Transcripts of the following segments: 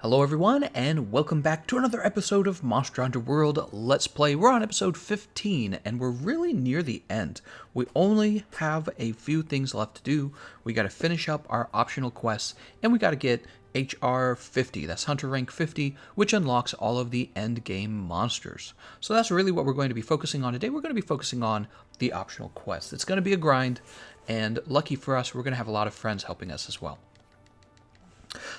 Hello everyone, and welcome back to another episode of Monster Hunter World Let's Play. We're on episode 15, and we're really near the end. We only have a few things left to do. We gotta finish up our optional quests, and we gotta get HR 50, that's Hunter Rank 50, which unlocks all of the endgame monsters. So that's really what we're going to be focusing on today. We're going to be focusing on the optional quests. It's going to be a grind, and lucky for us, we're going to have a lot of friends helping us as well.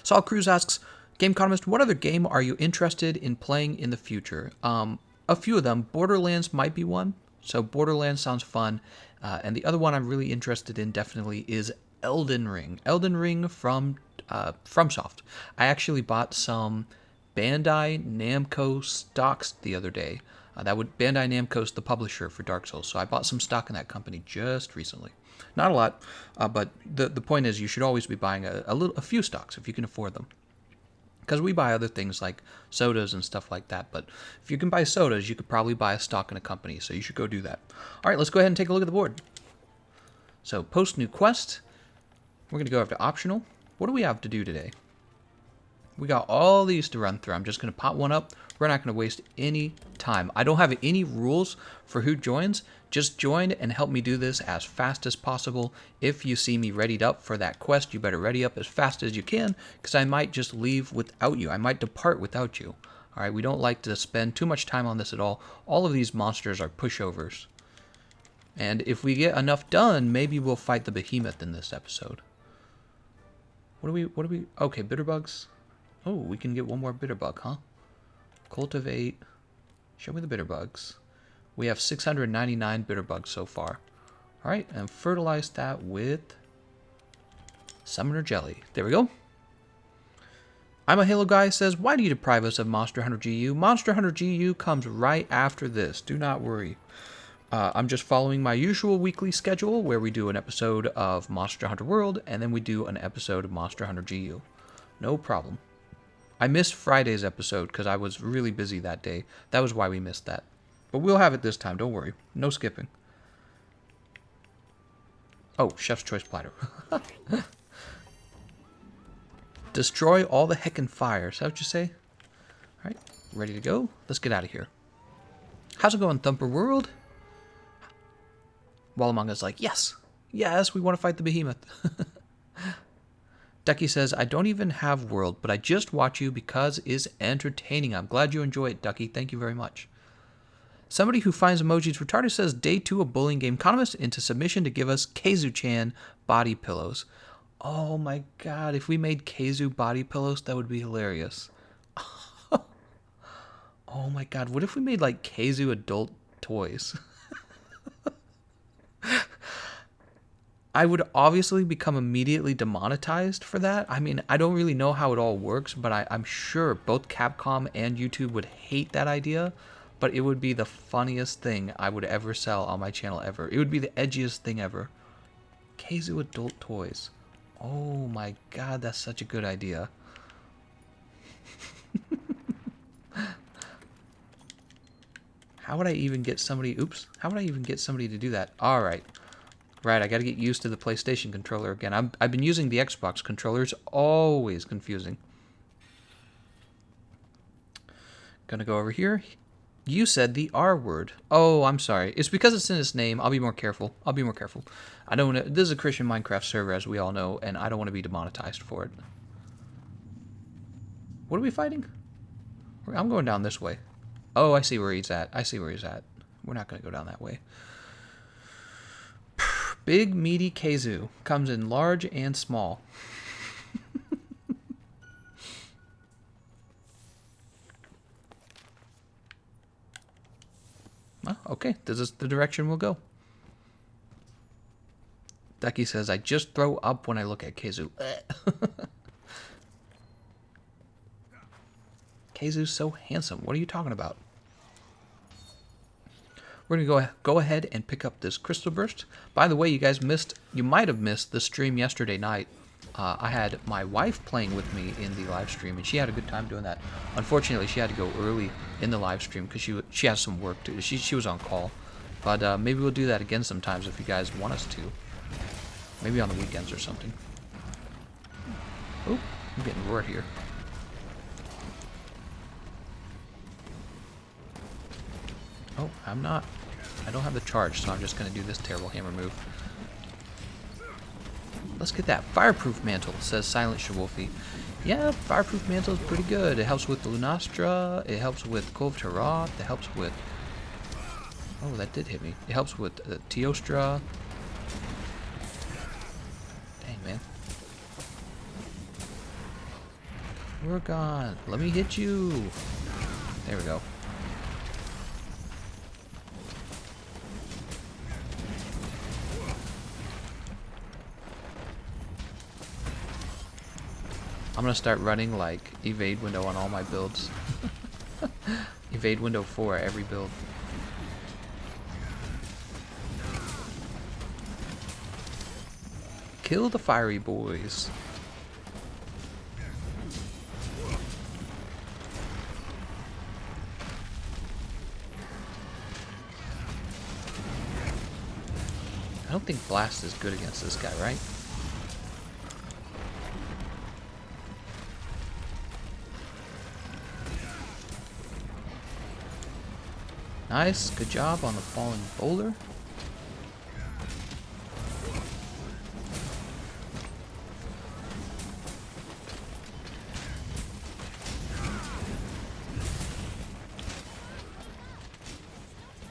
Saul Cruz asks, Gameconomist, what other game are you interested in playing in the future? A few of them. Borderlands might be one. So Borderlands sounds fun. And the other one I'm really interested in definitely is Elden Ring. Elden Ring from FromSoft. I actually bought some Bandai Namco stocks the other day. Bandai Namco's the publisher for Dark Souls. So I bought some stock in that company just recently. Not a lot, but the point is you should always be buying a few stocks if you can afford them. Because we buy other things like sodas and stuff like that. But if you can buy sodas, you could probably buy a stock in a company. So you should go do that. All right, let's go ahead and take a look at the board. So post new quest. We're going to go after optional. What do we have to do today? We got all these to run through. I'm just going to pop one up. We're not going to waste any time. I don't have any rules for who joins. Just join and help me do this as fast as possible. If you see me readied up for that quest, you better ready up as fast as you can, because I might just leave without you. I might depart without you. All right, we don't like to spend too much time on this at all. All of these monsters are pushovers. And if we get enough done, maybe we'll fight the behemoth in this episode. What do we, okay, bitterbugs. Oh, we can get one more bitterbug, huh? Cultivate. Show me the bitterbugs. We have 699 bitterbugs so far. All right, and fertilize that with summoner jelly. There we go. I'm a Halo guy says, why do you deprive us of Monster Hunter GU? Monster Hunter GU comes right after this. Do not worry. I'm just following my usual weekly schedule where we do an episode of Monster Hunter World and then we do an episode of Monster Hunter GU. No problem. I missed Friday's episode because I was really busy that day. That was why we missed that. But we'll have it this time, don't worry. No skipping. Oh, Chef's Choice Platter. Destroy all the heckin' fires. Is that what you say? Alright, ready to go? Let's get out of here. How's it going, Thumper World? While Among Us like, yes, we want to fight the behemoth. Ducky says, I don't even have World, but I just watch you because it's entertaining. I'm glad you enjoy it, Ducky. Thank you very much. Somebody who finds emojis retarded says, Day 2 of Bullying Gameconomist into submission to give us Keizu-chan body pillows. Oh my god, if we made Keizu body pillows, that would be hilarious. Oh my god, what if we made like Keizu adult toys? I would obviously become immediately demonetized for that. I mean, I don't really know how it all works, but I'm sure both Capcom and YouTube would hate that idea, but it would be the funniest thing I would ever sell on my channel ever. It would be the edgiest thing ever. Keizu adult toys. Oh my god, that's such a good idea. How would I even get somebody... Oops. How would I even get somebody to do that? Alright. Right, I gotta get used to the PlayStation controller again. I've been using the Xbox controller. It's always confusing. Gonna go over here. You said the R word. Oh, I'm sorry. It's because it's in its name. I'll be more careful. I don't want to... This is a Christian Minecraft server, as we all know, and I don't want to be demonetized for it. What are we fighting? I'm going down this way. Oh, I see where he's at. We're not gonna go down that way. Big meaty Keizu comes in large and small. Well, okay, this is the direction we'll go. Ducky says, I just throw up when I look at Keizu. Keizu's so handsome. What are you talking about? We're going to go ahead and pick up this Crystal Burst. By the way, you might have missed the stream yesterday night. I had my wife playing with me in the live stream, and she had a good time doing that. Unfortunately, she had to go early in the live stream because she has some work to do. She was on call. But maybe we'll do that again sometimes if you guys want us to. Maybe on the weekends or something. Oh, I'm getting roared here. Oh, I'm not. I don't have the charge, so I'm just going to do this terrible hammer move. Let's get that fireproof mantle, says Silent Shawolfie. Yeah, fireproof mantle is pretty good. It helps with the Lunastra, it helps with Kov Taroth, it helps with... Oh, that did hit me. It helps with Teostra. Dang, man. We're gone. Let me hit you. There we go. I'm gonna start running like evade window on all my builds. Evade window 4 at every build. Kill the fiery boys. I don't think blast is good against this guy, right? Nice, good job on the falling boulder.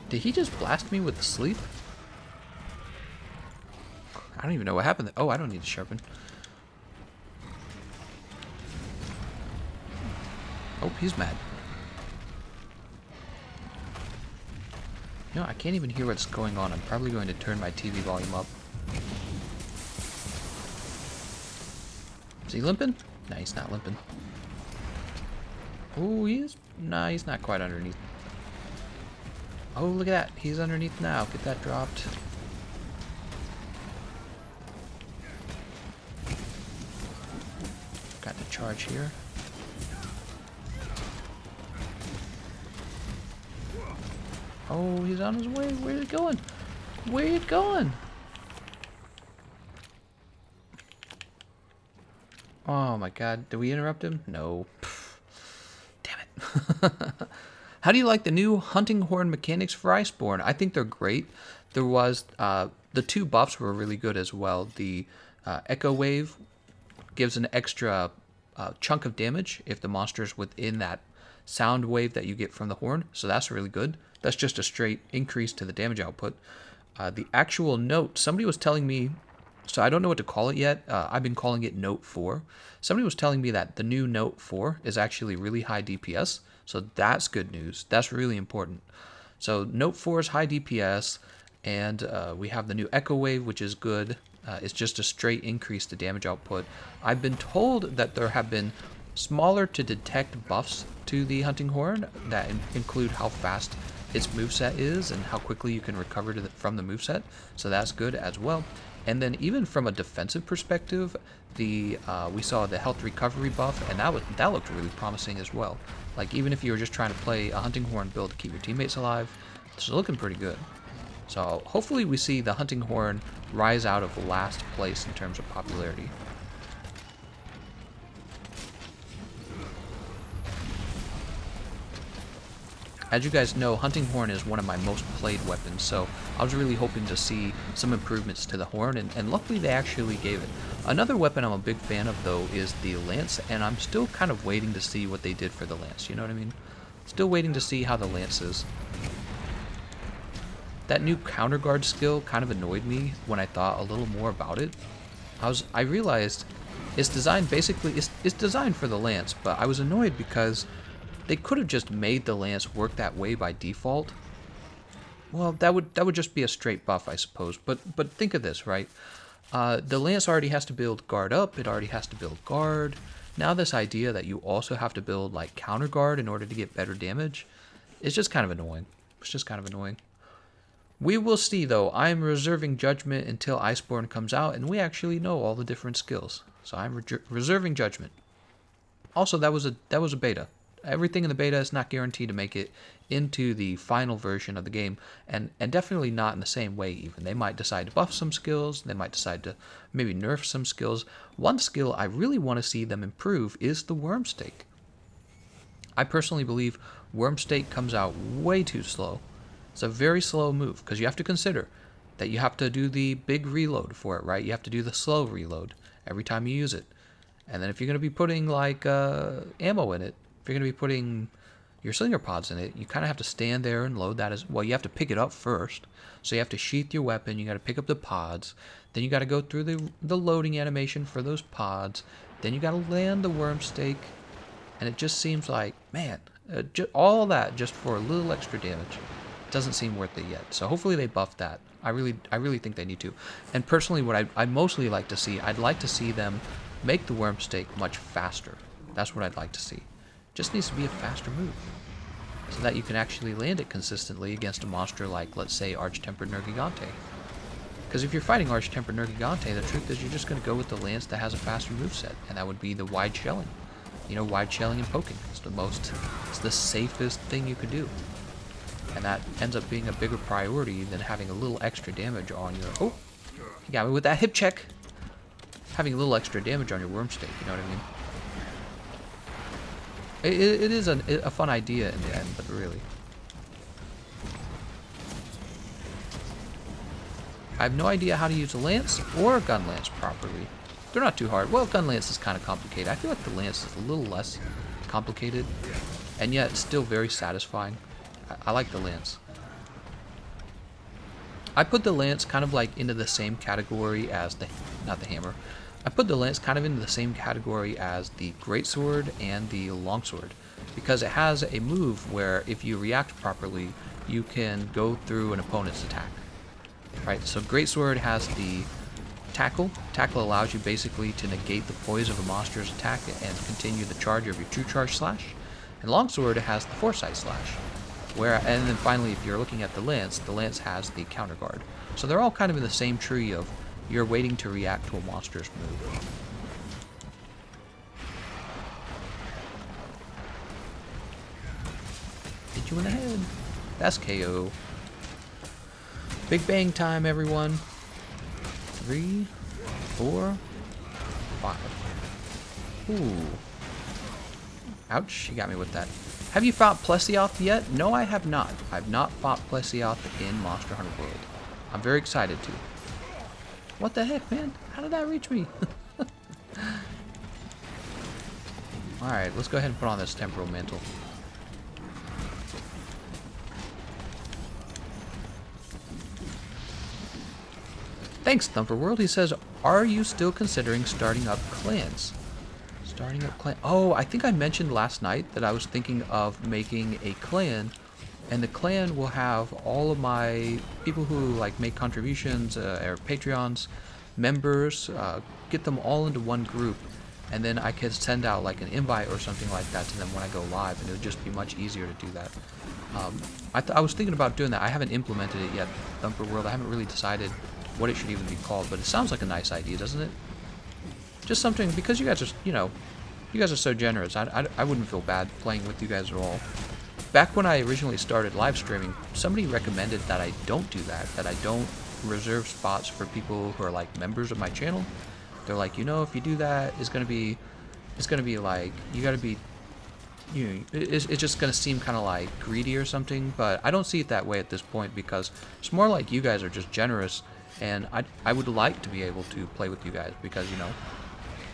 Did he just blast me with the sleep? I don't even know what happened there. Oh, I don't need to sharpen. Oh, he's mad. You know, I can't even hear what's going on. I'm probably going to turn my TV volume up. Is he limping? Nah, he's not limping. Oh, he is? Nah, he's not quite underneath. Oh, look at that. He's underneath now. Get that dropped. Got the charge here. Oh, he's on his way. Where's he going? Where are you going? Oh my god. Did we interrupt him? No. Pfft. Damn it. How do you like the new hunting horn mechanics for Iceborne? I think they're great. There was, the 2 buffs were really good as well. The Echo Wave gives an extra chunk of damage if the monster's within that sound wave that you get from the horn. So that's really good. That's just a straight increase to the damage output. The actual note, somebody was telling me, so I don't know what to call it yet. I've been calling it Note 4. Somebody was telling me that the new Note 4 is actually really high DPS. So that's good news. That's really important. So Note 4 is high DPS, and we have the new Echo Wave, which is good. It's just a straight increase to damage output. I've been told that there have been smaller to detect buffs to the Hunting Horn that include how fast its moveset is and how quickly you can recover from the moveset. So that's good as well. And then even from a defensive perspective, we saw the health recovery buff, and that looked really promising as well. Like even if you were just trying to play a Hunting Horn build to keep your teammates alive, it's looking pretty good. So hopefully we see the Hunting Horn rise out of last place in terms of popularity. As you guys know, Hunting Horn is one of my most played weapons, so I was really hoping to see some improvements to the horn, and luckily they actually gave it. Another weapon I'm a big fan of, though, is the lance, and I'm still kind of waiting to see what they did for the lance, you know what I mean? Still waiting to see how the lance is. That new counter guard skill kind of annoyed me when I thought a little more about it. I realized it's designed it's designed for the lance, but I was annoyed because they could have just made the lance work that way by default. Well, that would just be a straight buff, I suppose. But think of this, right? The lance already has to build guard up. It already has to build guard. Now this idea that you also have to build like counter guard in order to get better damage, it's just kind of annoying. It's just kind of annoying. We will see, though. I am reserving judgment until Iceborne comes out, and we actually know all the different skills. So I'm reserving judgment. Also, that was a beta. Everything in the beta is not guaranteed to make it into the final version of the game, and definitely not in the same way even. They might decide to buff some skills, they might decide to maybe nerf some skills. One skill I really want to see them improve is the worm stake. I personally believe worm stake comes out way too slow. It's a very slow move because you have to consider that you have to do the big reload for it, right? You have to do the slow reload every time you use it. And then if you're going to be putting like ammo in it, if you're going to be putting your slinger pods in it, you kind of have to stand there and load that as well. You have to pick it up first. So you have to sheath your weapon. You got to pick up the pods. Then you got to go through the loading animation for those pods. Then you got to land the worm stake. And it just seems like, man, all that just for a little extra damage. Doesn't seem worth it yet. So hopefully they buff that. I really think they need to. And personally, what I'd mostly like to see, I'd like to see them make the worm stake much faster. That's what I'd like to see. Just needs to be a faster move, so that you can actually land it consistently against a monster like, let's say, Arch-Tempered Nergigante. Because if you're fighting Arch-Tempered Nergigante, the truth is you're just going to go with the lance that has a faster moveset, and that would be the wide shelling. You know, wide shelling and poking. It's the safest thing you could do. And that ends up being a bigger priority than having a little extra damage on your... Oh! You got me with that hip check! Having a little extra damage on your worm stake, you know what I mean? It is a fun idea in the end, but really. I have no idea how to use a lance or a gun lance properly. They're not too hard. Well, gun lance is kind of complicated. I feel like the lance is a little less complicated, and yet still very satisfying. I like the lance. I put the lance kind of like into the same category as not the hammer. I put the lance kind of into the same category as the greatsword and the longsword, because it has a move where if you react properly, you can go through an opponent's attack. Right, so greatsword has the tackle. Tackle allows you basically to negate the poise of a monster's attack and continue the charge of your true charge slash. And longsword has the foresight slash. And then finally, if you're looking at the lance has the counter guard. So they're all kind of in the same tree of you're waiting to react to a monster's move. Hit you in the head. That's KO. Big bang time, everyone. 3, 4, 5. Ooh. Ouch, you got me with that. Have you fought Plesioth yet? No, I have not. I've not fought Plesioth in Monster Hunter World. I'm very excited to. What the heck, man? How did that reach me? Alright, let's go ahead and put on this temporal mantle. Thanks, Thumper World. He says, are you still considering starting up clans? Starting up clan. Oh, I think I mentioned last night that I was thinking of making a clan, and the clan will have all of my people who like make contributions or Patreons, members, get them all into one group, and then I could send out like an invite or something like that to them when I go live, and it would just be much easier to do that. I was thinking about doing that. I haven't implemented it yet, Thumper World. I haven't really decided what it should even be called, but it sounds like a nice idea, doesn't it? Just something, because you guys are, you know, you guys are so generous. I wouldn't feel bad playing with you guys at all. Back when I originally started live streaming, somebody recommended that I don't do that I don't reserve spots for people who are like members of my channel. They're like, you know, if you do that, it's gonna be like, you gotta be, you know, it's just gonna seem kind of like greedy or something. But I don't see it that way at this point, because it's more like you guys are just generous, and I would like to be able to play with you guys, because, you know,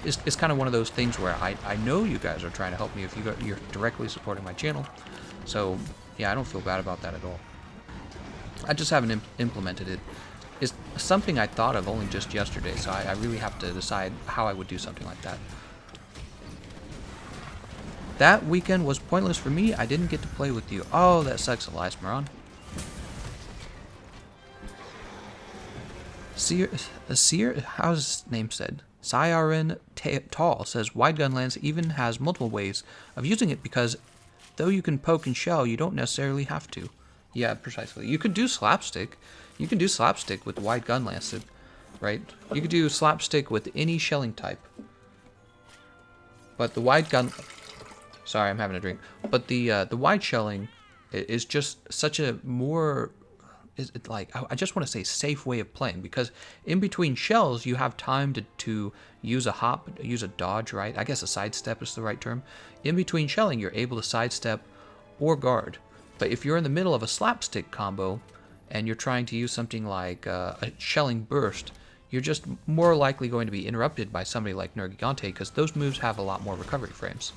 it's kind of one of those things where I know you guys are trying to help me if you're directly supporting my channel. So yeah, I don't feel bad about that at all. I just haven't implemented it. It's something I thought of only just yesterday, so I really have to decide how I would do something like that. That weekend was pointless for me. I didn't get to play with you. Oh, that sucks, Elias Moran. Seer, how's his name said? Siren Tall says, Wide Gun Lance even has multiple ways of using it, because though you can poke and shell, you don't necessarily have to. Yeah, precisely. You could do slapstick. You can do slapstick with Wide Gun Lance, right? You could do slapstick with any shelling type. But the wide gun... Sorry, I'm having a drink. But the wide shelling is just such a more... I just want to say safe way of playing, because in between shells you have time to use a hop, use a dodge, right? I guess a sidestep is the right term. In between shelling, you're able to sidestep or guard. But if you're in the middle of a slapstick combo and you're trying to use something like a shelling burst, you're just more likely going to be interrupted by somebody like Nergigante because those moves have a lot more recovery frames.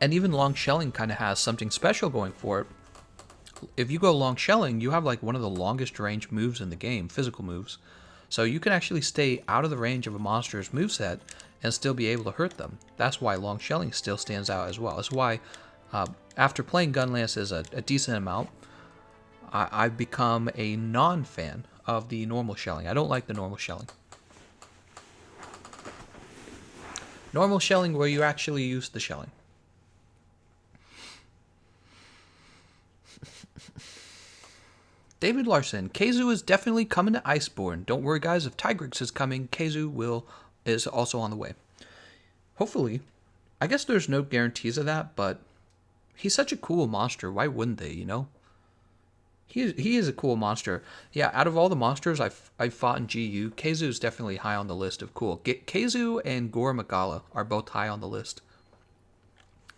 And even long shelling kind of has something special going for it. If you go long shelling, you have like one of the longest range moves in the game, physical moves. So you can actually stay out of the range of a monster's moveset and still be able to hurt them. That's why long shelling still stands out as well. That's why after playing Gunlance as a decent amount, I've become a non-fan of the normal shelling. I don't like the normal shelling. Normal shelling where you actually use the shelling. David Larson, Keizu is definitely coming to Iceborne. Don't worry, guys. If Tigrex is coming, Keizu is also on the way. Hopefully. I guess there's no guarantees of that, but he's such a cool monster. Why wouldn't they, you know? He is a cool monster. Yeah, out of all the monsters I've fought in GU, Keizu is definitely high on the list of cool. Keizu and Gore Magala are both high on the list.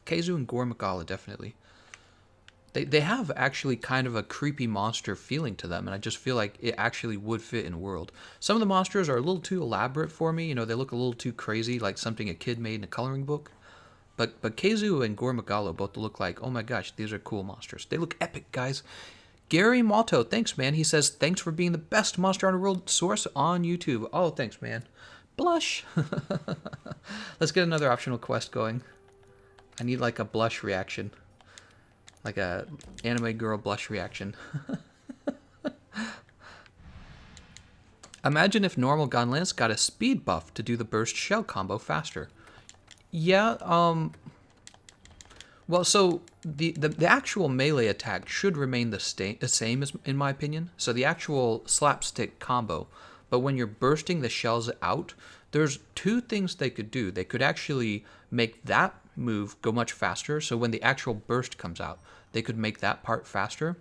Keizu and Gore Magala, definitely. They have actually kind of a creepy monster feeling to them, and I just feel like it actually would fit in World. Some of the monsters are a little too elaborate for me. You know, they look a little too crazy, like something a kid made in a coloring book. But Keizu and Gore Magala both look like, oh my gosh, these are cool monsters. They look epic, guys. Gary Malto, thanks, man. He says, thanks for being the best Monster Hunter World source on YouTube. Oh, thanks, man. Blush. Let's get another optional quest going. I need like a blush reaction. Like a anime girl blush reaction. Imagine if normal Gunlance got a speed buff to do the burst shell combo faster. Yeah, well, so the actual melee attack should remain the same, as, in my opinion. So the actual slapstick combo. But when you're bursting the shells out, there's two things they could do. They could actually make that move go much faster. So when the actual burst comes out, they could make that part faster.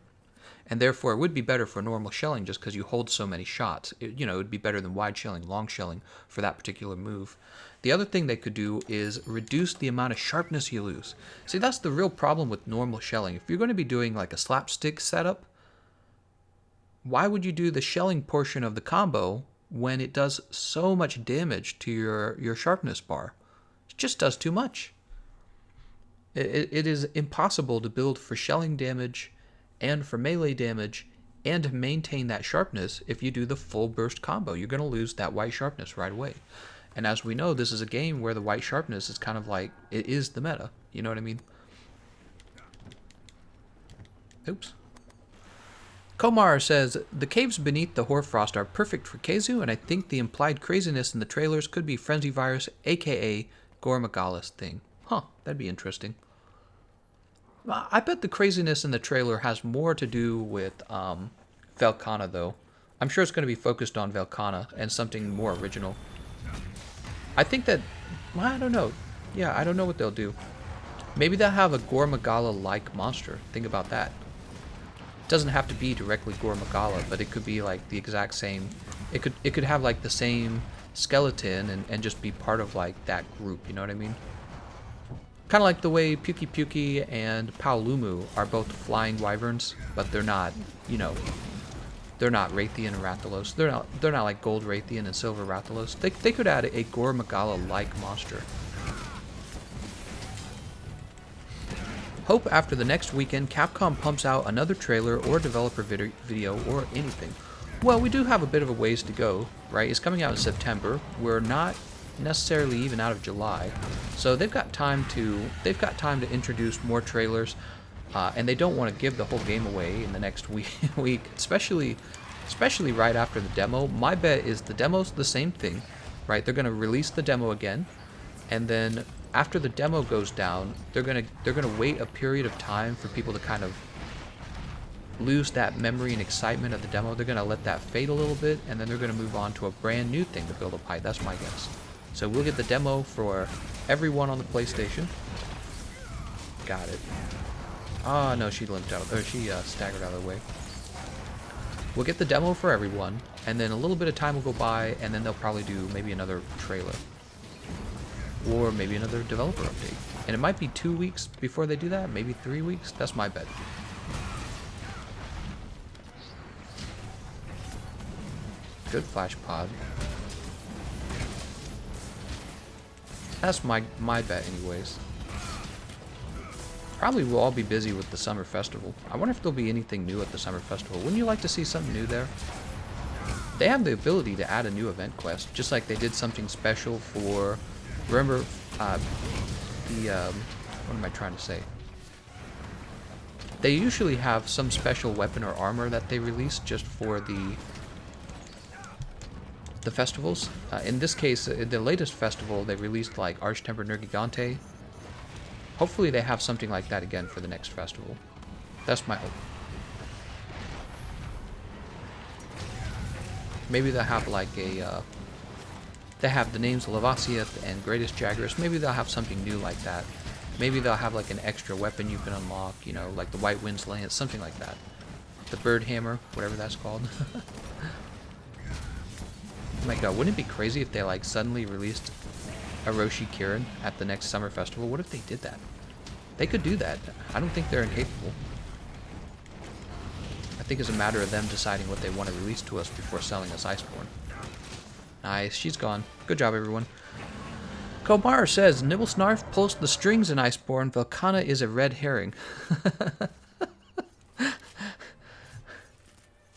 And therefore, it would be better for normal shelling just because you hold so many shots. It would be better than wide shelling, long shelling for that particular move. The other thing they could do is reduce the amount of sharpness you lose. See, that's the real problem with normal shelling. If you're going to be doing like a slapstick setup, why would you do the shelling portion of the combo when it does so much damage to your sharpness bar? It just does too much. It is impossible to build for shelling damage and for melee damage and to maintain that sharpness if you do the full burst combo. You're going to lose that white sharpness right away. And as we know, this is a game where the white sharpness is kind of like, it is the meta. You know what I mean? Oops. Komar says, the caves beneath the hoarfrost are perfect for Keizu, and I think the implied craziness in the trailers could be Frenzy Virus, aka Gore Magala's thing. Huh, that'd be interesting. I bet the craziness in the trailer has more to do with Velkhana, though. I'm sure it's going to be focused on Velkhana and something more original. I think that, well, I don't know. Yeah, I don't know what they'll do. Maybe they'll have a Gore Magala-like monster. Think about that. It doesn't have to be directly Gore Magala, but it could be like the exact same. It could have like the same skeleton and just be part of like that group. You know what I mean? Kind of like the way Puki Puki and Paolumu are both flying wyverns, but they're not, they're not Raytheon and Rathalos. They're not like Gold Raytheon and Silver Rathalos. They could add a Gore Magala-like monster. Hope after the next weekend Capcom pumps out another trailer or developer video or anything. Well, we do have a bit of a ways to go, right? It's coming out in September. We're not necessarily even out of July, so they've got time to introduce more trailers, and they don't want to give the whole game away in the next week, especially right after the demo. My bet is the demo's the same thing, right? They're going to release the demo again, and then after the demo goes down, they're gonna wait a period of time for people to kind of lose that memory and excitement of the demo. They're gonna let that fade a little bit, and then they're gonna move on to a brand new thing to build up hype. That's my guess. So we'll get the demo for everyone on the PlayStation. Got it. Oh no, she limped out, or she staggered out of the way. We'll get the demo for everyone, and then a little bit of time will go by, and then they'll probably do maybe another trailer. or maybe another developer update. And it might be 2 weeks before they do that, maybe 3 weeks. That's my bet. Good flash pod. That's my bet anyways. Probably we'll all be busy with the summer festival. I wonder if there'll be anything new at the summer festival. Wouldn't you like to see something new there? They have the ability to add a new event quest, just like they did something special for, remember, what am I trying to say? They usually have some special weapon or armor that they release just for the festivals. In this case, the latest festival, they released like Archtemper Nergigante. Hopefully they have something like that again for the next festival. That's my hope. Maybe they'll have like a, they have the names Lavasia and Greatest Jagras. Maybe they'll have something new like that. Maybe they'll have like an extra weapon you can unlock, you know, like the White Wind's Lance, something like that. The Bird Hammer, whatever that's called. Oh my god, wouldn't it be crazy if they like suddenly released Orochi Kirin at the next summer festival? What if they did that? They could do that. I don't think they're incapable. I think it's a matter of them deciding what they want to release to us before selling us Iceborne. Nice, she's gone. Good job, everyone. Komar says, Nibblesnarf pulls the strings in Iceborne, Velkhana is a red herring.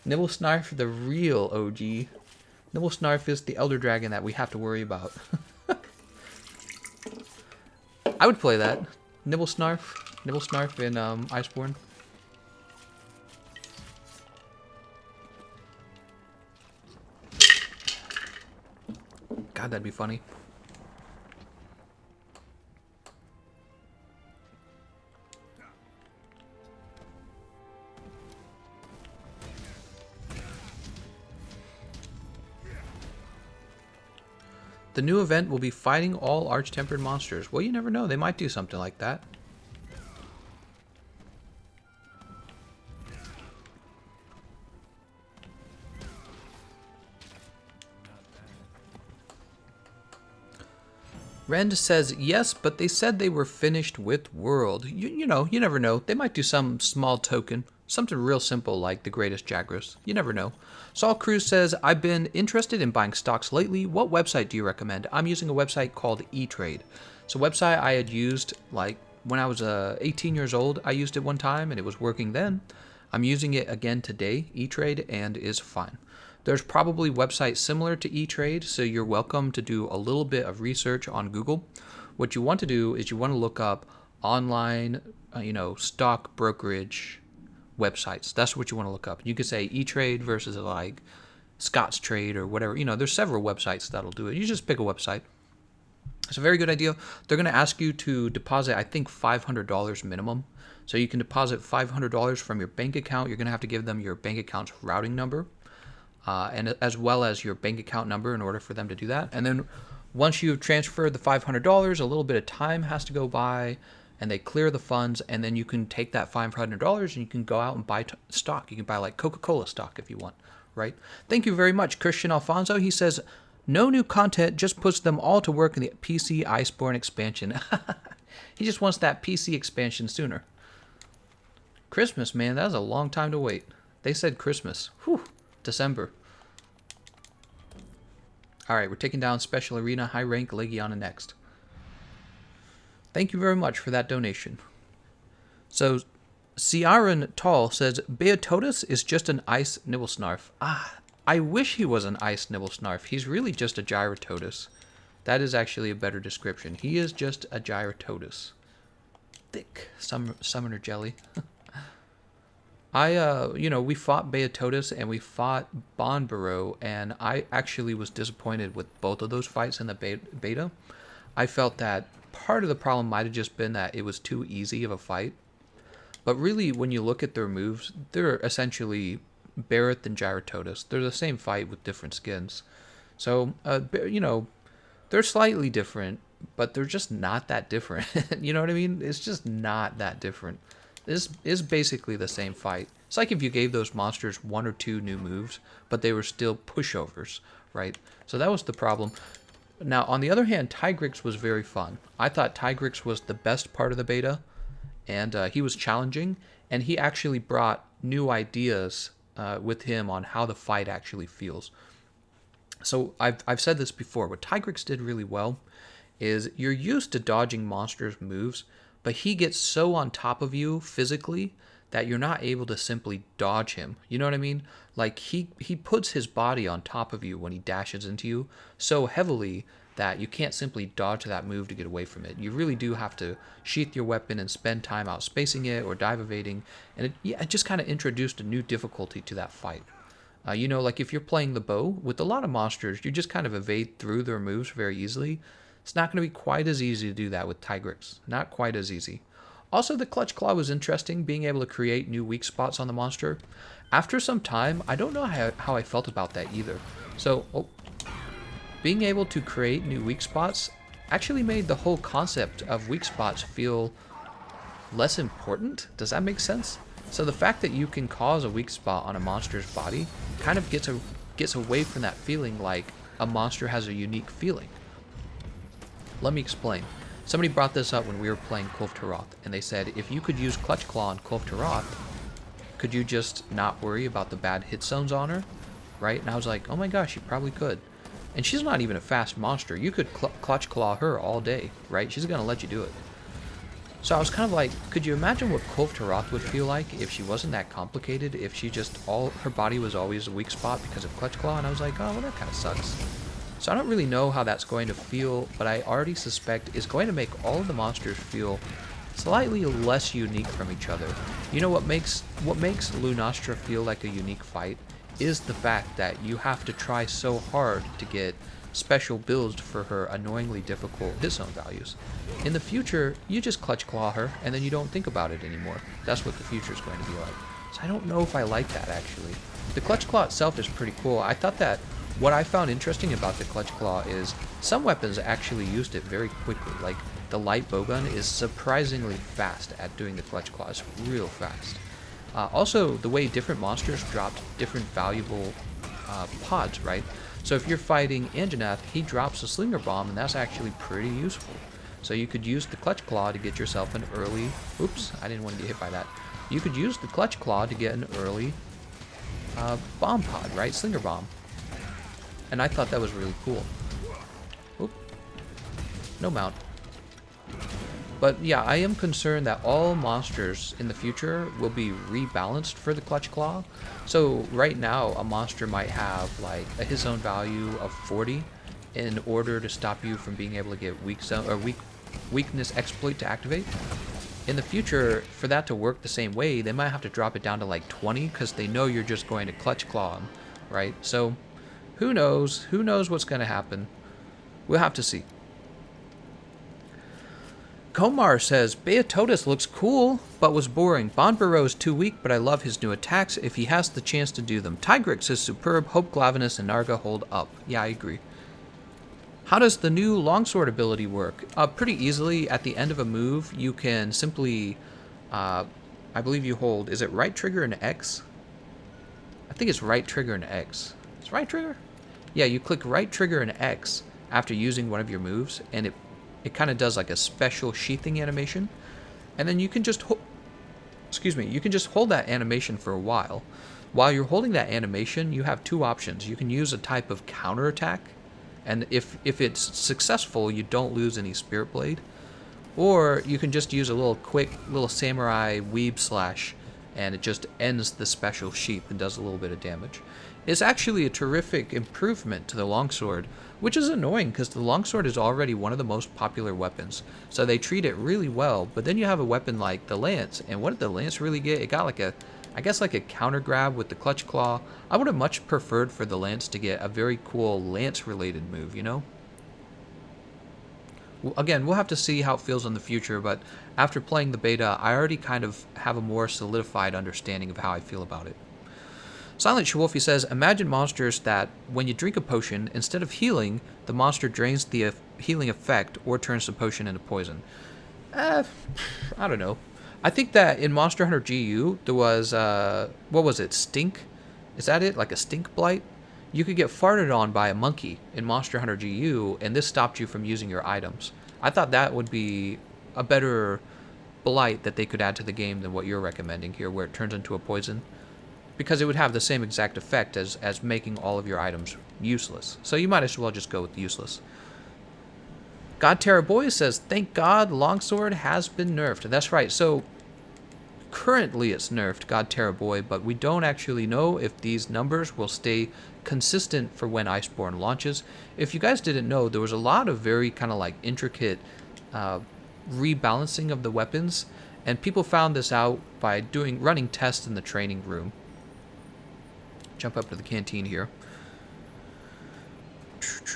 Nibblesnarf, the real OG. Nibblesnarf is the elder dragon that we have to worry about. I would play that. Nibblesnarf in Iceborne. God, that'd be funny. The new event will be fighting all arch-tempered monsters. Well, you never know. They might do something like that. Rend says, yes, but they said they were finished with World. You know, you never know. They might do some small token. Something real simple like the Greatest Jagras. You never know. Saul Cruz says, I've been interested in buying stocks lately. What website do you recommend? I'm using a website called eTrade. It's a website I had used like when I was 18 years old. I used it one time and it was working then. I'm using it again today, eTrade, and is fine. There's probably websites similar to eTrade, so you're welcome to do a little bit of research on Google. What you want to do is you want to look up online, stock brokerage websites. That's what you want to look up. You could say eTrade versus like Scott's Trade or whatever. You know, there's several websites that'll do it. You just pick a website. It's a very good idea. They're going to ask you to deposit, I think, $500 minimum. So you can deposit $500 from your bank account. You're going to have to give them your bank account's routing number, and as well as your bank account number in order for them to do that. And then once you've transferred the $500, a little bit of time has to go by, and they clear the funds, and then you can take that $500 and you can go out and buy stock. You can buy like Coca-Cola stock if you want, right? Thank you very much, Christian Alfonso. He says, no new content, just puts them all to work in the PC Iceborne expansion. He just wants that PC expansion sooner. Christmas, man, that was a long time to wait. They said Christmas. Whew, December. Alright, we're taking down Special Arena High Rank Legiana next. Thank you very much for that donation. So, Ciaran Tall says, Beatotus is just an ice Nibblesnarf. Ah, I wish he was an ice Nibblesnarf. He's really just a Gyrototus. That is actually a better description. He is just a Gyrototus. Thick summoner jelly. We fought Beatotus and we fought Bonbaro, and I actually was disappointed with both of those fights in the beta. I felt that part of the problem might have just been that it was too easy of a fight. But really, when you look at their moves, they're essentially Barrett and Gyrototus. They're the same fight with different skins. So, they're slightly different, but they're just not that different. You know what I mean? It's just not that different. This is basically the same fight. It's like if you gave those monsters 1 or 2 new moves, but they were still pushovers, right? So that was the problem. Now, on the other hand, Tigrex was very fun. I thought Tigrex was the best part of the beta, and he was challenging, and he actually brought new ideas with him on how the fight actually feels. So I've said this before. What Tigrex did really well is you're used to dodging monsters' moves, but he gets so on top of you physically that you're not able to simply dodge him. You know what I mean? Like he puts his body on top of you when he dashes into you so heavily that you can't simply dodge that move to get away from it. You really do have to sheath your weapon and spend time out spacing it or dive evading, and it just kind of introduced a new difficulty to that fight. Like if you're playing the bow, with a lot of monsters, you just kind of evade through their moves very easily. It's not going to be quite as easy to do that with Tigrex. Not quite as easy. Also, the Clutch Claw was interesting, being able to create new weak spots on the monster. After some time, I don't know how I felt about that either. So, being able to create new weak spots actually made the whole concept of weak spots feel less important. Does that make sense? So the fact that you can cause a weak spot on a monster's body kind of gets away from that feeling like a monster has a unique feeling. Let me explain. Somebody brought this up when we were playing Kulf Taroth, and they said if you could use Clutch Claw on Kulf Taroth, could you just not worry about the bad hit zones on her? Right? And I was like, oh my gosh, you probably could. And she's not even a fast monster. You could Clutch Claw her all day, right? She's gonna let you do it. So I was kind of like, could you imagine what Kulf Taroth would feel like if she wasn't that complicated, if she just, all her body was always a weak spot because of Clutch Claw? And I was like, oh, well, that kind of sucks. So I don't really know how that's going to feel, but I already suspect it's going to make all of the monsters feel slightly less unique from each other. You know what makes Lunastra feel like a unique fight is the fact that you have to try so hard to get special builds for her annoyingly difficult hit zone values. In the future, you just Clutch Claw her, and then you don't think about it anymore. That's what the future is going to be like. So I don't know if I like that, actually. The Clutch Claw itself is pretty cool. I thought that what I found interesting about the Clutch Claw is some weapons actually used it very quickly. Like, the light bowgun is surprisingly fast at doing the Clutch Claw. It's real fast. Also, the way different monsters dropped different valuable pods, right? So if you're fighting Anjanath, he drops a Slinger Bomb, and that's actually pretty useful. So you could use the Clutch Claw to get yourself an early... Oops, I didn't want to get hit by that. You could use the Clutch Claw to get an early bomb pod, right? Slinger Bomb. And I thought that was really cool. Oop. No mount. But yeah, I am concerned that all monsters in the future will be rebalanced for the Clutch Claw. So right now, a monster might have like a hit zone value of 40 in order to stop you from being able to get weakness exploit to activate. In the future, for that to work the same way, they might have to drop it down to like 20 because they know you're just going to Clutch Claw them, right? So who knows? Who knows what's going to happen? We'll have to see. Komar says, Beatotus looks cool, but was boring. Bonbaro is too weak, but I love his new attacks if he has the chance to do them. Tigrex is superb. Hope Glavenus and Narga hold up. Yeah, I agree. How does the new longsword ability work? Pretty easily. At the end of a move, you can simply, I believe you hold, is it right trigger and X? I think it's right trigger and X. It's right trigger? Yeah, you click right trigger and X after using one of your moves, and it kind of does like a special sheathing animation, and then you can just you can just hold that animation for a while. While you're holding that animation, you have two options. You can use a type of counterattack, and if it's successful, you don't lose any Spirit Blade, or you can just use a quick little samurai weeb slash, and it just ends the special sheath and does a little bit of damage. It's actually a terrific improvement to the longsword, which is annoying because the longsword is already one of the most popular weapons. So they treat it really well, but then you have a weapon like the lance, and what did the lance really get? It got like a counter grab with the Clutch Claw. I would have much preferred for the lance to get a very cool lance related move, you know? Again, we'll have to see how it feels in the future, but after playing the beta, I already kind of have a more solidified understanding of how I feel about it. Silent Shawolfie says, imagine monsters that, when you drink a potion, instead of healing, the monster drains the healing effect or turns the potion into poison. I don't know. I think that in Monster Hunter GU, there was, what was it, Stink? Is that it? Like a Stink Blight? you could get farted on by a monkey in Monster Hunter GU, and this stopped you from using your items. I thought that would be a better blight that they could add to the game than what you're recommending here, where it turns into a poison, because it would have the same exact effect as making all of your items useless. So you might as well just go with useless. God Terra Boy says, thank God Longsword has been nerfed. That's right. So currently it's nerfed, God Terra Boy, but we don't actually know if these numbers will stay consistent for when Iceborne launches. If you guys didn't know, there was a lot of very kind of like intricate rebalancing of the weapons, and people found this out by running tests in the training room. Jump up to the canteen here.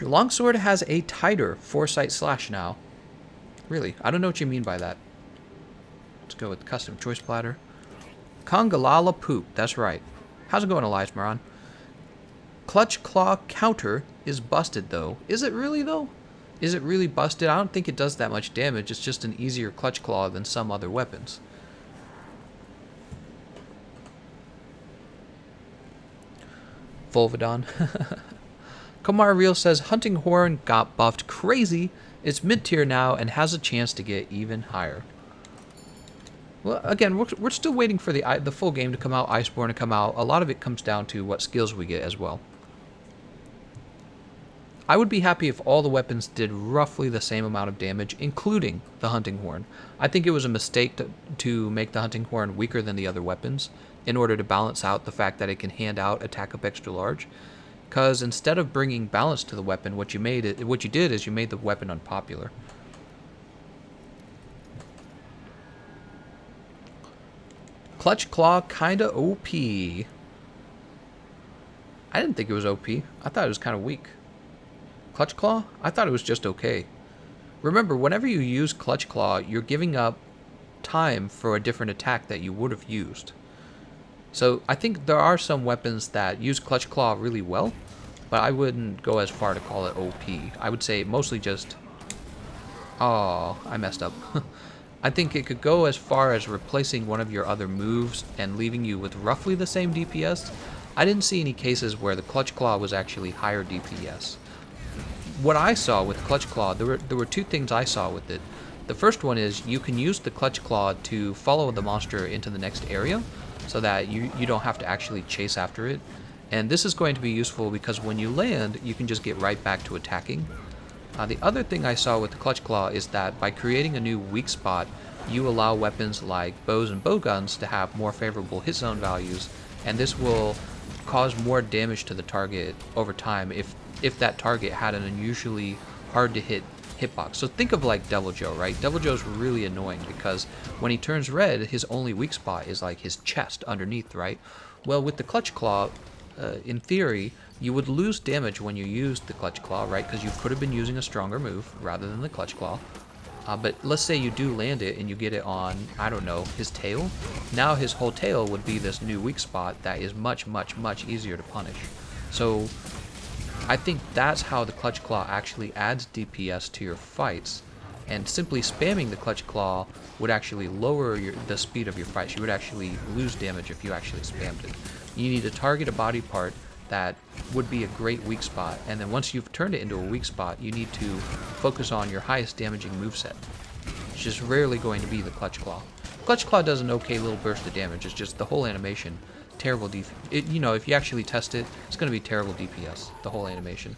Longsword has a tighter foresight slash now. Really? I don't know what you mean by that. Let's go with custom choice platter. Kongalala poop. That's right. How's it going, Elias Moran? Clutch claw counter is busted though. Is it really though? Is it really busted? I don't think it does that much damage. It's just an easier clutch claw than some other weapons. Volvodon. Komar Real says Hunting Horn got buffed crazy. It's mid-tier now and has a chance to get even higher. Well, again, we're still waiting for the full game to come out, Iceborne to come out. A lot of it comes down to what skills we get as well. I would be happy if all the weapons did roughly the same amount of damage, including the Hunting Horn. I think it was a mistake to make the Hunting Horn weaker than the other weapons in order to balance out the fact that it can hand out attack up extra large. Because instead of bringing balance to the weapon, what you did is you made the weapon unpopular. Clutch Claw kinda OP. I didn't think it was OP. I thought it was kind of weak. Clutch Claw? I thought it was just okay. Remember, whenever you use Clutch Claw, you're giving up time for a different attack that you would have used. So I think there are some weapons that use Clutch Claw really well, but I wouldn't go as far to call it OP. I would say mostly just... Oh, I messed up. I think it could go as far as replacing one of your other moves and leaving you with roughly the same DPS. I didn't see any cases where the Clutch Claw was actually higher DPS. What I saw with Clutch Claw, there were two things I saw with it. The first one is you can use the Clutch Claw to follow the monster into the next area so that you don't have to actually chase after it. And this is going to be useful because when you land, you can just get right back to attacking. The other thing I saw with the Clutch Claw is that by creating a new weak spot, you allow weapons like bows and bowguns to have more favorable hit zone values, and this will cause more damage to the target over time if that target had an unusually hard to hit hitbox. So think of like Devil Joe, right? Devil Joe's really annoying because when he turns red, his only weak spot is like his chest underneath, right? Well, with the Clutch Claw, in theory, you would lose damage when you used the Clutch Claw, right? Because you could have been using a stronger move rather than the Clutch Claw. But let's say you do land it and you get it on, I don't know, his tail. Now his whole tail would be this new weak spot that is much, much, much easier to punish. So I think that's how the Clutch Claw actually adds DPS to your fights. And simply spamming the Clutch Claw would actually lower the speed of your fights. You would actually lose damage if you actually spammed it. You need to target a body part that would be a great weak spot, and then once you've turned it into a weak spot, you need to focus on your highest damaging moveset, which is rarely going to be the Clutch Claw. Clutch Claw does an okay little burst of damage. It's just the whole animation, terrible you know, if you actually test it, it's going to be terrible DPS, the whole animation.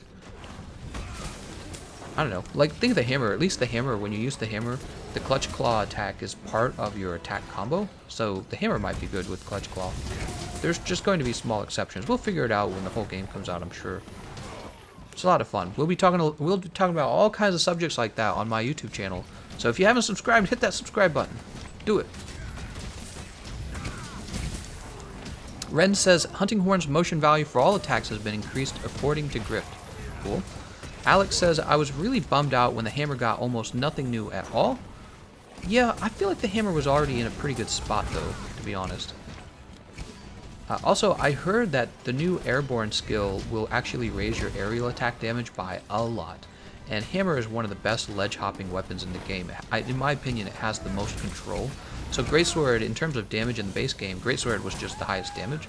I don't know, like think of the hammer. At least the hammer, when you use the hammer, the Clutch Claw attack is part of your attack combo, so the hammer might be good with Clutch Claw. There's just going to be small exceptions. We'll figure it out when the whole game comes out, I'm sure. It's a lot of fun. We'll be talking about all kinds of subjects like that on my YouTube channel. So if you haven't subscribed, hit that subscribe button. Do it. Ren says Hunting Horn's motion value for all attacks has been increased according to Grift. Cool. Alex says I was really bummed out when the hammer got almost nothing new at all. Yeah, I feel like the hammer was already in a pretty good spot though, to be honest. Also, I heard that the new airborne skill will actually raise your aerial attack damage by a lot. And hammer is one of the best ledge hopping weapons in the game. In my opinion, it has the most control. So Greatsword, in terms of damage in the base game, Greatsword was just the highest damage.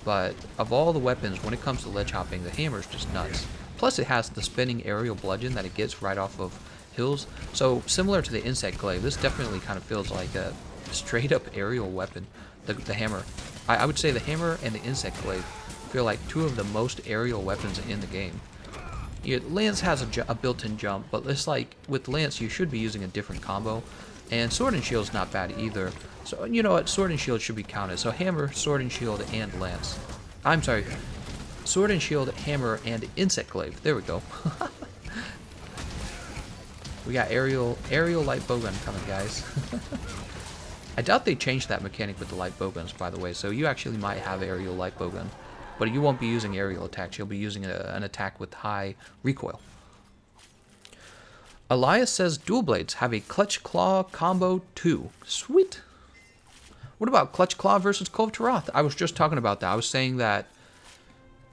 but of all the weapons, when it comes to ledge hopping, the hammer is just nuts. Plus, it has the spinning aerial bludgeon that it gets right off of hills. So, similar to the insect glaive, this definitely kind of feels like a straight up aerial weapon. The hammer. I would say the hammer and the insect glaive feel like two of the most aerial weapons in the game. Lance has a built-in jump, but it's like with Lance, you should be using a different combo. And Sword and Shield's not bad either. So, you know what? Sword and Shield should be counted. So, Hammer, Sword and Shield, and Lance. I'm sorry. Sword and Shield, Hammer, and Insect Glaive. There we go. We got aerial light bowgun coming, guys. I doubt they changed that mechanic with the light bowguns, by the way. So, you actually might have aerial light bowgun. But you won't be using aerial attacks. You'll be using an attack with high recoil. Elias says dual blades have a clutch claw combo too. Sweet. What about clutch claw versus Cove to Wrath? I was just talking about that. I was saying that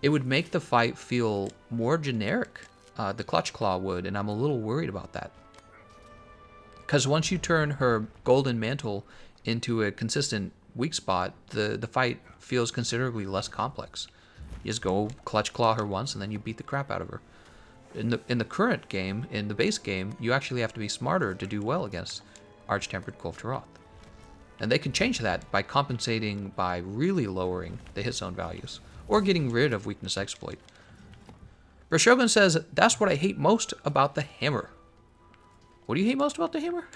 it would make the fight feel more generic. The clutch claw would, and I'm a little worried about that. Because once you turn her golden mantle into a consistent weak spot, the fight feels considerably less complex. You just go clutch claw her once, and then you beat the crap out of her. In the current game, in the base game, you actually have to be smarter to do well against Arch-Tempered Cove to Wrath. And they can change that by compensating by really lowering the hit zone values, or getting rid of weakness exploit. Rashogun says, that's what I hate most about the hammer. What do you hate most about the hammer?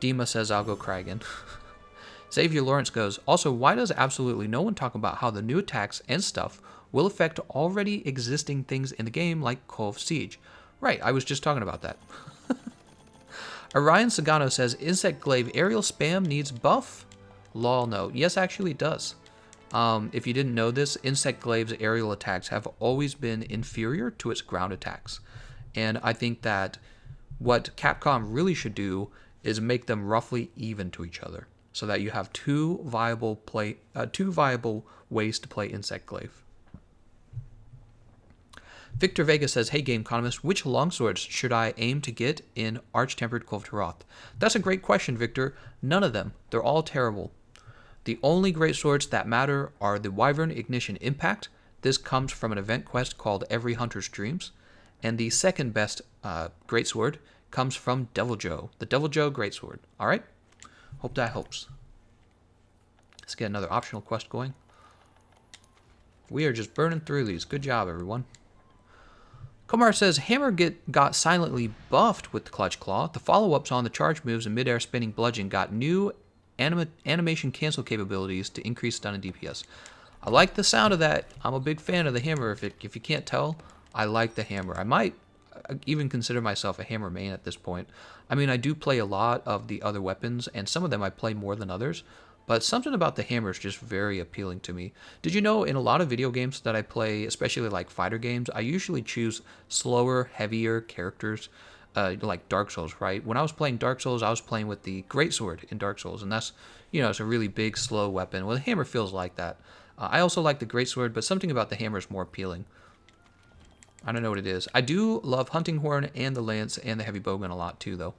Dima says, I'll go cry again. Xavier Lawrence goes, also, why does absolutely no one talk about how the new attacks and stuff will affect already existing things in the game like Cove Siege? Right, I was just talking about that. Orion Sagano says, Insect Glaive aerial spam needs buff? Lol, no. Yes, actually it does. If you didn't know this, Insect Glaive's aerial attacks have always been inferior to its ground attacks. And I think that what Capcom really should do is make them roughly even to each other, so that you have two viable ways to play Insect Glaive. Victor Vega says, hey Gameconomist, which longswords should I aim to get in Arch-Tempered Cove to Wrath? That's a great question, Victor. None of them. They're all terrible. The only great swords that matter are the Wyvern Ignition Impact. This comes from an event quest called Every Hunter's Dreams. And the second best greatsword comes from Devil Joe, the Devil Joe greatsword. All right? Hope that helps. Let's get another optional quest going. We are just burning through these. Good job, everyone. Komar says, Hammer got silently buffed with the Clutch Claw. The follow-ups on the charge moves and mid-air spinning bludgeon got new animation cancel capabilities to increase stun and DPS. I like the sound of that. I'm a big fan of the Hammer. If you can't tell, I like the Hammer. I might even consider myself a Hammer main at this point. I mean, I do play a lot of the other weapons, and some of them I play more than others, but something about the Hammer is just very appealing to me. Did you know in a lot of video games that I play, especially like fighter games, I usually choose slower, heavier characters, like Dark Souls, right? When I was playing Dark Souls, I was playing with the Greatsword in Dark Souls, and that's, you know, it's a really big, slow weapon. Well, the Hammer feels like that. I also like the Greatsword, but something about the Hammer is more appealing. I don't know what it is. I do love Hunting Horn and the Lance and the Heavy Bowgun a lot too, though.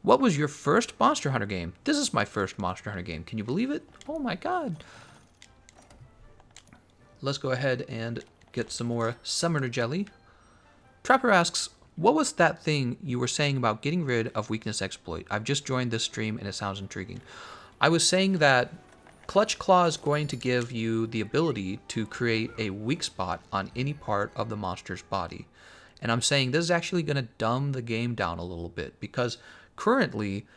What was your first Monster Hunter game? This is my first Monster Hunter game. Can you believe it? Oh my god. Let's go ahead and get some more Summoner Jelly. Trapper asks, what was that thing you were saying about getting rid of weakness exploit? I've just joined this stream and it sounds intriguing. I was saying that Clutch Claw is going to give you the ability to create a weak spot on any part of the monster's body. And I'm saying this is actually going to dumb the game down a little bit, because currently,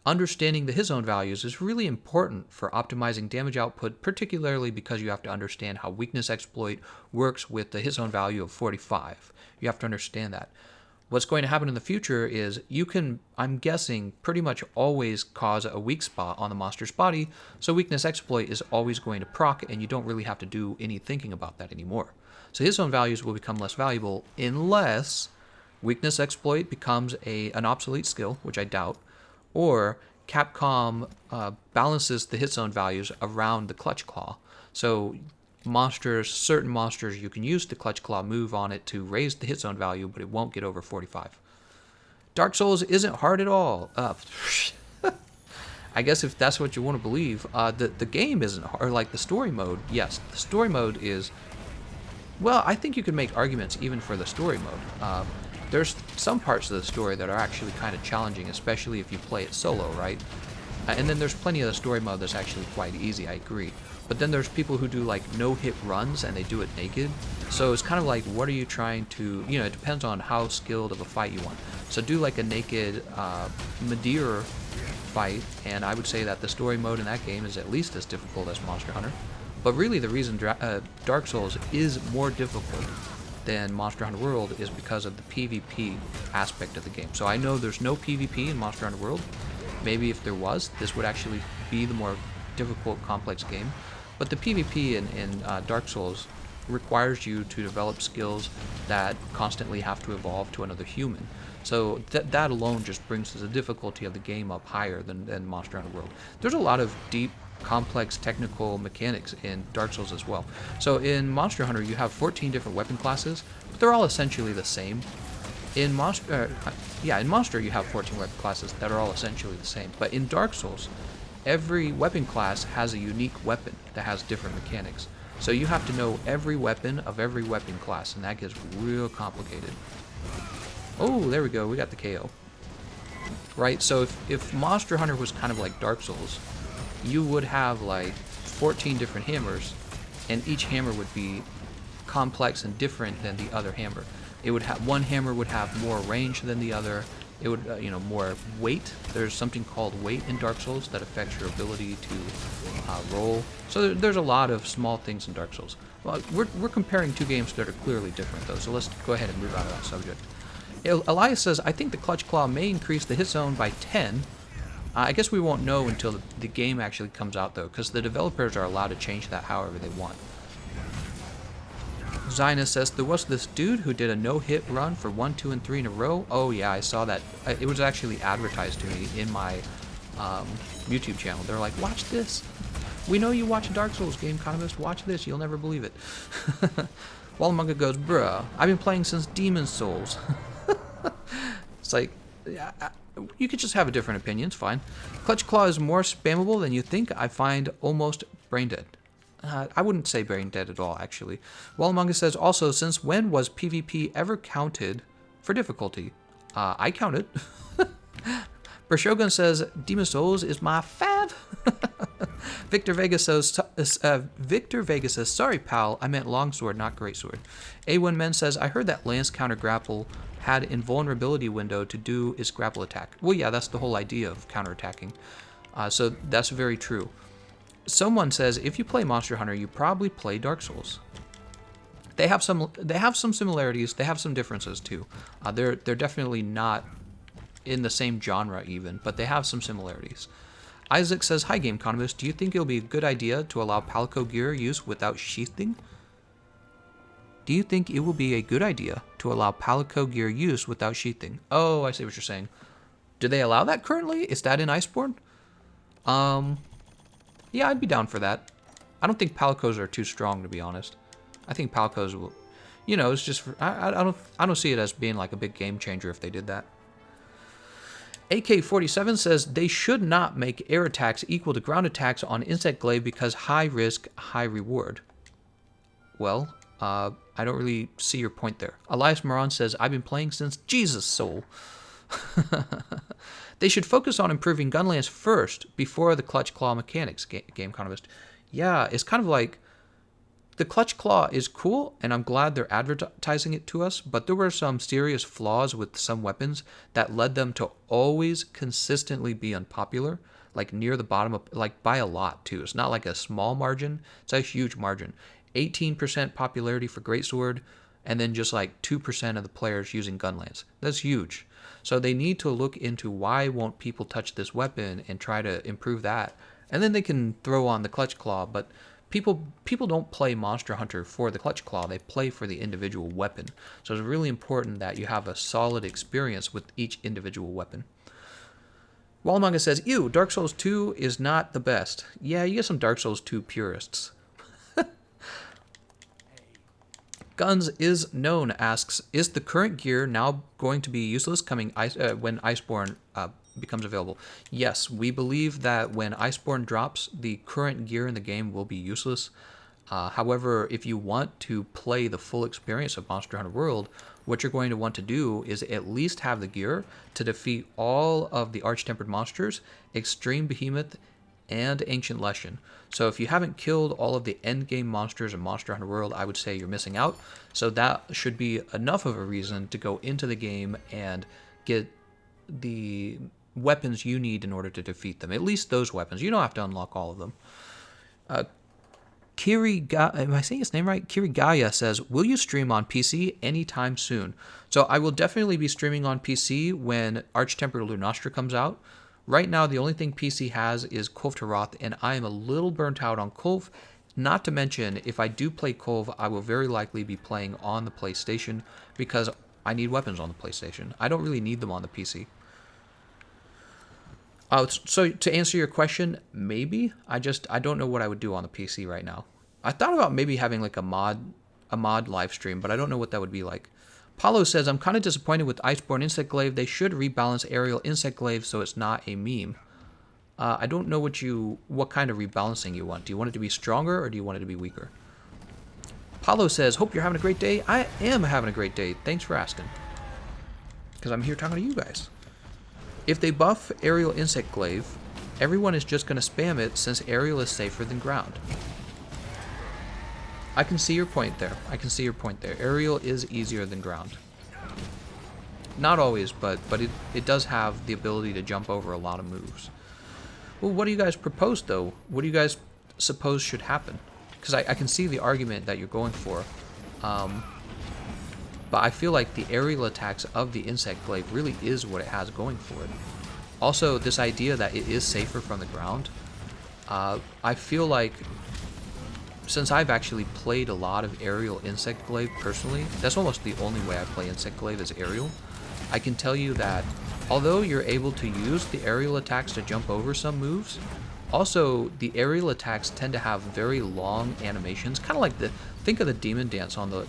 understanding the hit zone values is really important for optimizing damage output, particularly because you have to understand how weakness exploit works with the hit zone value of 45. You have to understand that. What's going to happen in the future is you can, I'm guessing, pretty much always cause a weak spot on the monster's body, so weakness exploit is always going to proc, and you don't really have to do any thinking about that anymore. So hit zone values will become less valuable unless weakness exploit becomes an obsolete skill, which I doubt, or Capcom balances the hit zone values around the Clutch Claw. So certain monsters, you can use the Clutch Claw move on it to raise the hit zone value, but it won't get over 45. Dark Souls isn't hard at all. I guess if that's what you want to believe, the game isn't hard. Or like the story mode, yes, the story mode is. Well, I think you could make arguments even for the story mode. There's some parts of the story that are actually kind of challenging, especially if you play it solo, right? And then there's plenty of the story mode that's actually quite easy, I agree. But then there's people who do like no-hit runs and they do it naked. So it's kind of like, what are you trying to, it depends on how skilled of a fight you want. So do like a naked Madeir fight, and I would say that the story mode in that game is at least as difficult as Monster Hunter. But really the reason Dark Souls is more difficult than Monster Hunter World is because of the PvP aspect of the game. So I know there's no PvP in Monster Hunter World. Maybe if there was, this would actually be the more difficult, complex game. But the PvP in Dark Souls requires you to develop skills that constantly have to evolve to another human. So that alone just brings the difficulty of the game up higher than Monster Hunter World. There's a lot of deep, complex technical mechanics in Dark Souls as well. So in Monster Hunter you have 14 different weapon classes, but they're all essentially the same. In Monster you have 14 weapon classes that are all essentially the same. But in Dark Souls, every weapon class has a unique weapon that has different mechanics. So you have to know every weapon of every weapon class, and that gets real complicated. Oh, there we go, we got the KO. Right, so if Monster Hunter was kind of like Dark Souls, you would have like 14 different hammers, and each hammer would be complex and different than the other hammer. It would have, one hammer would have more range than the other. It would, more weight. There's something called weight in Dark Souls that affects your ability to roll. So there's a lot of small things in Dark Souls. Well, we're comparing two games that are clearly different though, so let's go ahead and move out of that subject. Elias says, I think the Clutch Claw may increase the hit zone by 10. I guess we won't know until the game actually comes out though, because the developers are allowed to change that however they want. Zionist says, there was this dude who did a no-hit run for 1, 2, and 3 in a row. Oh yeah, I saw that. It was actually advertised to me in my YouTube channel. They're like, watch this. We know you watch a Dark Souls game, Economist. Watch this. You'll never believe it. Wallamunga goes, bruh, I've been playing since Demon Souls. It's like, yeah, you could just have a different opinion. It's fine. Clutch Claw is more spammable than you think. I find almost brain dead. I wouldn't say brain dead at all, actually. Wallamunga says, also, since when was PvP ever counted for difficulty? I counted. Bershogun says, Demon Souls is my fave. Victor Vega says, sorry, pal, I meant longsword, not greatsword. A1 Men says, I heard that Lance counter grapple had invulnerability window to do its grapple attack. Well, yeah, that's the whole idea of counterattacking. So that's very true. Someone says, if you play Monster Hunter, you probably play Dark Souls. They have some similarities. They have some differences too. They're definitely not in the same genre even, but they have some similarities. Isaac says, hi Gameconomist, do you think it'll be a good idea to allow Palico gear use without sheathing? Do you think it will be a good idea to allow Palico gear use without sheathing? Oh, I see what you're saying. Do they allow that currently? Is that in Iceborne? Yeah, I'd be down for that. I don't think Palicos are too strong, to be honest. I think Palicos will, it's just for, I don't see it as being like a big game changer if they did that. AK-47 says they should not make air attacks equal to ground attacks on Insect Glaive because high risk, high reward. Well, I don't really see your point there. Elias Moran says, I've been playing since Jesus Soul. They should focus on improving Gunlance first before the Clutch Claw mechanics, Gameconomist. Yeah, it's kind of like the Clutch Claw is cool, and I'm glad they're advertising it to us, but there were some serious flaws with some weapons that led them to always consistently be unpopular, like near the bottom of, like by a lot too. It's not like a small margin, it's a huge margin. 18% popularity for Greatsword, and then just like 2% of the players using Gunlance. That's huge. So they need to look into why won't people touch this weapon and try to improve that. And then they can throw on the Clutch Claw, but people don't play Monster Hunter for the Clutch Claw, they play for the individual weapon. So it's really important that you have a solid experience with each individual weapon. Wallmanga says, ew, Dark Souls 2 is not the best. Yeah, you get some Dark Souls 2 purists. Guns is known asks, is the current gear now going to be useless coming when Iceborne becomes available. Yes, we believe that when Iceborne drops, the current gear in the game will be useless. However, if you want to play the full experience of Monster Hunter World, what you're going to want to do is at least have the gear to defeat all of the Arch-Tempered monsters, Extreme Behemoth, and Ancient Leshen. So if you haven't killed all of the endgame monsters in Monster Hunter World, I would say you're missing out. So that should be enough of a reason to go into the game and get the weapons you need in order to defeat them. At least those weapons. You don't have to unlock all of them. Am I saying his name right? Kirigaya says, will you stream on PC anytime soon? So I will definitely be streaming on PC when Arch-Tempered Lunastra comes out. Right now, the only thing PC has is Kulve Taroth, and I am a little burnt out on Kulve. Not to mention, if I do play Kulve, I will very likely be playing on the PlayStation because I need weapons on the PlayStation. I don't really need them on the PC. So to answer your question, maybe. I don't know what I would do on the PC right now. I thought about maybe having like a mod live stream, but I don't know what that would be like. Paulo says, I'm kind of disappointed with Iceborne Insect Glaive. They should rebalance Aerial Insect Glaive so it's not a meme. I don't know what kind of rebalancing you want. Do you want it to be stronger or do you want it to be weaker? Paulo says, hope you're having a great day. I am having a great day. Thanks for asking. Because I'm here talking to you guys. If they buff Aerial Insect Glaive, everyone is just going to spam it since Aerial is safer than ground. I can see your point there. Aerial is easier than ground. Not always, but it does have the ability to jump over a lot of moves. Well, what do you guys propose, though? What do you guys suppose should happen? Because I can see the argument that you're going for. But I feel like the aerial attacks of the Insect Glaive really is what it has going for it. Also, this idea that it is safer from the ground, I feel like, since I've actually played a lot of aerial Insect Glaive personally, that's almost the only way I play Insect Glaive is aerial. I can tell you that although you're able to use the aerial attacks to jump over some moves, also the aerial attacks tend to have very long animations, kind of like think of the Demon Dance on the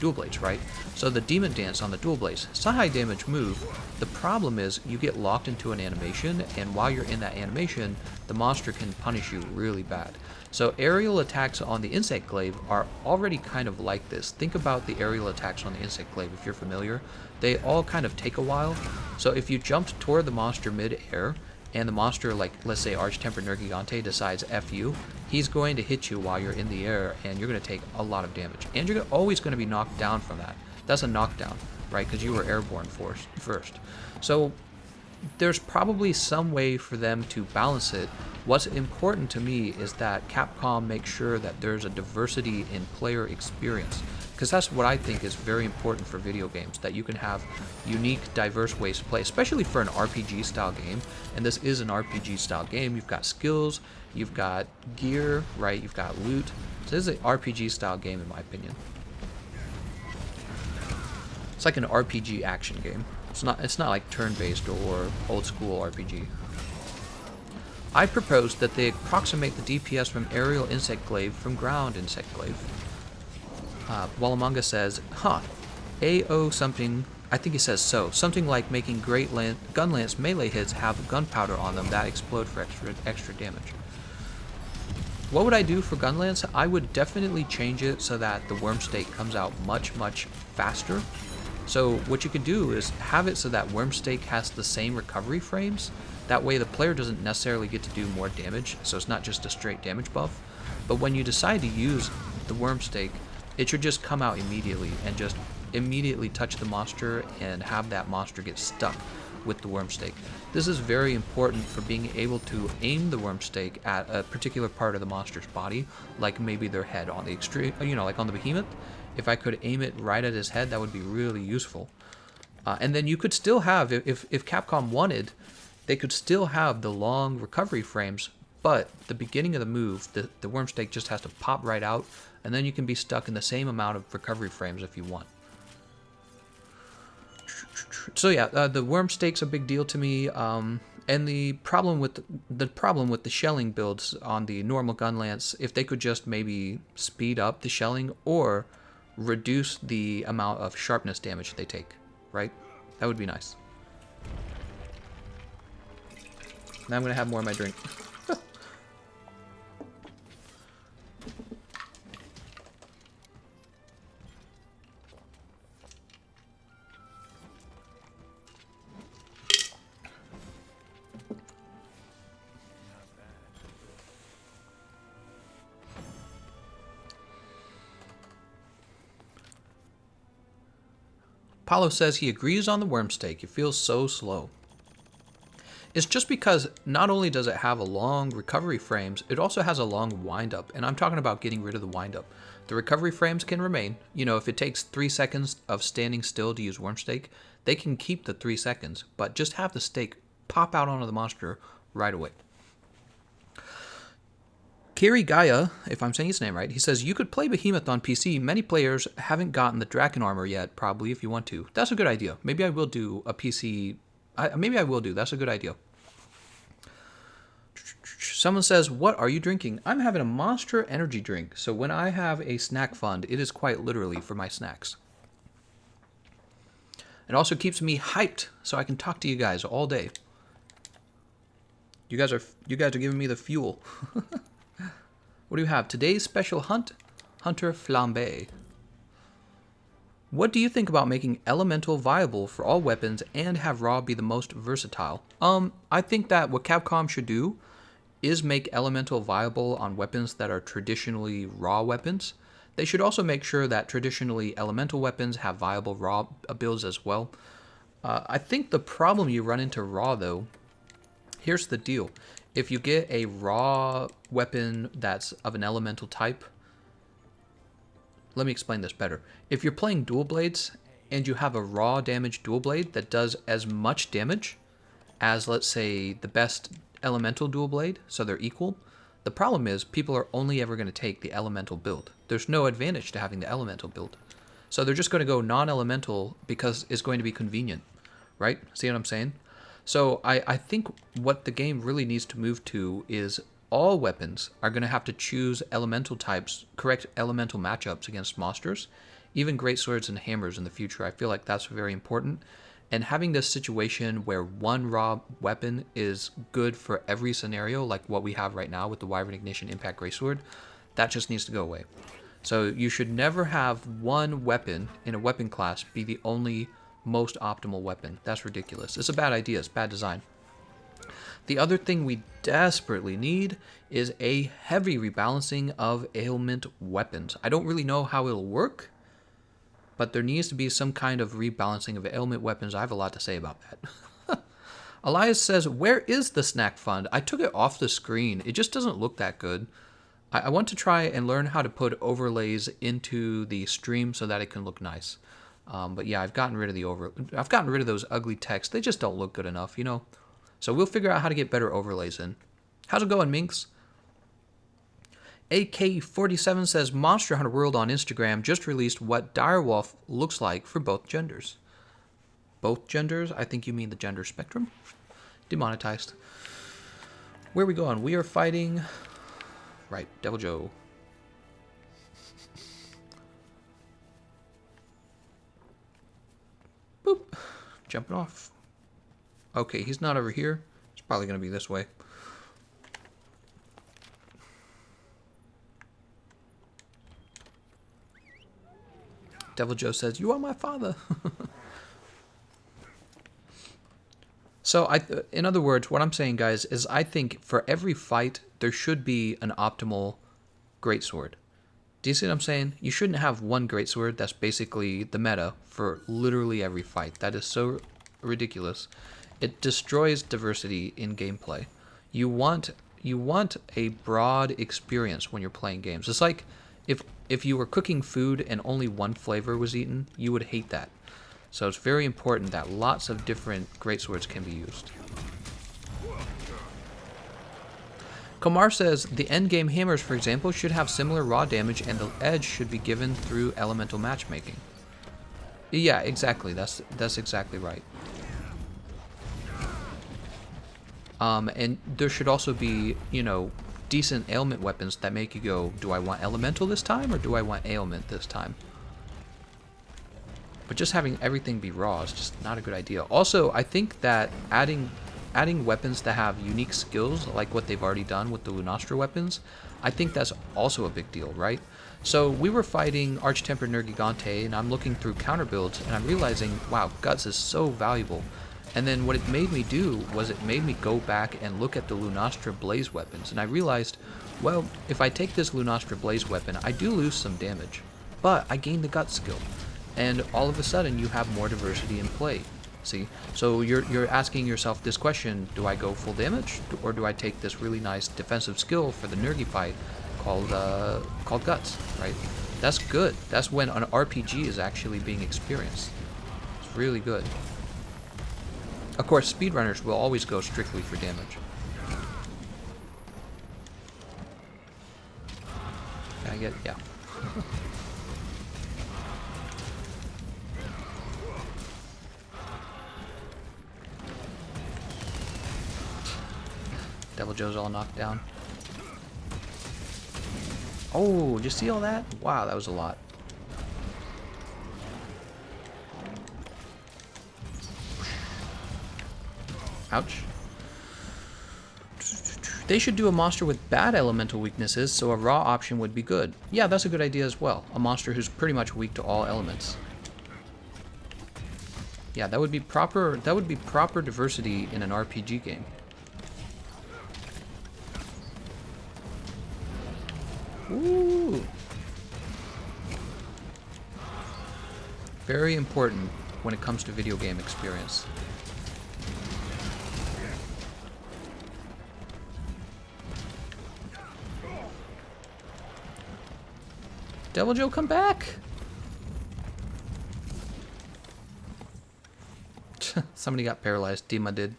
Dual Blades, right? So the Demon Dance on the Dual Blades, it's a high damage move. The problem is you get locked into an animation, and while you're in that animation, the monster can punish you really bad. So aerial attacks on the Insect Glaive are already kind of like this. Think about the aerial attacks on the Insect Glaive if you're familiar. They all kind of take a while. So if you jumped toward the monster mid-air, and the monster, like, let's say Arch-Tempered Nergigante decides F you, he's going to hit you while you're in the air, and you're going to take a lot of damage. And you're always going to be knocked down from that. That's a knockdown, right? Because you were airborne first. So there's probably some way for them to balance it. What's important to me is that Capcom makes sure that there's a diversity in player experience. Because that's what I think is very important for video games, that you can have unique, diverse ways to play, especially for an RPG-style game. And this is an RPG-style game. You've got skills, you've got gear, right? You've got loot. So this is an RPG-style game, in my opinion. It's like an RPG action game. It's not like turn-based or old-school RPG. I propose that they approximate the DPS from aerial Insect Glaive from ground Insect Glaive. Walamanga says, AO something, I think he says so, something like making Gunlance melee hits have gunpowder on them that explode for extra damage. What would I do for Gunlance? I would definitely change it so that the Worm Stake comes out much faster. So what you could do is have it so that Worm Stake has the same recovery frames. That way the player doesn't necessarily get to do more damage, so it's not just a straight damage buff. But when you decide to use the Worm Stake, it should just come out immediately and just immediately touch the monster and have that monster get stuck with the Worm Stake. This is very important for being able to aim the Worm Stake at a particular part of the monster's body, like maybe their head on the extreme, like on the Behemoth. If I could aim it right at his head, that would be really useful. And then you could still have, if Capcom wanted, they could still have the long recovery frames, but the beginning of the move, the Worm Stake just has to pop right out, and then you can be stuck in the same amount of recovery frames if you want. So yeah, the Worm Stake's a big deal to me, and the problem with the shelling builds on the normal Gunlance, if they could just maybe speed up the shelling or reduce the amount of sharpness damage they take, right? That would be nice. Now I'm gonna have more of my drink. Paulo says he agrees on the worm steak. It feels so slow. It's just because not only does it have a long recovery frames, it also has a long wind-up. And I'm talking about getting rid of the wind-up. The recovery frames can remain. You know, if it takes 3 seconds of standing still to use worm steak, they can keep the 3 seconds. But just have the steak pop out onto the monster right away. Kiri Gaia, if I'm saying his name right, he says, you could play Behemoth on PC. Many players haven't gotten the Draken armor yet, probably, if you want to. That's a good idea. Maybe I will do a PC... maybe I will do. That's a good idea. Someone says, what are you drinking? I'm having a Monster energy drink. So when I have a snack fund, it is quite literally for my snacks. It also keeps me hyped so I can talk to you guys all day. You guys are giving me the fuel. What do you have? Today's special hunt, Hunter Flambe. What do you think about making elemental viable for all weapons and have raw be the most versatile? I think that what Capcom should do is make elemental viable on weapons that are traditionally raw weapons. They should also make sure that traditionally elemental weapons have viable raw builds as well. I think the problem you run into raw, though, here's the deal. If you get a raw weapon that's of an elemental type, let me explain this better. If you're playing dual blades and you have a raw damage dual blade that does as much damage as, let's say, the best elemental dual blade, so they're equal, the problem is people are only ever going to take the elemental build. There's no advantage to having the elemental build. So they're just going to go non-elemental because it's going to be convenient, right? See what I'm saying? So I think what the game really needs to move to is all weapons are going to have to choose elemental types, correct elemental matchups against monsters, even greatswords and hammers in the future. I feel like that's very important. And having this situation where one raw weapon is good for every scenario, like what we have right now with the Wyvern Ignition Impact Greatsword, that just needs to go away. So you should never have one weapon in a weapon class be the only most optimal weapon. That's ridiculous. It's a bad idea. It's bad design. The other thing we desperately need is a heavy rebalancing of ailment weapons. I don't really know how it'll work, but there needs to be some kind of rebalancing of ailment weapons. I have a lot to say about that. Elias says, where is the snack fund? I took it off the screen. It just doesn't look that good. I want to try and learn how to put overlays into the stream so that it can look nice. But yeah, I've gotten rid of those ugly texts. They just don't look good enough, you know. So we'll figure out how to get better overlays in. How's it going, Minx? AK47 says Monster Hunter World on Instagram just released what direwolf looks like for both genders. Both genders? I think you mean the gender spectrum. Demonetized. Where are we going? We are fighting... Right, Devil Joe. Boop. Jumping off. Okay, he's not over here. It's probably going to be this way. Devil Joe says, you are my father. So, in other words, what I'm saying, guys, is I think for every fight, there should be an optimal greatsword. Do you see what I'm saying? You shouldn't have one greatsword that's basically the meta for literally every fight. That is so ridiculous. It destroys diversity in gameplay. You want a broad experience when you're playing games. It's like if you were cooking food and only one flavor was eaten, you would hate that. So it's very important that lots of different greatswords can be used. Komar says the endgame hammers, for example, should have similar raw damage and the edge should be given through elemental matchmaking. Yeah, exactly. That's exactly right. And there should also be, you know, decent ailment weapons that make you go, do I want elemental this time or do I want ailment this time? But just having everything be raw is just not a good idea. Also, I think that adding adding weapons that have unique skills, like what they've already done with the Lunastra weapons, I think that's also a big deal, right? So we were fighting Arch-Tempered Nergigante, and I'm looking through counter builds, and I'm realizing, wow, Guts is so valuable. And then what it made me do was it made me go back and look at the Lunastra Blaze weapons, and I realized, well, if I take this Lunastra Blaze weapon, I do lose some damage, but I gain the Guts skill, and all of a sudden you have more diversity in play. See, so you're asking yourself this question: do I go full damage, or do I take this really nice defensive skill for the Nergi fight called Guts? Right? That's good. That's when an RPG is actually being experienced. It's really good. Of course, speedrunners will always go strictly for damage. Can I get, yeah. Devil Joe's all knocked down. Oh, did you see all that? Wow, that was a lot. Ouch. They should do a monster with bad elemental weaknesses, so a raw option would be good. Yeah, that's a good idea as well. A monster who's pretty much weak to all elements. Yeah, that would be proper diversity in an RPG game. Ooh. Very important when it comes to video game experience. Devil Joe, come back! Somebody got paralyzed. Dima did.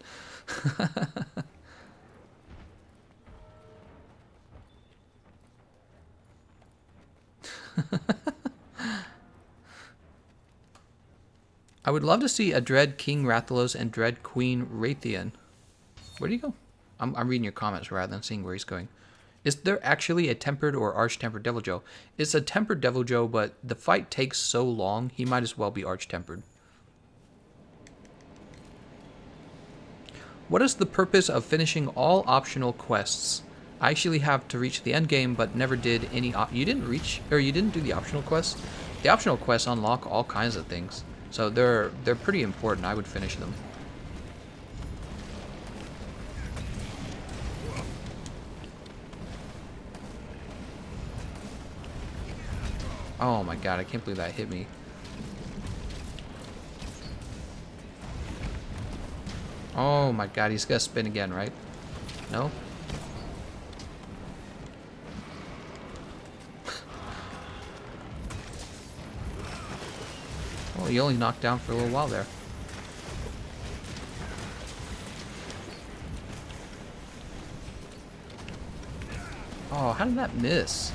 I would love to see a Dread King Rathalos and Dread Queen Raytheon. Where do you go? I'm reading your comments rather than seeing where he's going. Is there actually a tempered or arch-tempered Devil Joe? It's a tempered Devil Joe, but the fight takes so long, he might as well be arch-tempered. What is the purpose of finishing all optional quests? I actually have to reach the end game, but never did any. You didn't do the optional quests. The optional quests unlock all kinds of things, so they're pretty important. I would finish them. Oh my god, I can't believe that hit me. Oh my god, he's gonna spin again, right? No? Oh, he only knocked down for a little while there. Oh, how did that miss?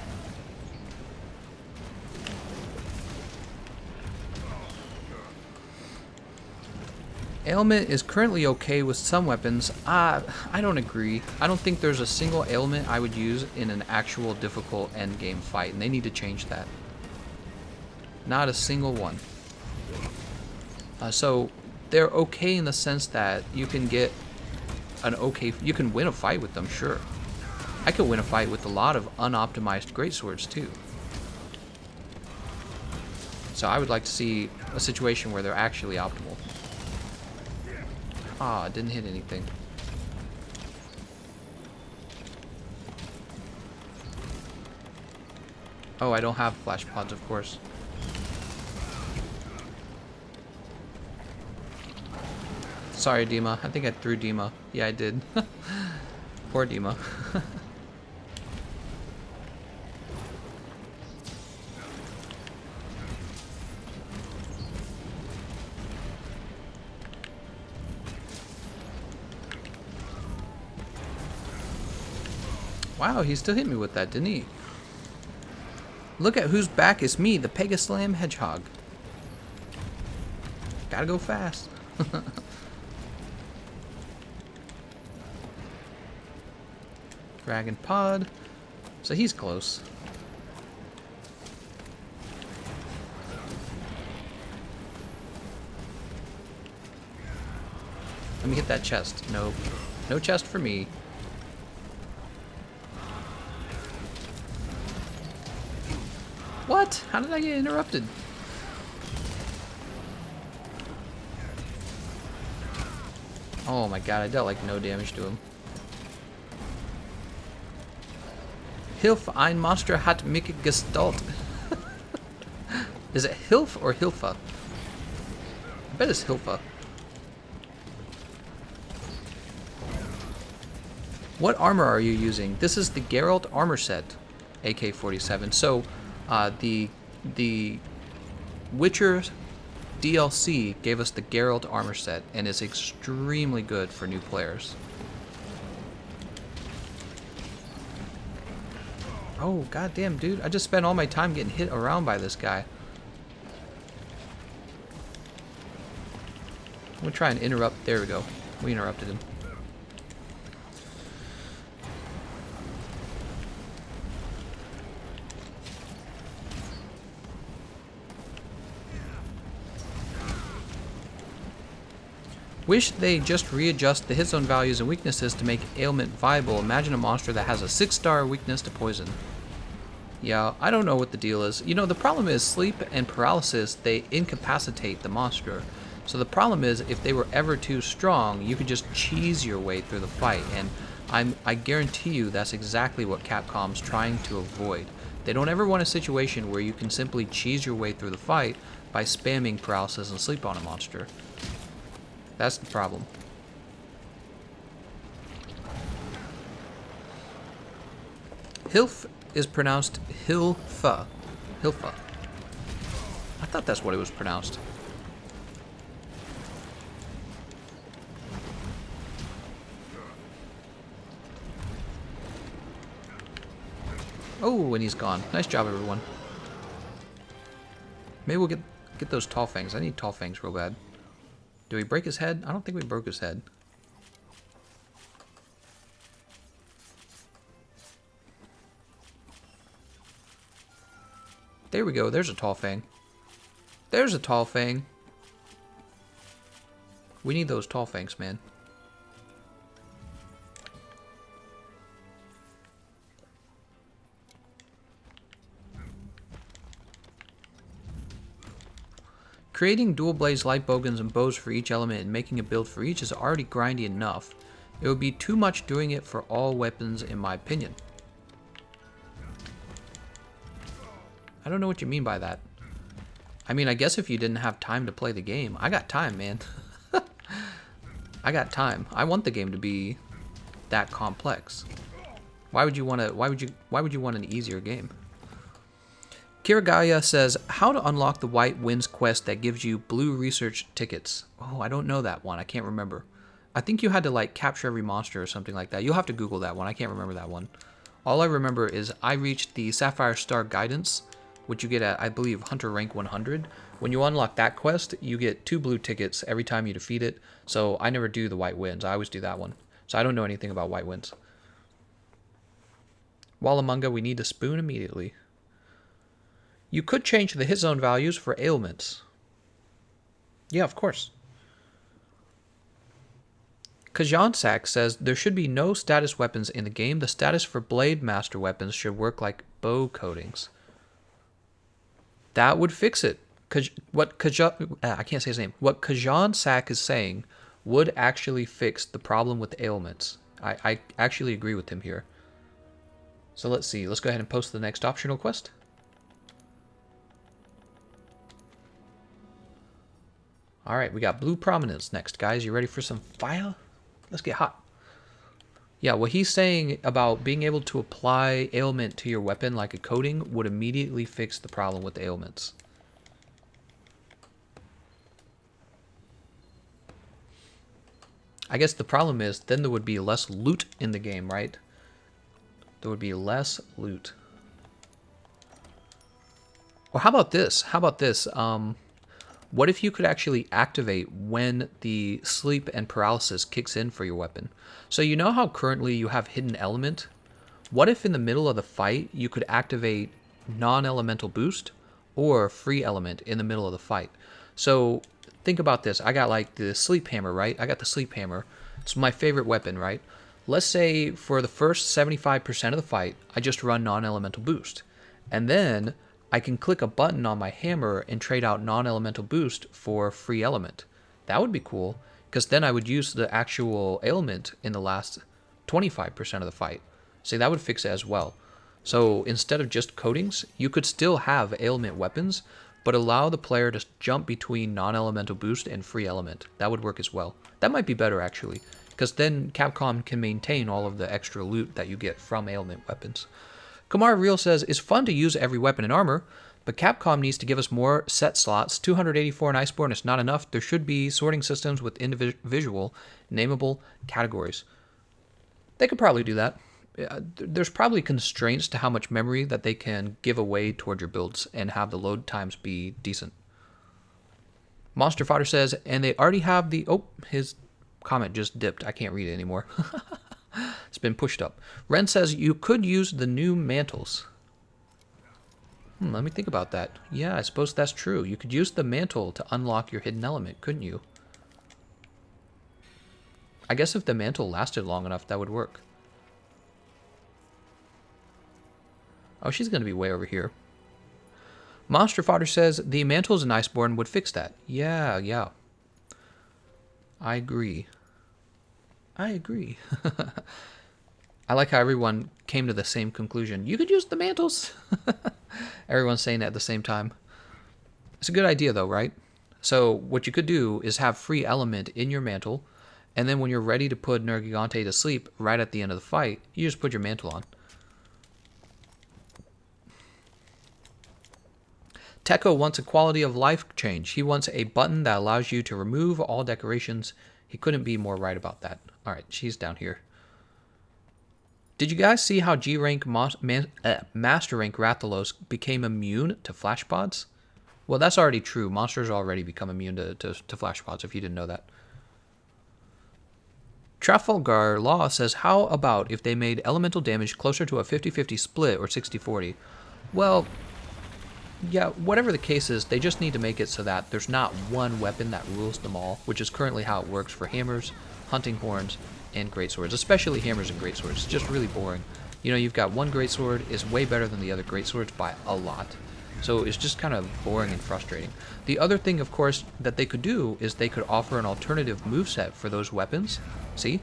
Ailment is currently okay with some weapons. I don't agree. I don't think there's a single ailment I would use in an actual difficult endgame fight, and they need to change that. Not a single one. So they're okay in the sense that you can get an okay, you can win a fight with them, sure. I could win a fight with a lot of unoptimized greatswords too. So I would like to see a situation where they're actually optimal. Ah, it didn't hit anything. Oh, I don't have flash pods, of course. Sorry, Dima. I think I threw Dima. Yeah, I did. Poor Dima. Wow, he still hit me with that, didn't he? Look at who's back. It's me, the Pegaslam Hedgehog. Gotta go fast. Dragon Pod. So he's close. Let me hit that chest. Nope. No chest for me. What? How did I get interrupted? Oh my god, I dealt like no damage to him. Hilf ein Monster hat mich gestalt. Is it Hilf or Hilfa? I bet it's Hilfa. What armor are you using? This is the Geralt armor set, AK-47. So, the Witcher DLC gave us the Geralt armor set, and it's extremely good for new players. Oh, goddamn, dude. I just spent all my time getting hit around by this guy. I'm gonna try and interrupt. There we go. We interrupted him. Wish they just readjust the hit zone values and weaknesses to make ailment viable. Imagine a monster that has a 6-star weakness to poison. Yeah, I don't know what the deal is. You know, the problem is sleep and paralysis, they incapacitate the monster. So the problem is if they were ever too strong, you could just cheese your way through the fight. And I guarantee you that's exactly what Capcom's trying to avoid. They don't ever want a situation where you can simply cheese your way through the fight by spamming paralysis and sleep on a monster. That's the problem. Hilf is pronounced Hilfa. Hilfa. I thought that's what it was pronounced. Oh, and he's gone. Nice job, everyone. Maybe we'll get those tall fangs. I need tall fangs real bad. Do we break his head? I don't think we broke his head. There we go. There's a tall fang. There's a tall fang. We need those tall fangs, man. Creating dual blades, light bowguns, and bows for each element and making a build for each is already grindy enough. It would be too much doing it for all weapons, in my opinion. I don't know what you mean by that. I mean, I guess if you didn't have time to play the game. I got time, man. I got time. I want the game to be that complex. Why would you want to? Why would you want an easier game? Kiragaya says, how to unlock the White Winds quest that gives you blue research tickets. Oh, I don't know that one. I can't remember. I think you had to, like, capture every monster or something like that. You'll have to Google that one. I can't remember that one. All I remember is I reached the Sapphire Star Guidance, which you get at, I believe, Hunter Rank 100. When you unlock that quest, you get 2 blue tickets every time you defeat it. So I never do the White Winds. I always do that one. So I don't know anything about White Winds. Wallamunga, we need a spoon immediately. You could change the hit zone values for ailments. Yeah, of course. Kajansak says, there should be no status weapons in the game. The status for Blade Master weapons should work like bow coatings. That would fix it. What Kajansak is saying would actually fix the problem with ailments. I actually agree with him here. So let's see. Let's go ahead and post the next optional quest. Alright, we got Blue Prominence next, guys. You ready for some fire? Let's get hot. Yeah, what he's saying about being able to apply ailment to your weapon like a coating would immediately fix the problem with ailments. I guess the problem is then there would be less loot in the game, right? There would be less loot. Or how about this? How about this? What if you could actually activate when the sleep and paralysis kicks in for your weapon? So you know how currently you have hidden element? What if in the middle of the fight you could activate non-elemental boost or free element in the middle of the fight? So think about this. I got like the sleep hammer, right? I got the sleep hammer. It's my favorite weapon, right? Let's say for the first 75% of the fight, I just run non-elemental boost. And then I can click a button on my hammer and trade out non-elemental boost for free element. That would be cool, because then I would use the actual ailment in the last 25% of the fight. See, that would fix it as well. So instead of just coatings, you could still have ailment weapons, but allow the player to jump between non-elemental boost and free element. That would work as well. That might be better, actually, because then Capcom can maintain all of the extra loot that you get from ailment weapons. Kamar Real says, it's fun to use every weapon and armor, but Capcom needs to give us more set slots. 284 in Iceborne is not enough. There should be sorting systems with individual, nameable categories. They could probably do that. There's probably constraints to how much memory that they can give away toward your builds and have the load times be decent. Monster Fodder says, and they already have the... Oh, his comment just dipped. I can't read it anymore. It's been pushed up. Ren says, you could use the new mantles. Let me think about that. Yeah, I suppose that's true. You could use the mantle to unlock your hidden element, couldn't you? I guess if the mantle lasted long enough, that would work. Oh, she's going to be way over here. Monster Fodder says, the mantles in Iceborne would fix that. Yeah. I agree. I like how everyone came to the same conclusion. You could use the mantles. Everyone's saying it at the same time. It's a good idea, though, right? So what you could do is have free element in your mantle, and then when you're ready to put Nergigante to sleep right at the end of the fight, you just put your mantle on. Tekko wants a quality of life change. He wants a button that allows you to remove all decorations. He couldn't be more right about that. All right, she's down here. Did you guys see how G-Rank Master Rank Rathalos became immune to flash pods? Well, that's already true. Monsters already become immune to flash pods, if you didn't know that. Trafalgar Law says, how about if they made elemental damage closer to a 50-50 split or 60-40? Well, yeah, whatever the case is, they just need to make it so that there's not one weapon that rules them all, which is currently how it works for hammers, hunting horns, and greatswords, especially hammers and greatswords. It's just really boring. You know, you've got one greatsword is way better than the other greatswords by a lot. So it's just kind of boring and frustrating. The other thing, of course, that they could do is they could offer an alternative moveset for those weapons. See?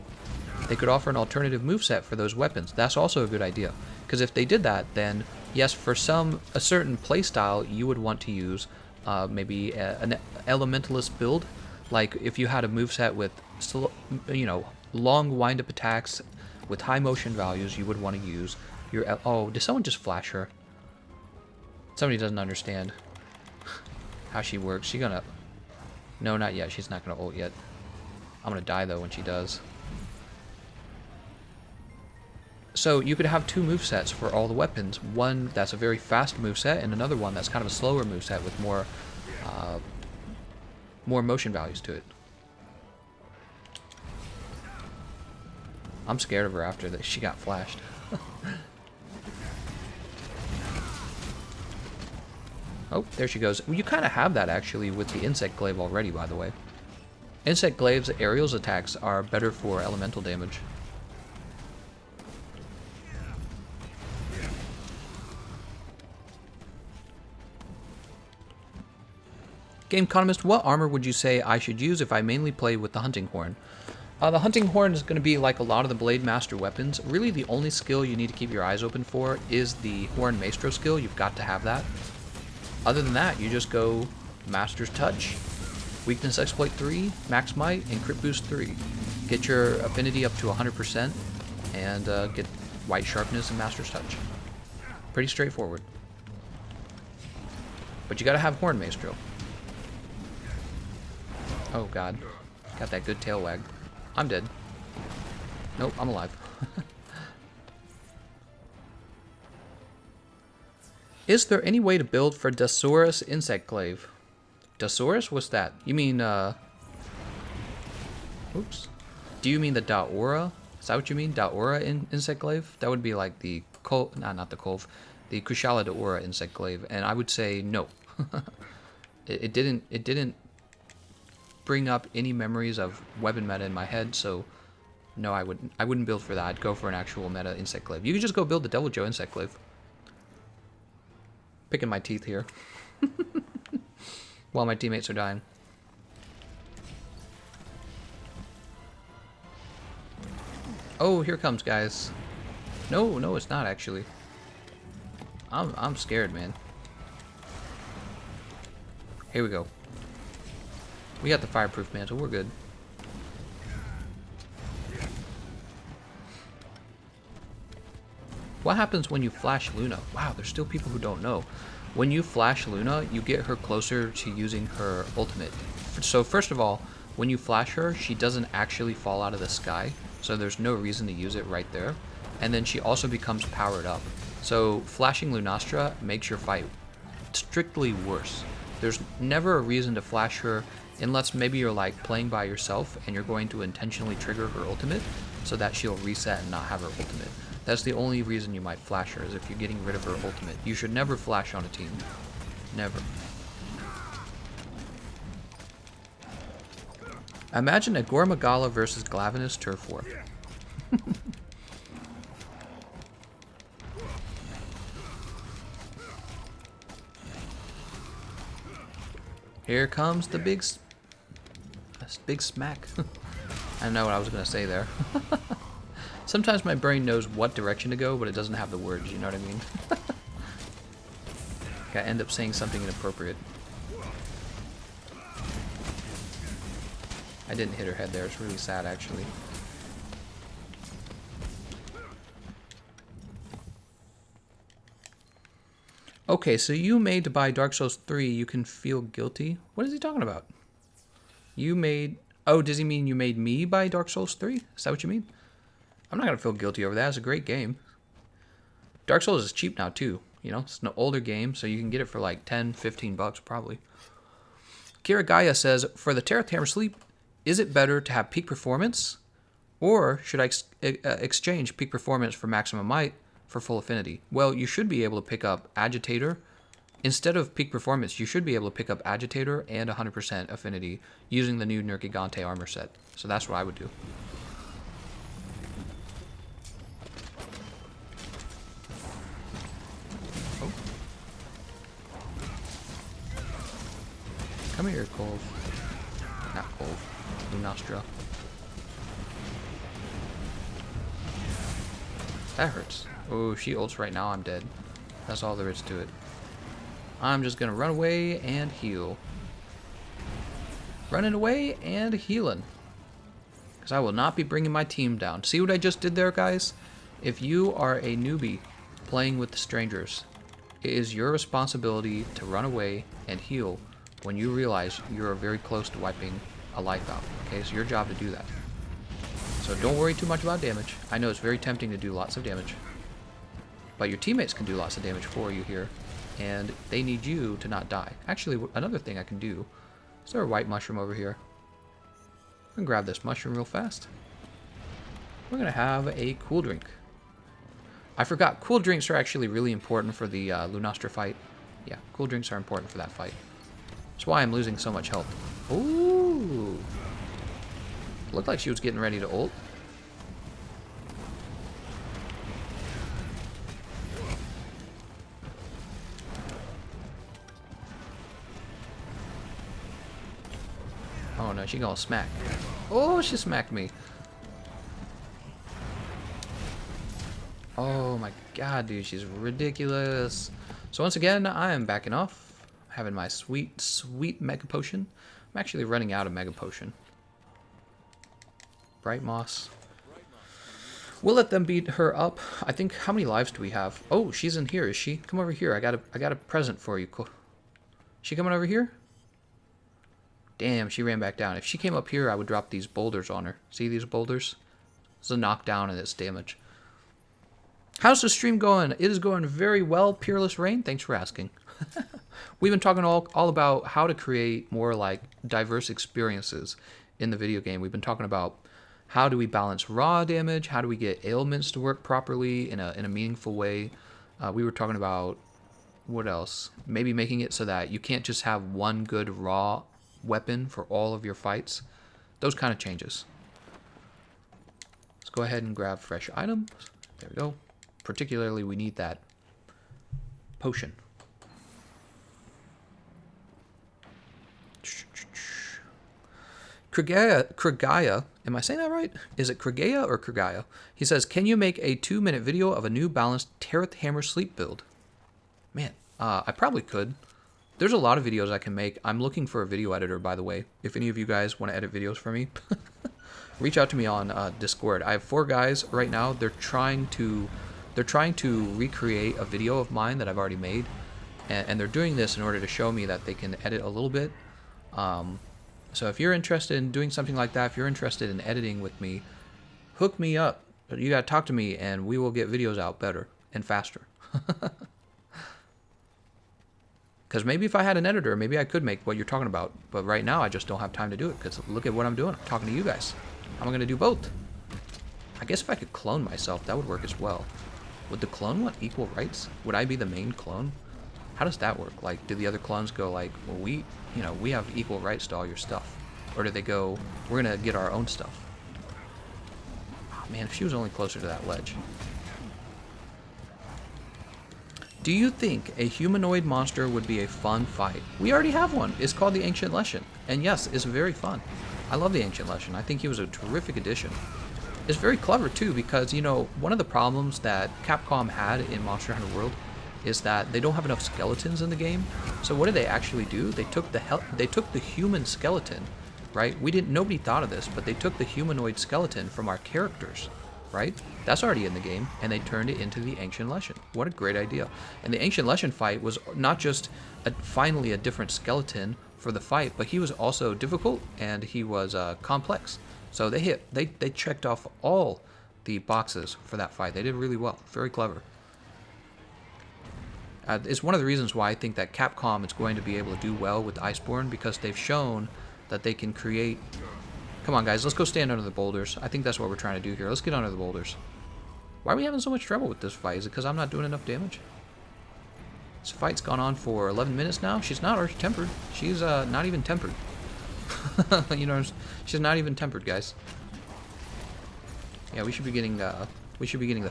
They could offer an alternative moveset for those weapons. That's also a good idea. Because if they did that, then yes, for a certain playstyle, you would want to use maybe an elementalist build. Like if you had a moveset with, long wind-up attacks with high motion values, you would want to use your... Oh, did someone just flash her? Somebody doesn't understand how she works. She gonna... No, not yet. She's not gonna ult yet. I'm gonna die, though, when she does. So you could have two movesets for all the weapons. One that's a very fast moveset, and another one that's kind of a slower moveset with more motion values to it. I'm scared of her after that she got flashed. Oh, there she goes. Well, you kind of have that actually with the Insect Glaive already, by the way. Insect Glaive's aerials attacks are better for elemental damage. Gameconomist, what armor would you say I should use if I mainly play with the Hunting Horn? The Hunting Horn is going to be like a lot of the Blade Master weapons. Really, the only skill you need to keep your eyes open for is the Horn Maestro skill. You've got to have that. Other than that, you just go Master's Touch, Weakness Exploit 3, Max Might, and Crit Boost 3. Get your affinity up to 100%, and get White Sharpness and Master's Touch. Pretty straightforward. But you gotta have Horn Maestro. Oh god. Got that good tail wag. I'm dead. Nope, I'm alive. Is there any way to build for Dasaurus Insect Glaive? Dasaurus? What's that? You mean, oops. Do you mean the Daora? Is that what you mean? Daora Insect Glaive? That would be like the not the Kolv. The Kushala Daora Insect Glaive. And I would say no. It didn't bring up any memories of weapon meta in my head, so no, I wouldn't build for that. I'd go for an actual meta insect glaive. You could just go build the Devil Joe insect glaive. Picking my teeth here. While my teammates are dying. Oh, here comes, guys. No, it's not actually. I'm scared, man. Here we go. We got the fireproof mantle. We're good. What happens when you flash Luna? Wow, there's still people who don't know. When you flash Luna, you get her closer to using her ultimate. So first of all, when you flash her, she doesn't actually fall out of the sky, so there's no reason to use it right there. And then she also becomes powered up. So flashing Lunastra makes your fight strictly worse. There's never a reason to flash her unless maybe you're like playing by yourself and you're going to intentionally trigger her ultimate so that she'll reset and not have her ultimate. That's the only reason you might flash her, is if you're getting rid of her ultimate. You should never flash on a team. Never. Imagine a Gormagala versus Glavenus Turf War. Here comes the big smack. I don't know what I was going to say there. Sometimes my brain knows what direction to go, but it doesn't have the words, you know what I mean? I end up saying something inappropriate. I didn't hit her head there, it's really sad actually. Okay, so you made to buy Dark Souls 3, you can feel guilty? What is he talking about? You made... Oh, does he mean you made me buy Dark Souls 3? Is that what you mean? I'm not going to feel guilty over that. It's a great game. Dark Souls is cheap now, too. You know, it's an older game, so you can get it for like 10, 15 bucks, probably. Kira Gaia says, for the Terra Hammer Sleep, is it better to have peak performance? Or should I exchange peak performance for maximum might for full affinity? Well, you should be able to pick up Agitator. Instead of peak performance, you should be able to pick up Agitator and 100% affinity using the new Nergigante armor set. So that's what I would do. Come here, Cove. Not Cove. Lunastra. That hurts. Oh, she ults right now, I'm dead. That's all there is to it. I'm just gonna run away and heal. Running away and healing. Because I will not be bringing my team down. See what I just did there, guys? If you are a newbie playing with the strangers, it is your responsibility to run away and heal when you realize you're very close to wiping a life out. Okay, it's your job to do that. So don't worry too much about damage. I know it's very tempting to do lots of damage, but your teammates can do lots of damage for you here, and they need you to not die. Actually, another thing I can do, is there a white mushroom over here? I'm gonna grab this mushroom real fast. We're gonna have a cool drink. I forgot, cool drinks are actually really important for the Lunastra fight. Yeah, cool drinks are important for that fight. That's why I'm losing so much health. Ooh. Looked like she was getting ready to ult. Oh no, she gonna smack. Oh, she smacked me. Oh my god, dude, she's ridiculous. So once again, I am backing off. Having my sweet, sweet Mega Potion. I'm actually running out of Mega Potion. Bright Moss. We'll let them beat her up. I think, how many lives do we have? Oh, she's in here, is she? Come over here. I got a present for you. Cool. She coming over here? Damn, she ran back down. If she came up here, I would drop these boulders on her. See these boulders? It's a knockdown and it's damage. How's the stream going? It is going very well, Peerless Rain. Thanks for asking. We've been talking all about how to create more like diverse experiences in the video game. We've been talking about how do we balance raw damage, how do we get ailments to work properly in a meaningful way. We were talking about, what else? Maybe making it so that you can't just have one good raw weapon for all of your fights. Those kind of changes. Let's go ahead and grab fresh items. There we go. Particularly, we need that potion. Krigaya, am I saying that right? Is it Krigaya or Krigaya? He says, can you make a 2-minute video of a new balanced Tareth Hammer Sleep build? Man, I probably could. There's a lot of videos I can make. I'm looking for a video editor, by the way. If any of you guys want to edit videos for me, reach out to me on Discord. I have 4 guys right now. They're trying to recreate a video of mine that I've already made, and they're doing this in order to show me that they can edit a little bit. So if you're interested in doing something like that, if you're interested in editing with me, hook me up. You gotta talk to me, and we will get videos out better and faster. Because maybe if I had an editor, maybe I could make what you're talking about. But right now, I just don't have time to do it, because look at what I'm doing. I'm talking to you guys. I'm going to do both. I guess if I could clone myself, that would work as well. Would the clone want equal rights? Would I be the main clone? How does that work? Like, do the other clones go like, well, we have equal rights to all your stuff? Or do they go, we're going to get our own stuff? Oh, man, if she was only closer to that ledge. Do you think a humanoid monster would be a fun fight? We already have one. It's called the Ancient Leshen. And yes, it's very fun. I love the Ancient Leshen. I think he was a terrific addition. It's very clever too, because, you know, one of the problems that Capcom had in Monster Hunter World is that they don't have enough skeletons in the game. So what did they actually do? They took the human skeleton, right? Nobody thought of this, but they took the humanoid skeleton from our characters, right? That's already in the game, and they turned it into the Ancient Leshen. What a great idea. And the Ancient Leshen fight was not just finally a different skeleton for the fight, but he was also difficult, and he was complex. So they checked off all the boxes for that fight. They did really well. Very clever. It's one of the reasons why I think that Capcom is going to be able to do well with Iceborne, because they've shown that they can create... Come on, guys, let's go stand under the boulders. I think that's what we're trying to do here. Let's get under the boulders. Why are we having so much trouble with this fight? Is it because I'm not doing enough damage? This fight's gone on for 11 minutes now. She's not arch-tempered. She's not even tempered. You know, she's not even tempered, guys. Yeah, we should be getting the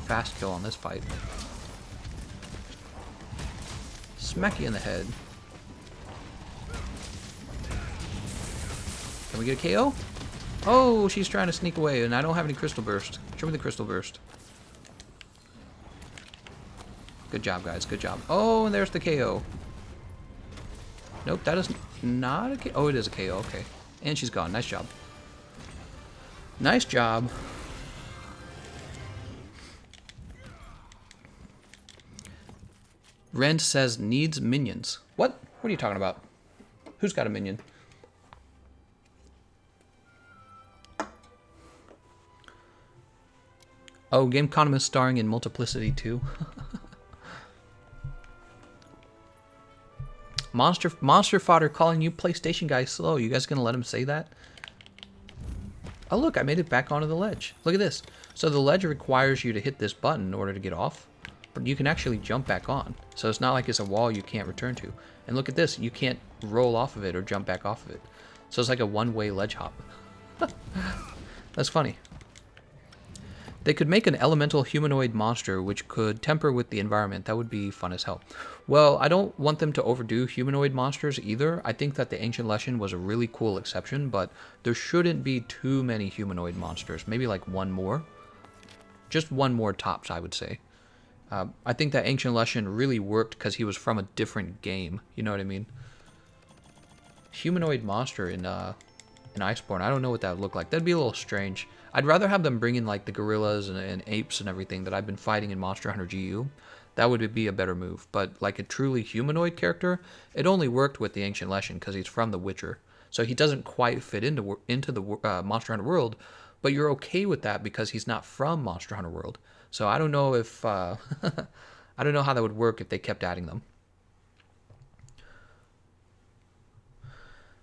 fast kill on this fight. Smack you in the head. Can we get a KO? Oh, she's trying to sneak away, and I don't have any crystal burst. Show me the crystal burst. Good job, guys. Good job. Oh, and there's the KO. Nope, that is not a KO. Oh, it is a KO. Okay. And she's gone. Nice job. Nice job. Rent says needs minions. What? What are you talking about? Who's got a minion? Oh, Gameconomist starring in Multiplicity 2. Monster Fodder calling you PlayStation guys slow. You guys gonna let him say that? Oh look, I made it back onto the ledge. Look at this. So the ledge requires you to hit this button in order to get off, but you can actually jump back on. So it's not like it's a wall you can't return to. And look at this, you can't roll off of it or jump back off of it. So it's like a one-way ledge hop. That's funny. They could make an elemental humanoid monster which could temper with the environment. That would be fun as hell. Well, I don't want them to overdo humanoid monsters either. I think that the Ancient Leshen was a really cool exception, but there shouldn't be too many humanoid monsters. Maybe like one more. Just one more tops, I would say. I think that Ancient Leshen really worked because he was from a different game. You know what I mean? Humanoid monster in Iceborne. I don't know what that would look like. That'd be a little strange. I'd rather have them bring in like the gorillas and apes and everything that I've been fighting in Monster Hunter GU. That would be a better move. But like a truly humanoid character, it only worked with the Ancient Leshen because he's from The Witcher. So he doesn't quite fit into the Monster Hunter world, but you're okay with that because he's not from Monster Hunter World. So I don't know if I don't know how that would work if they kept adding them.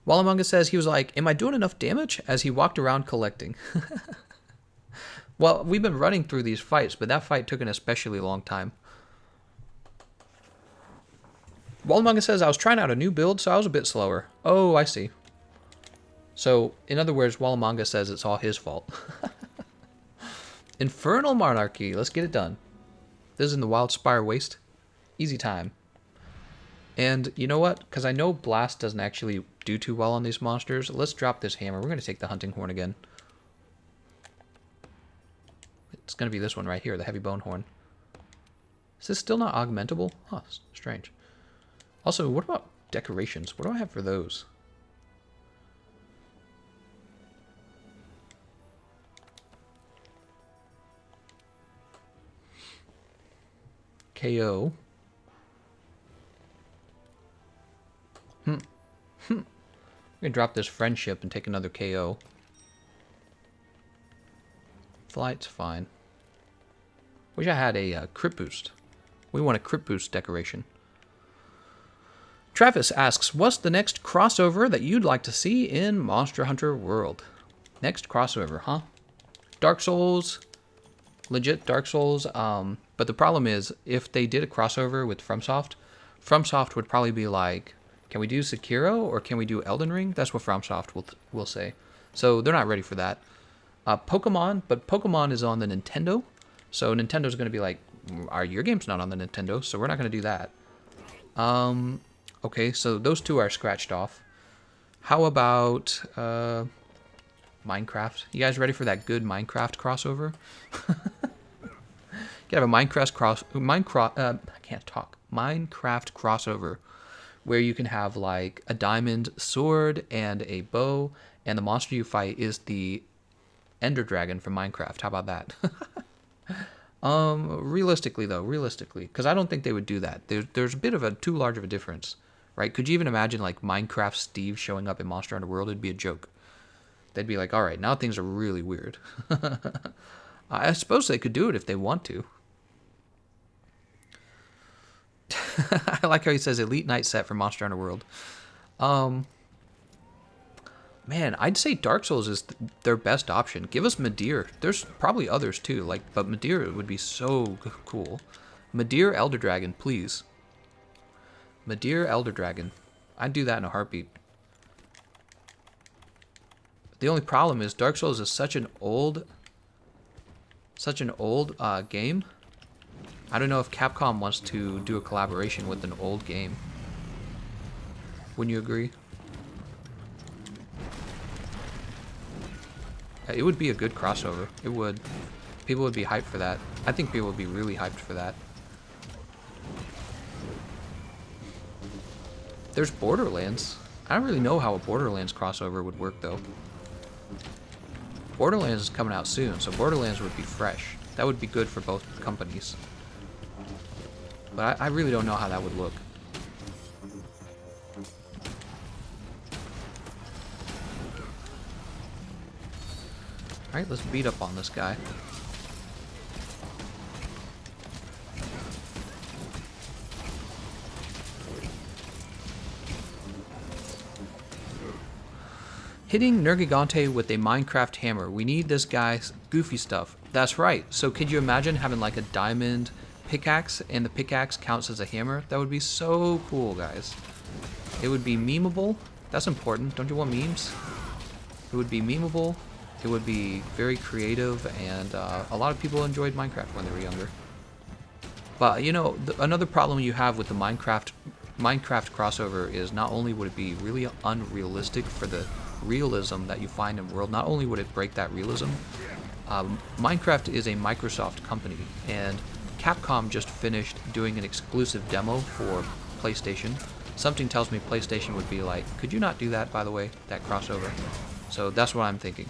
While Among Us says he was like, am I doing enough damage? As he walked around collecting. Well, we've been running through these fights, but that fight took an especially long time. While Among Us says I was trying out a new build, so I was a bit slower. Oh, I see. So, in other words, Walamanga says it's all his fault. Infernal Monarchy. Let's get it done. This is in the Wildspire Waste. Easy time. And you know what? Because I know Blast doesn't actually do too well on these monsters, let's drop this hammer. We're going to take the Hunting Horn again. It's going to be this one right here, the Heavy Bone Horn. Is this still not augmentable? Huh, strange. Also, what about decorations? What do I have for those? KO. I'm going to drop this friendship and take another KO. Flight's fine. Wish I had a crit boost. We want a crit boost decoration. Travis asks, what's the next crossover that you'd like to see in Monster Hunter World? Next crossover, huh? Dark Souls. Legit Dark Souls. But the problem is, if they did a crossover with FromSoft would probably be like, can we do Sekiro or can we do Elden Ring? That's what FromSoft will say. So they're not ready for that. Pokemon, but Pokemon is on the Nintendo. So Nintendo's going to be like, your game's not on the Nintendo, so we're not going to do that. Okay, so those two are scratched off. How about Minecraft? You guys ready for that good Minecraft crossover? You have a Minecraft crossover where you can have like a diamond sword and a bow, and the monster you fight is the Ender Dragon from Minecraft. How about that? Realistically, because I don't think they would do that. There's a bit of a too large of a difference, right? Could you even imagine like Minecraft Steve showing up in Monster Hunter World? It'd be a joke. They'd be like, all right, now things are really weird. I suppose they could do it if they want to. I like how he says Elite Night set for Monster Hunter World. Man, I'd say Dark Souls is their best option. Give us Midir. There's probably others too, but Midir would be so cool. Midir Elder Dragon, please. Midir Elder Dragon. I'd do that in a heartbeat. The only problem is Dark Souls is such an old game. I don't know if Capcom wants to do a collaboration with an old game. Wouldn't you agree? It would be a good crossover. It would. People would be hyped for that. I think people would be really hyped for that. There's Borderlands. I don't really know how a Borderlands crossover would work though. Borderlands is coming out soon, so Borderlands would be fresh. That would be good for both companies. But I really don't know how that would look. Alright, let's beat up on this guy. Hitting Nergigante with a Minecraft hammer. We need this guy's goofy stuff. That's right. So could you imagine having like a diamond pickaxe and the pickaxe counts as a hammer? That would be so cool, guys. It would be memeable. That's important. Don't you want memes? It would be memeable. It would be very creative, and a lot of people enjoyed Minecraft when they were younger. But you know, another problem you have with the Minecraft crossover is not only would it be really unrealistic for the realism that you find in World, not only would it break that realism, Minecraft is a Microsoft company, and Capcom just finished doing an exclusive demo for PlayStation. Something tells me PlayStation would be like, could you not do that, by the way, that crossover? So that's what I'm thinking.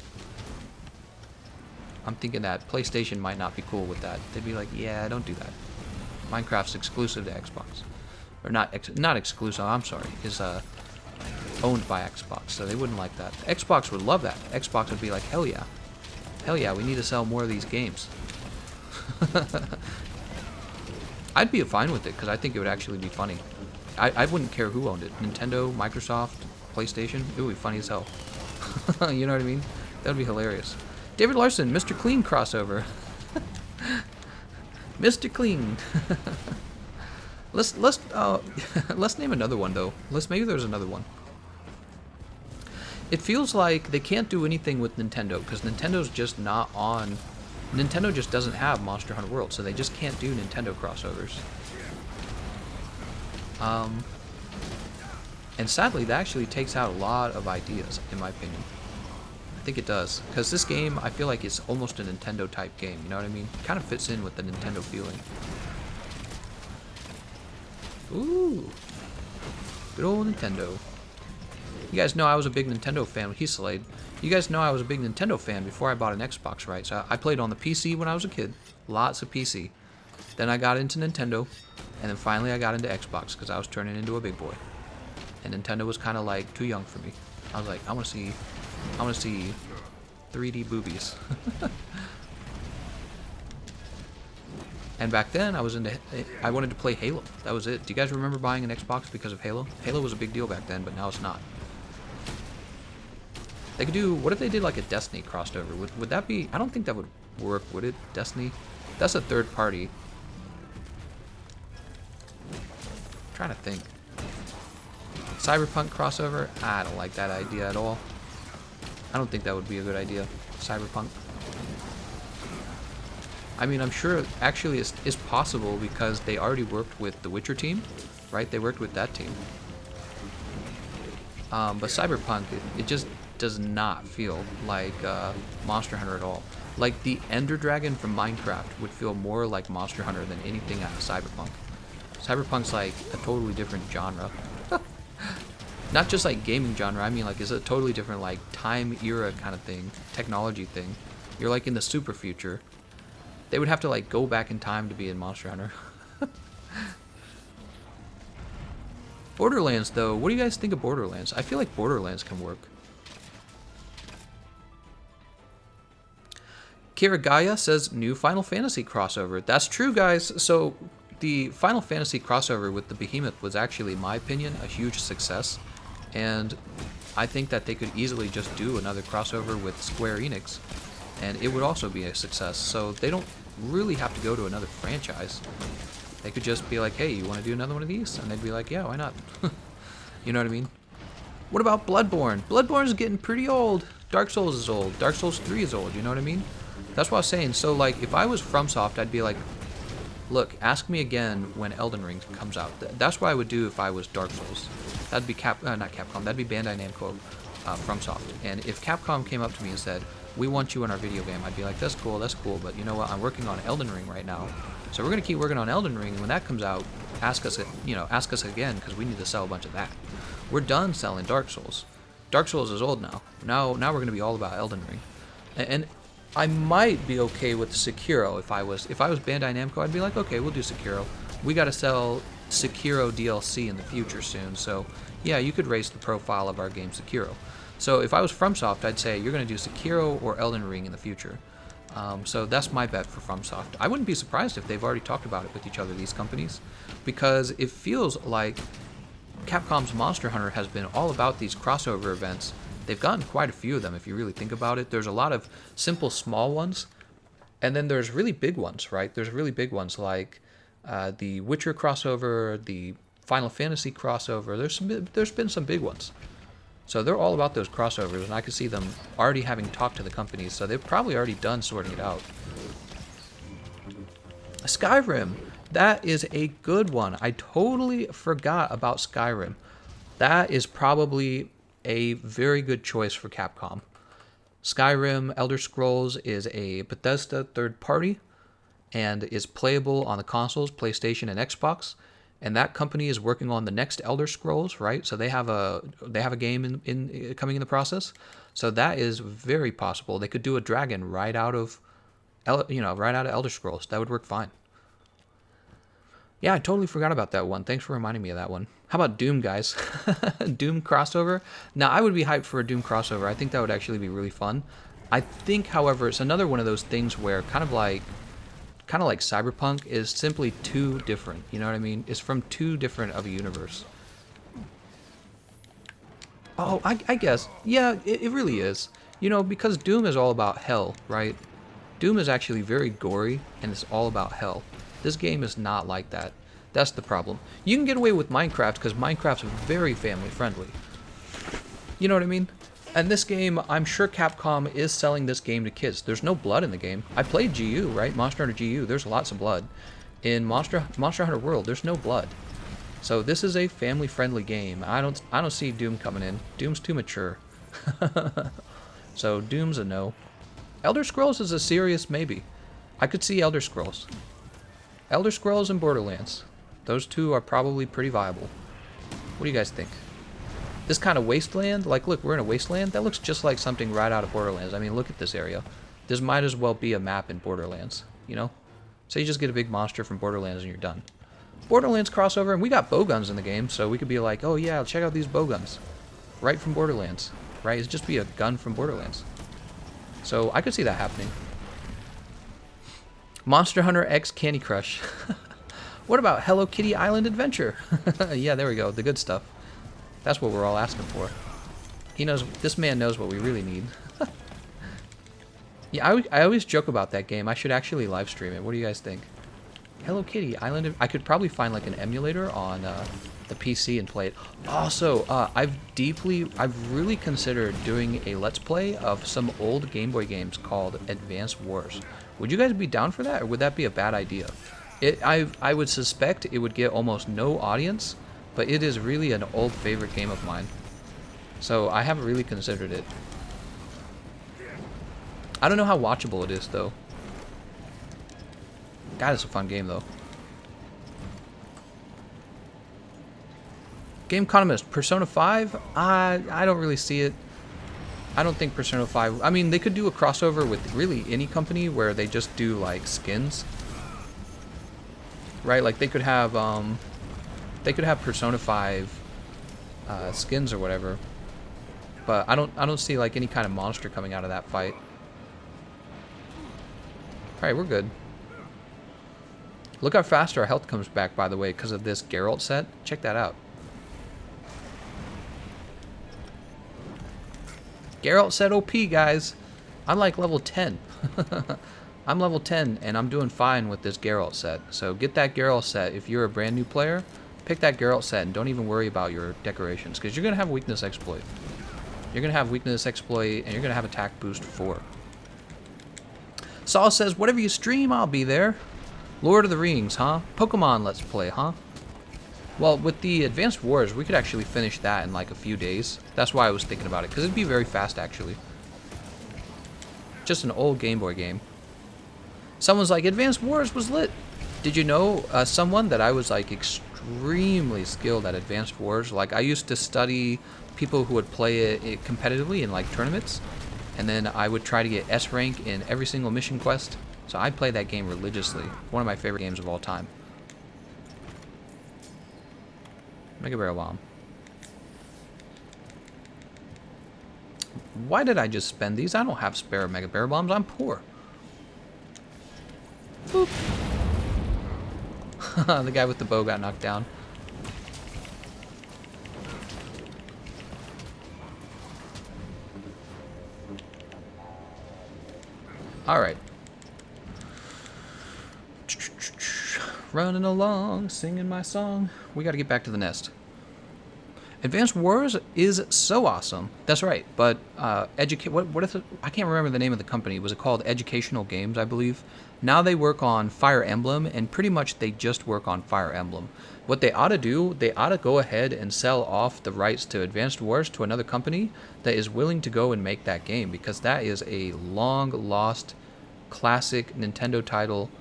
I'm thinking that PlayStation might not be cool with that. They'd be like, yeah, don't do that. Minecraft's exclusive to Xbox. Or not exclusive, I'm sorry, is owned by Xbox, so they wouldn't like that. Xbox would love that. Xbox would be like, hell yeah. Hell yeah, we need to sell more of these games. I'd be fine with it, because I think it would actually be funny. I wouldn't care who owned it. Nintendo, Microsoft, PlayStation, it would be funny as hell. You know what I mean? That would be hilarious. David Larson, Mr. Clean crossover. Mr. Clean. Let's name another one though. Maybe there's another one. It feels like they can't do anything with Nintendo because Nintendo's just not on. Nintendo just doesn't have Monster Hunter World, so they just can't do Nintendo crossovers. And sadly, that actually takes out a lot of ideas, in my opinion. I think it does, because this game, I feel like it's almost a Nintendo type game, you know what I mean? It kind of fits in with the Nintendo feeling. Ooh, good old Nintendo. You guys know I was a big Nintendo fan with Heaslade. You guys know I was a big Nintendo fan before I bought an Xbox, right? So I played on the PC when I was a kid, lots of PC. Then I got into Nintendo, and then finally I got into Xbox because I was turning into a big boy. And Nintendo was kind of like too young for me. I was like, I want to see 3D boobies. And back then I wanted to play Halo. That was it. Do you guys remember buying an Xbox because of Halo? Halo was a big deal back then, but now it's not. They could do, what if they did like a Destiny crossover? Would that be, I don't think that would work, would it? Destiny? That's a third party. I'm trying to think. Cyberpunk crossover? I don't like that idea at all. I don't think that would be a good idea. Cyberpunk. I mean, I'm sure actually it's possible because they already worked with the Witcher team, right? They worked with that team. But Cyberpunk, it just does not feel like Monster Hunter at all. Like the Ender Dragon from Minecraft would feel more like Monster Hunter than anything out of Cyberpunk. Cyberpunk's like a totally different genre. Not just like gaming genre, I mean like it's a totally different like time era kind of thing, technology thing. You're like in the super future. They would have to like go back in time to be in Monster Hunter. Borderlands though, what do you guys think of Borderlands? I feel like Borderlands can work. Kirigaya says new Final Fantasy crossover. That's true, guys. So the Final Fantasy crossover with the Behemoth was actually, in my opinion, a huge success. And I think that they could easily just do another crossover with Square Enix, and it would also be a success. So they don't really have to go to another franchise. They could just be like, hey, you want to do another one of these? And they'd be like, yeah, why not? You know what I mean? What about Bloodborne? Bloodborne's getting pretty old. Dark Souls is old. Dark Souls 3 is old, you know what I mean? That's what I was saying. So, like, if I was FromSoft, I'd be like, look, ask me again when Elden Ring comes out. That's what I would do if I was Dark Souls. That'd be not Capcom, that'd be Bandai Namco, FromSoft. And if Capcom came up to me and said, we want you in our video game, I'd be like, that's cool, but you know what, I'm working on Elden Ring right now. So we're gonna keep working on Elden Ring, and when that comes out, ask us again, because we need to sell a bunch of that. We're done selling Dark Souls. Dark Souls is old now. Now we're gonna be all about Elden Ring. And I might be okay with Sekiro if I was Bandai Namco. I'd be like, okay, we'll do Sekiro. We got to sell Sekiro DLC in the future soon, so yeah, you could raise the profile of our game Sekiro. So if I was FromSoft, I'd say you're going to do Sekiro or Elden Ring in the future. So that's my bet for FromSoft. I wouldn't be surprised if they've already talked about it with each other, these companies, because it feels like Capcom's Monster Hunter has been all about these crossover events. They've gotten quite a few of them if you really think about it. There's a lot of simple small ones, and then there's really big ones, right? There's really big ones like the Witcher crossover, the Final Fantasy crossover. There's been some big ones. So they're all about those crossovers, and I could see them already having talked to the companies, so they've probably already done sorting it out. Skyrim, that is a good one. I totally forgot about Skyrim. That is probably a very good choice for Capcom. Skyrim Elder Scrolls is a Bethesda third party and is playable on the consoles, PlayStation and Xbox. And that company is working on the next Elder Scrolls, right? So they have a game in coming in the process. So that is very possible. They could do a dragon right out of Elder Scrolls. That would work fine. Yeah, I totally forgot about that one. Thanks for reminding me of that one. How about Doom, guys? Doom crossover? Now, I would be hyped for a Doom crossover. I think that would actually be really fun. I think, however, it's another one of those things where kind of like Cyberpunk is simply too different. You know what I mean? It's from too different of a universe. Oh, I guess. Yeah, it really is. You know, because Doom is all about hell, right? Doom is actually very gory, and it's all about hell. This game is not like that. That's the problem. You can get away with Minecraft because Minecraft's very family friendly. You know what I mean? And this game, I'm sure Capcom is selling this game to kids. There's no blood in the game. I played GU, right? Monster Hunter GU. There's lots of blood. In Monster Hunter World, there's no blood. So this is a family-friendly game. I don't see Doom coming in. Doom's too mature. So Doom's a no. Elder Scrolls is a serious maybe. I could see Elder Scrolls. Elder Scrolls and Borderlands. Those two are probably pretty viable. What do you guys think? This kind of wasteland, like look, we're in a wasteland. That looks just like something right out of Borderlands. I mean, look at this area. This might as well be a map in Borderlands, you know? So you just get a big monster from Borderlands and you're done. Borderlands crossover, and we got bowguns in the game, so we could be like, oh yeah, check out these bowguns. Right from Borderlands, right? It'd just be a gun from Borderlands. So I could see that happening. Monster Hunter X Candy Crush. What about Hello Kitty Island Adventure? Yeah, there we go, the good stuff. That's what we're all asking for. He knows, this man knows what we really need. Yeah, I always joke about that game. I should actually live stream it. What do you guys think? Hello Kitty Island. I could probably find like an emulator on the PC and play it. Also, I've really considered doing a Let's Play of some old Game Boy games called Advance Wars. Would you guys be down for that, or would that be a bad idea? I would suspect it would get almost no audience, but it is really an old favorite game of mine. So I haven't really considered it. I don't know how watchable it is, though. God, it's a fun game, though. Gameconomist, Persona 5? I don't really see it. I don't think Persona 5... I mean, they could do a crossover with really any company where they just do, like, skins. Right? Like, they could have Persona 5 skins or whatever. But I don't see, like, any kind of monster coming out of that fight. Alright, we're good. Look how fast our health comes back, by the way, because of this Geralt set. Check that out. Geralt set OP, guys. I'm like level 10. I'm level 10, and I'm doing fine with this Geralt set. So get that Geralt set. If you're a brand new player, pick that Geralt set, and don't even worry about your decorations, because you're going to have weakness exploit. You're going to have weakness exploit, and you're going to have attack boost 4. Saul says, whatever you stream, I'll be there. Lord of the Rings, huh? Pokemon Let's Play, huh? Well, with the Advanced Wars, we could actually finish that in like a few days. That's why I was thinking about it, because it'd be very fast, actually. Just an old Game Boy game. Someone's like, Advanced Wars was lit. Did you know someone that I was like extremely skilled at Advanced Wars? Like, I used to study people who would play it competitively in like tournaments. And then I would try to get S rank in every single mission quest. So I play that game religiously. One of my favorite games of all time. Mega Barrel Bomb. Why did I just spend these? I don't have spare Mega Barrel Bombs. I'm poor. Boop. The guy with the bow got knocked down. Alright. Running along, singing my song. We gotta get back to the nest. Advanced Wars is so awesome. That's right, but what is it? I can't remember the name of the company. Was it called Educational Games, I believe? Now they work on Fire Emblem, and pretty much they just work on Fire Emblem. What they ought to do, they ought to go ahead and sell off the rights to Advanced Wars to another company that is willing to go and make that game, because that is a long-lost classic Nintendo title,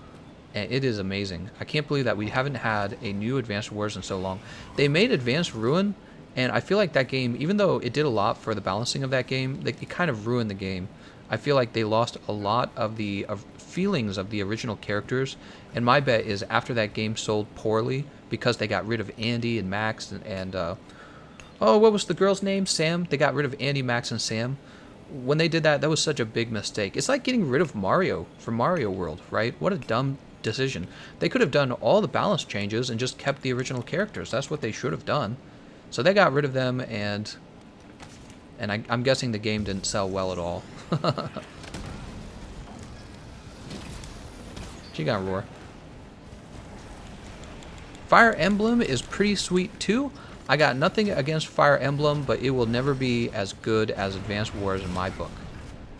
and it is amazing. I can't believe that we haven't had a new Advanced Wars in so long. They made Advanced Ruin, and I feel like that game, even though it did a lot for the balancing of that game, it kind of ruined the game. I feel like they lost a lot of the feelings of the original characters, and my bet is after that game sold poorly, because they got rid of Andy and Max and oh, what was the girl's name? Sam? They got rid of Andy, Max, and Sam. When they did that, that was such a big mistake. It's like getting rid of Mario from Mario World, right? What a dumb decision. They could have done all the balance changes and just kept the original characters. That's what they should have done. So they got rid of them, and I'm guessing the game didn't sell well at all. She got roar. Fire Emblem is pretty sweet too. I got nothing against Fire Emblem, but it will never be as good as Advanced Wars in my book.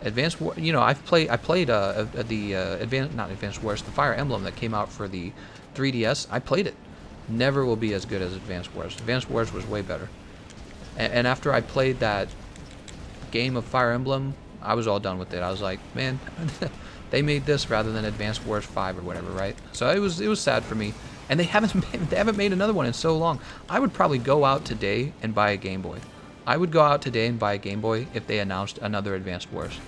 Advanced War, you know, I played the not Advanced Wars, the Fire Emblem that came out for the 3DS. I played it. Never will be as good as Advanced Wars. Advanced Wars was way better. And after I played that game of Fire Emblem, I was all done with it. I was like, man, they made this rather than Advanced Wars 5 or whatever, right? So it was sad for me. And they haven't made another one in so long. I would probably go out today and buy a Game Boy. I would go out today and buy a Game Boy if they announced another Advanced Wars.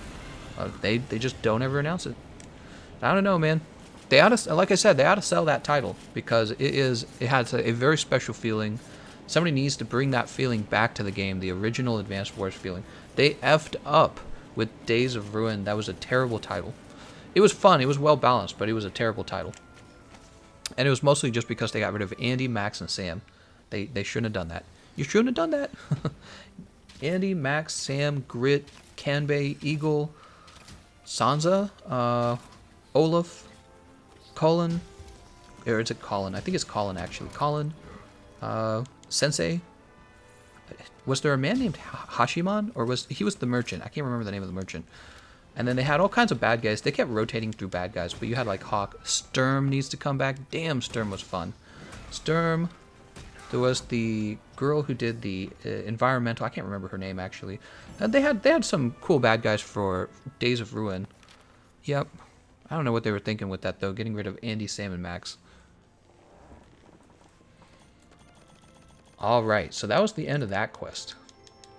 They just don't ever announce it. I don't know, man. They ought to, like I said, they ought to sell that title because it has a very special feeling. Somebody needs to bring that feeling back to the game, the original Advanced Wars feeling. They effed up with Days of Ruin. That was a terrible title. It was fun. It was well balanced, but it was a terrible title. And it was mostly just because they got rid of Andy, Max, and Sam. They shouldn't have done that. You shouldn't have done that. Andy, Max, Sam, Grit, Kanbei, Eagle, Sansa, Olaf, Colin, or is it Colin? I think it's Colin actually. Colin, Sensei. Was there a man named Hashiman, or was he the merchant? I can't remember the name of the merchant. And then they had all kinds of bad guys. They kept rotating through bad guys, but you had like Hawk. Sturm needs to come back. Damn, Sturm was fun. Sturm. There was the girl who did the environmental. I can't remember her name actually. They had some cool bad guys for Days of Ruin. Yep. I don't know what they were thinking with that though, getting rid of Andy, Sam, and Max. Alright, so that was the end of that quest.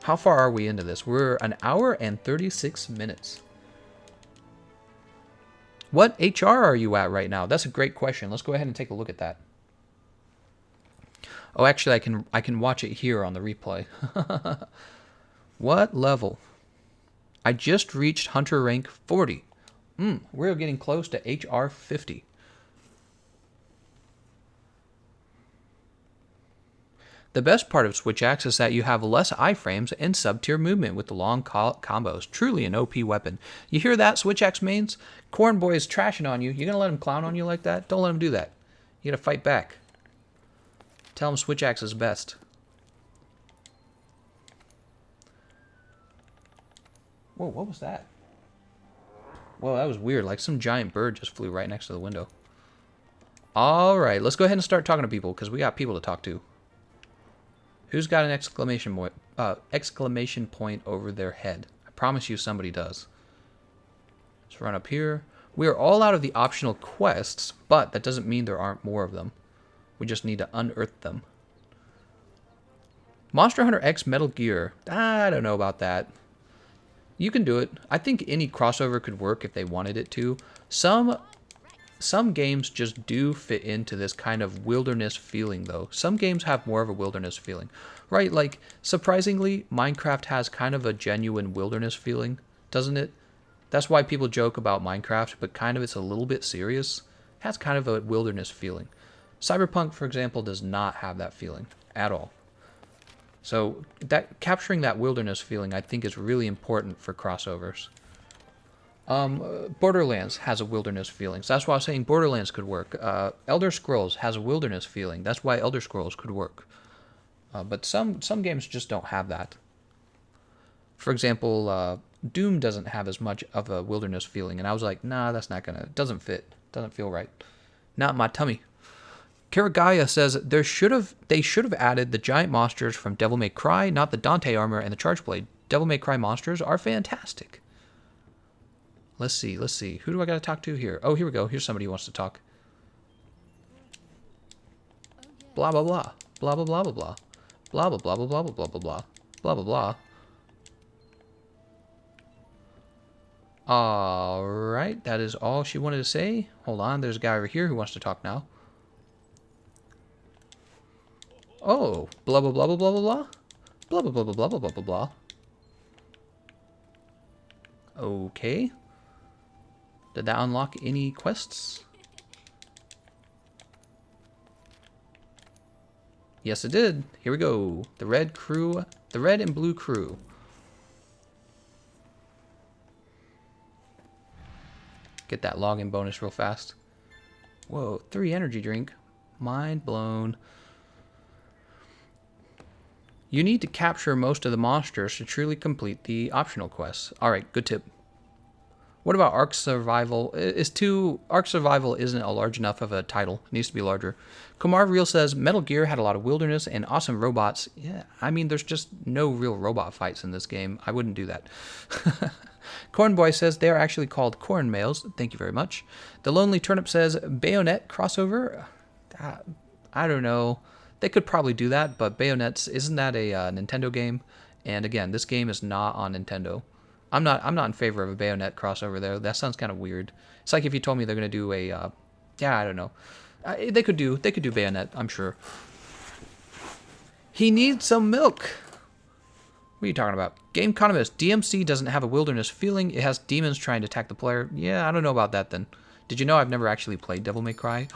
How far are we into this? We're an hour and 36 minutes. What HR are you at right now? That's a great question. Let's go ahead and take a look at that. Oh, actually, I can watch it here on the replay. What level? I just reached Hunter rank 40. We're getting close to HR 50. The best part of Switch Axe is that you have less iframes and sub-tier movement with the long combos. Truly an OP weapon. You hear that, Switch Axe mains? Corn Boy is trashing on you. You gonna let him clown on you like that? Don't let him do that. You gotta fight back. Tell him Switch Axe is best. Whoa, what was that? Whoa, that was weird. Like some giant bird just flew right next to the window. Alright, let's go ahead and start talking to people because we got people to talk to. Who's got an exclamation point over their head? I promise you somebody does. Let's run up here. We are all out of the optional quests, but that doesn't mean there aren't more of them. We just need to unearth them. Monster Hunter X Metal Gear. I don't know about that. You can do it. I think any crossover could work if they wanted it to. Some games just do fit into this kind of wilderness feeling, though. Some games have more of a wilderness feeling, right? Like, surprisingly, Minecraft has kind of a genuine wilderness feeling, doesn't it? That's why people joke about Minecraft, but kind of it's a little bit serious. It has kind of a wilderness feeling. Cyberpunk, for example, does not have that feeling at all. So capturing that wilderness feeling, I think, is really important for crossovers. Borderlands has a wilderness feeling. So that's why I was saying Borderlands could work. Elder Scrolls has a wilderness feeling. That's why Elder Scrolls could work. But some games just don't have that. For example, Doom doesn't have as much of a wilderness feeling, and I was like, nah, that's not gonna. Doesn't fit. Doesn't feel right. Not in my tummy. Karagaya says they should have added the giant monsters from Devil May Cry, not the Dante armor and the Charge Blade. Devil May Cry monsters are fantastic. Let's see. Who do I got to talk to here? Oh, here we go. Here's somebody who wants to talk. Blah, blah, blah. Blah, blah, blah, blah, blah. Blah, blah, blah, blah, blah, blah, blah, blah. Blah, blah, blah. Alright, that is all she wanted to say. Hold on, there's a guy over here who wants to talk now. Oh, blah, blah, blah, blah, blah, blah, blah. Blah, blah, blah, blah, blah, blah, blah, blah, blah. Okay. Did that unlock any quests? Yes, it did. Here we go. The red and blue crew. Get that login bonus real fast. Whoa, 3 energy drink. Mind blown. You need to capture most of the monsters to truly complete the optional quests. Alright, good tip. What about Ark Survival? Ark Survival isn't a large enough of a title. It needs to be larger. Kumar Real says, Metal Gear had a lot of wilderness and awesome robots. Yeah, I mean, there's just no real robot fights in this game. I wouldn't do that. Cornboy says, they are actually called corn males. Thank you very much. The Lonely Turnip says, Bayonet crossover? I don't know. They could probably do that, but Bayonets, isn't that a Nintendo game? And again, this game is not on Nintendo. I'm not in favor of a Bayonet crossover there. That sounds kind of weird. It's like if you told me they're gonna do a, yeah, I don't know. They could do Bayonet, I'm sure. He needs some milk. What are you talking about? Gameconomist. DMC doesn't have a wilderness feeling. It has demons trying to attack the player. Yeah, I don't know about that then. Did you know I've never actually played Devil May Cry?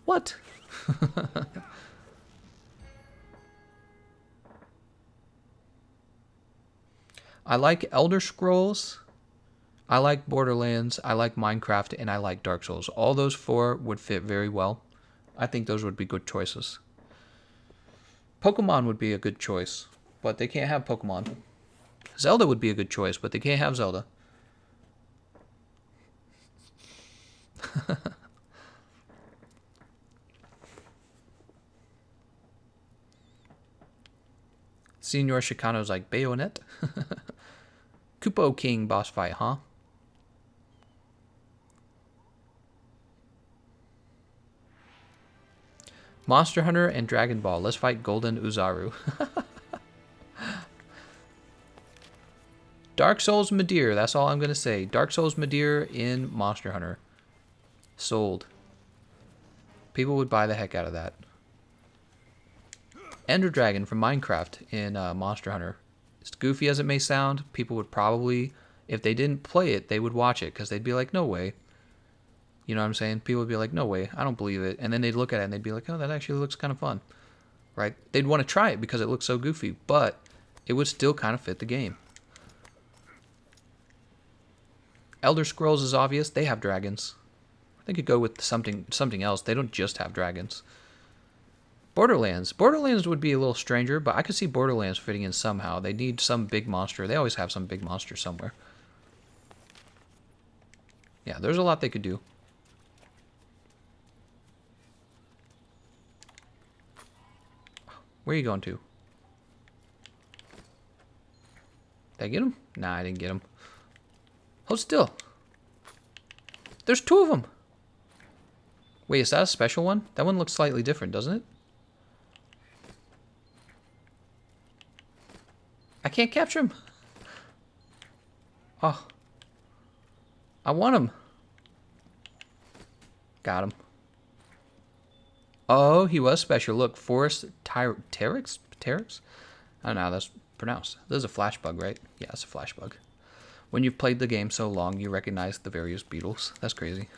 What? I like Elder Scrolls, I like Borderlands, I like Minecraft, and I like Dark Souls. All those four would fit very well. I think those would be good choices. Pokemon would be a good choice, but they can't have Pokemon. Zelda would be a good choice, but they can't have Zelda. Senor Chicano's like, Bayonet? Kupo King boss fight, huh? Monster Hunter and Dragon Ball. Let's fight Golden Uzaru. Dark Souls Madeir. That's all I'm going to say. Dark Souls Madeir in Monster Hunter. Sold. People would buy the heck out of that. Ender Dragon from Minecraft in Monster Hunter. As goofy as it may sound, people would probably, if they didn't play it, they would watch it because they'd be like, no way. You know what I'm saying? People would be like, no way, I don't believe it. And then they'd look at it and they'd be like, oh, that actually looks kind of fun. Right? They'd want to try it because it looks so goofy, but it would still kind of fit the game. Elder Scrolls is obvious. They have dragons. They could go with something else. They don't just have dragons. Borderlands. Borderlands would be a little stranger, but I could see Borderlands fitting in somehow. They need some big monster. They always have some big monster somewhere. Yeah, there's a lot they could do. Where are you going to? Did I get him? Nah, I didn't get him. Hold still. There's two of them. Wait, is that a special one? That one looks slightly different, doesn't it? I can't capture him. Oh. I want him. Got him. Oh, he was special. Look, Forest Teryx? Teryx? I don't know how that's pronounced. This is a flash bug, right? Yeah, it's a flash bug. When you've played the game so long, you recognize the various beetles. That's crazy.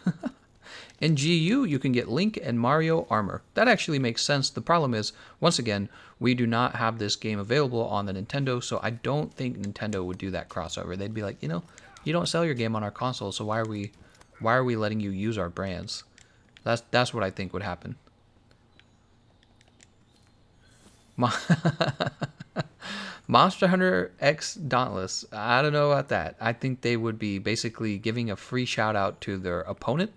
In GU, you can get Link and Mario armor. That actually makes sense. The problem is, once again, we do not have this game available on the Nintendo, so I don't think Nintendo would do that crossover. They'd be like, you know, you don't sell your game on our console, so why are we letting you use our brands? That's what I think would happen. Monster Hunter X Dauntless. I don't know about that. I think they would be basically giving a free shout out to their opponent,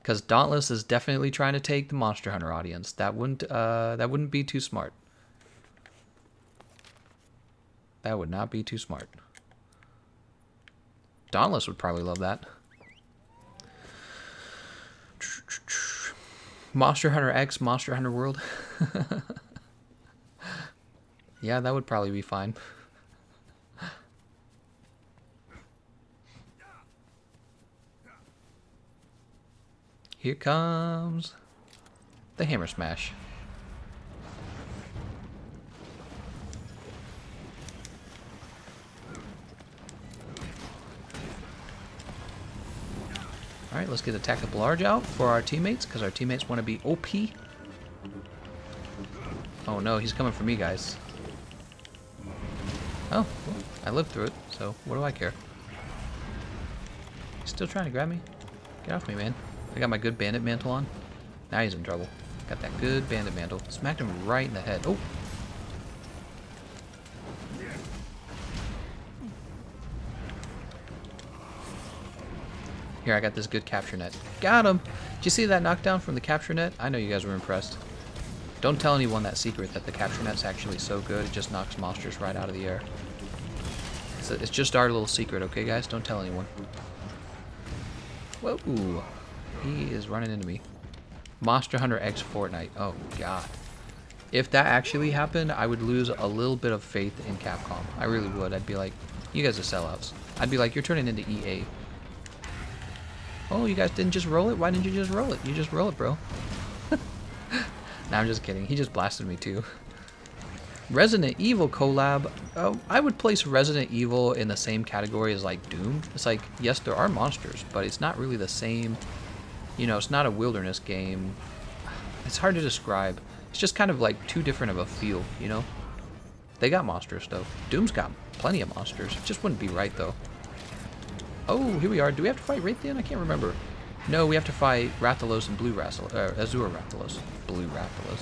because Dauntless is definitely trying to take the Monster Hunter audience. That wouldn't be too smart. That would not be too smart. Dauntless would probably love that. Monster Hunter X, Monster Hunter World. Yeah, that would probably be fine. Here comes the hammer smash. Alright, let's get the tactical large out for our teammates, because our teammates want to be OP. Oh no, he's coming for me, guys. Oh, well, I lived through it, so what do I care? He's still trying to grab me? Get off me, man. I got my good bandit mantle on. Now he's in trouble. Got that good bandit mantle. Smacked him right in the head. Oh! Here, I got this good capture net. Got him! Did you see that knockdown from the capture net? I know you guys were impressed. Don't tell anyone that secret that the capture net's actually so good it just knocks monsters right out of the air. It's just our little secret, okay guys? Don't tell anyone. Whoa! He is running into me. Monster Hunter X Fortnite. Oh god. If that actually happened, I would lose a little bit of faith in Capcom. I really would. I'd be like, you guys are sellouts. I'd be like, you're turning into EA. Oh, you guys didn't just roll it? Why didn't you just roll it? You just roll it, bro. Nah, I'm just kidding. He just blasted me too. Resident Evil collab. Oh, I would place Resident Evil in the same category as like Doom. It's like, yes, there are monsters, but it's not really the same. You know, it's not a wilderness game. It's hard to describe. It's just kind of like too different of a feel, you know? They got monsters though. Doom's got plenty of monsters. It just wouldn't be right though. Oh, here we are. Do we have to fight Raytheon? I can't remember. No, we have to fight Rathalos and Blue Rathalos. Azure Rathalos. Blue Rathalos.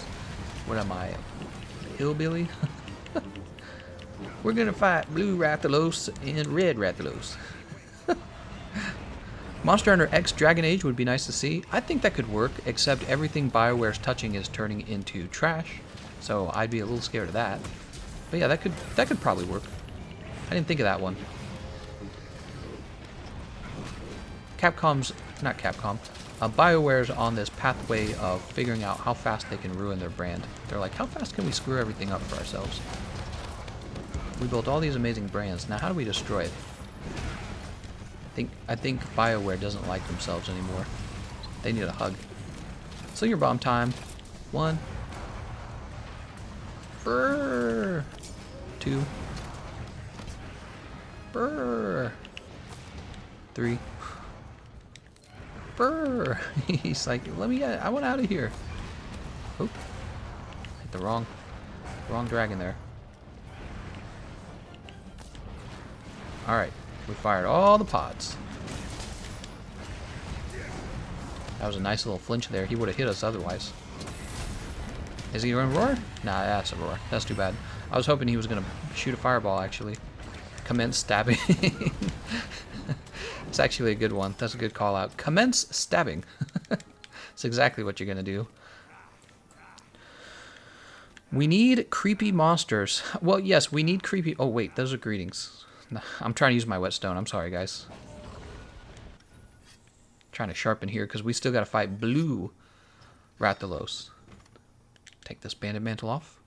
What am I? Hillbilly? We're gonna fight Blue Rathalos and Red Rathalos. Monster Hunter X Dragon Age would be nice to see. I think that could work, except everything BioWare's touching is turning into trash. So I'd be a little scared of that. But yeah, that could probably work. I didn't think of that one. BioWare's on this pathway of figuring out how fast they can ruin their brand. They're like, how fast can we screw everything up for ourselves? We built all these amazing brands. Now how do we destroy it? I think BioWare doesn't like themselves anymore. They need a hug. Slinger bomb time. 1. Brrr. 2. Brrr. 3. Brrr. He's like, let me get. I want out of here. Oop. Hit the wrong dragon there. All right, we fired all the pods. That was a nice little flinch there. He would have hit us otherwise. Is he going to roar? Nah, that's a roar. That's too bad. I was hoping he was going to shoot a fireball, actually. Commence stabbing. It's actually a good one. That's a good call out. Commence stabbing. That's exactly what you're going to do. We need creepy monsters. Well, yes, we need creepy... Oh, wait, those are greetings. I'm trying to use my whetstone. I'm sorry, guys. Trying to sharpen here because we still got to fight Blue Rathalos. Take this bandit mantle off.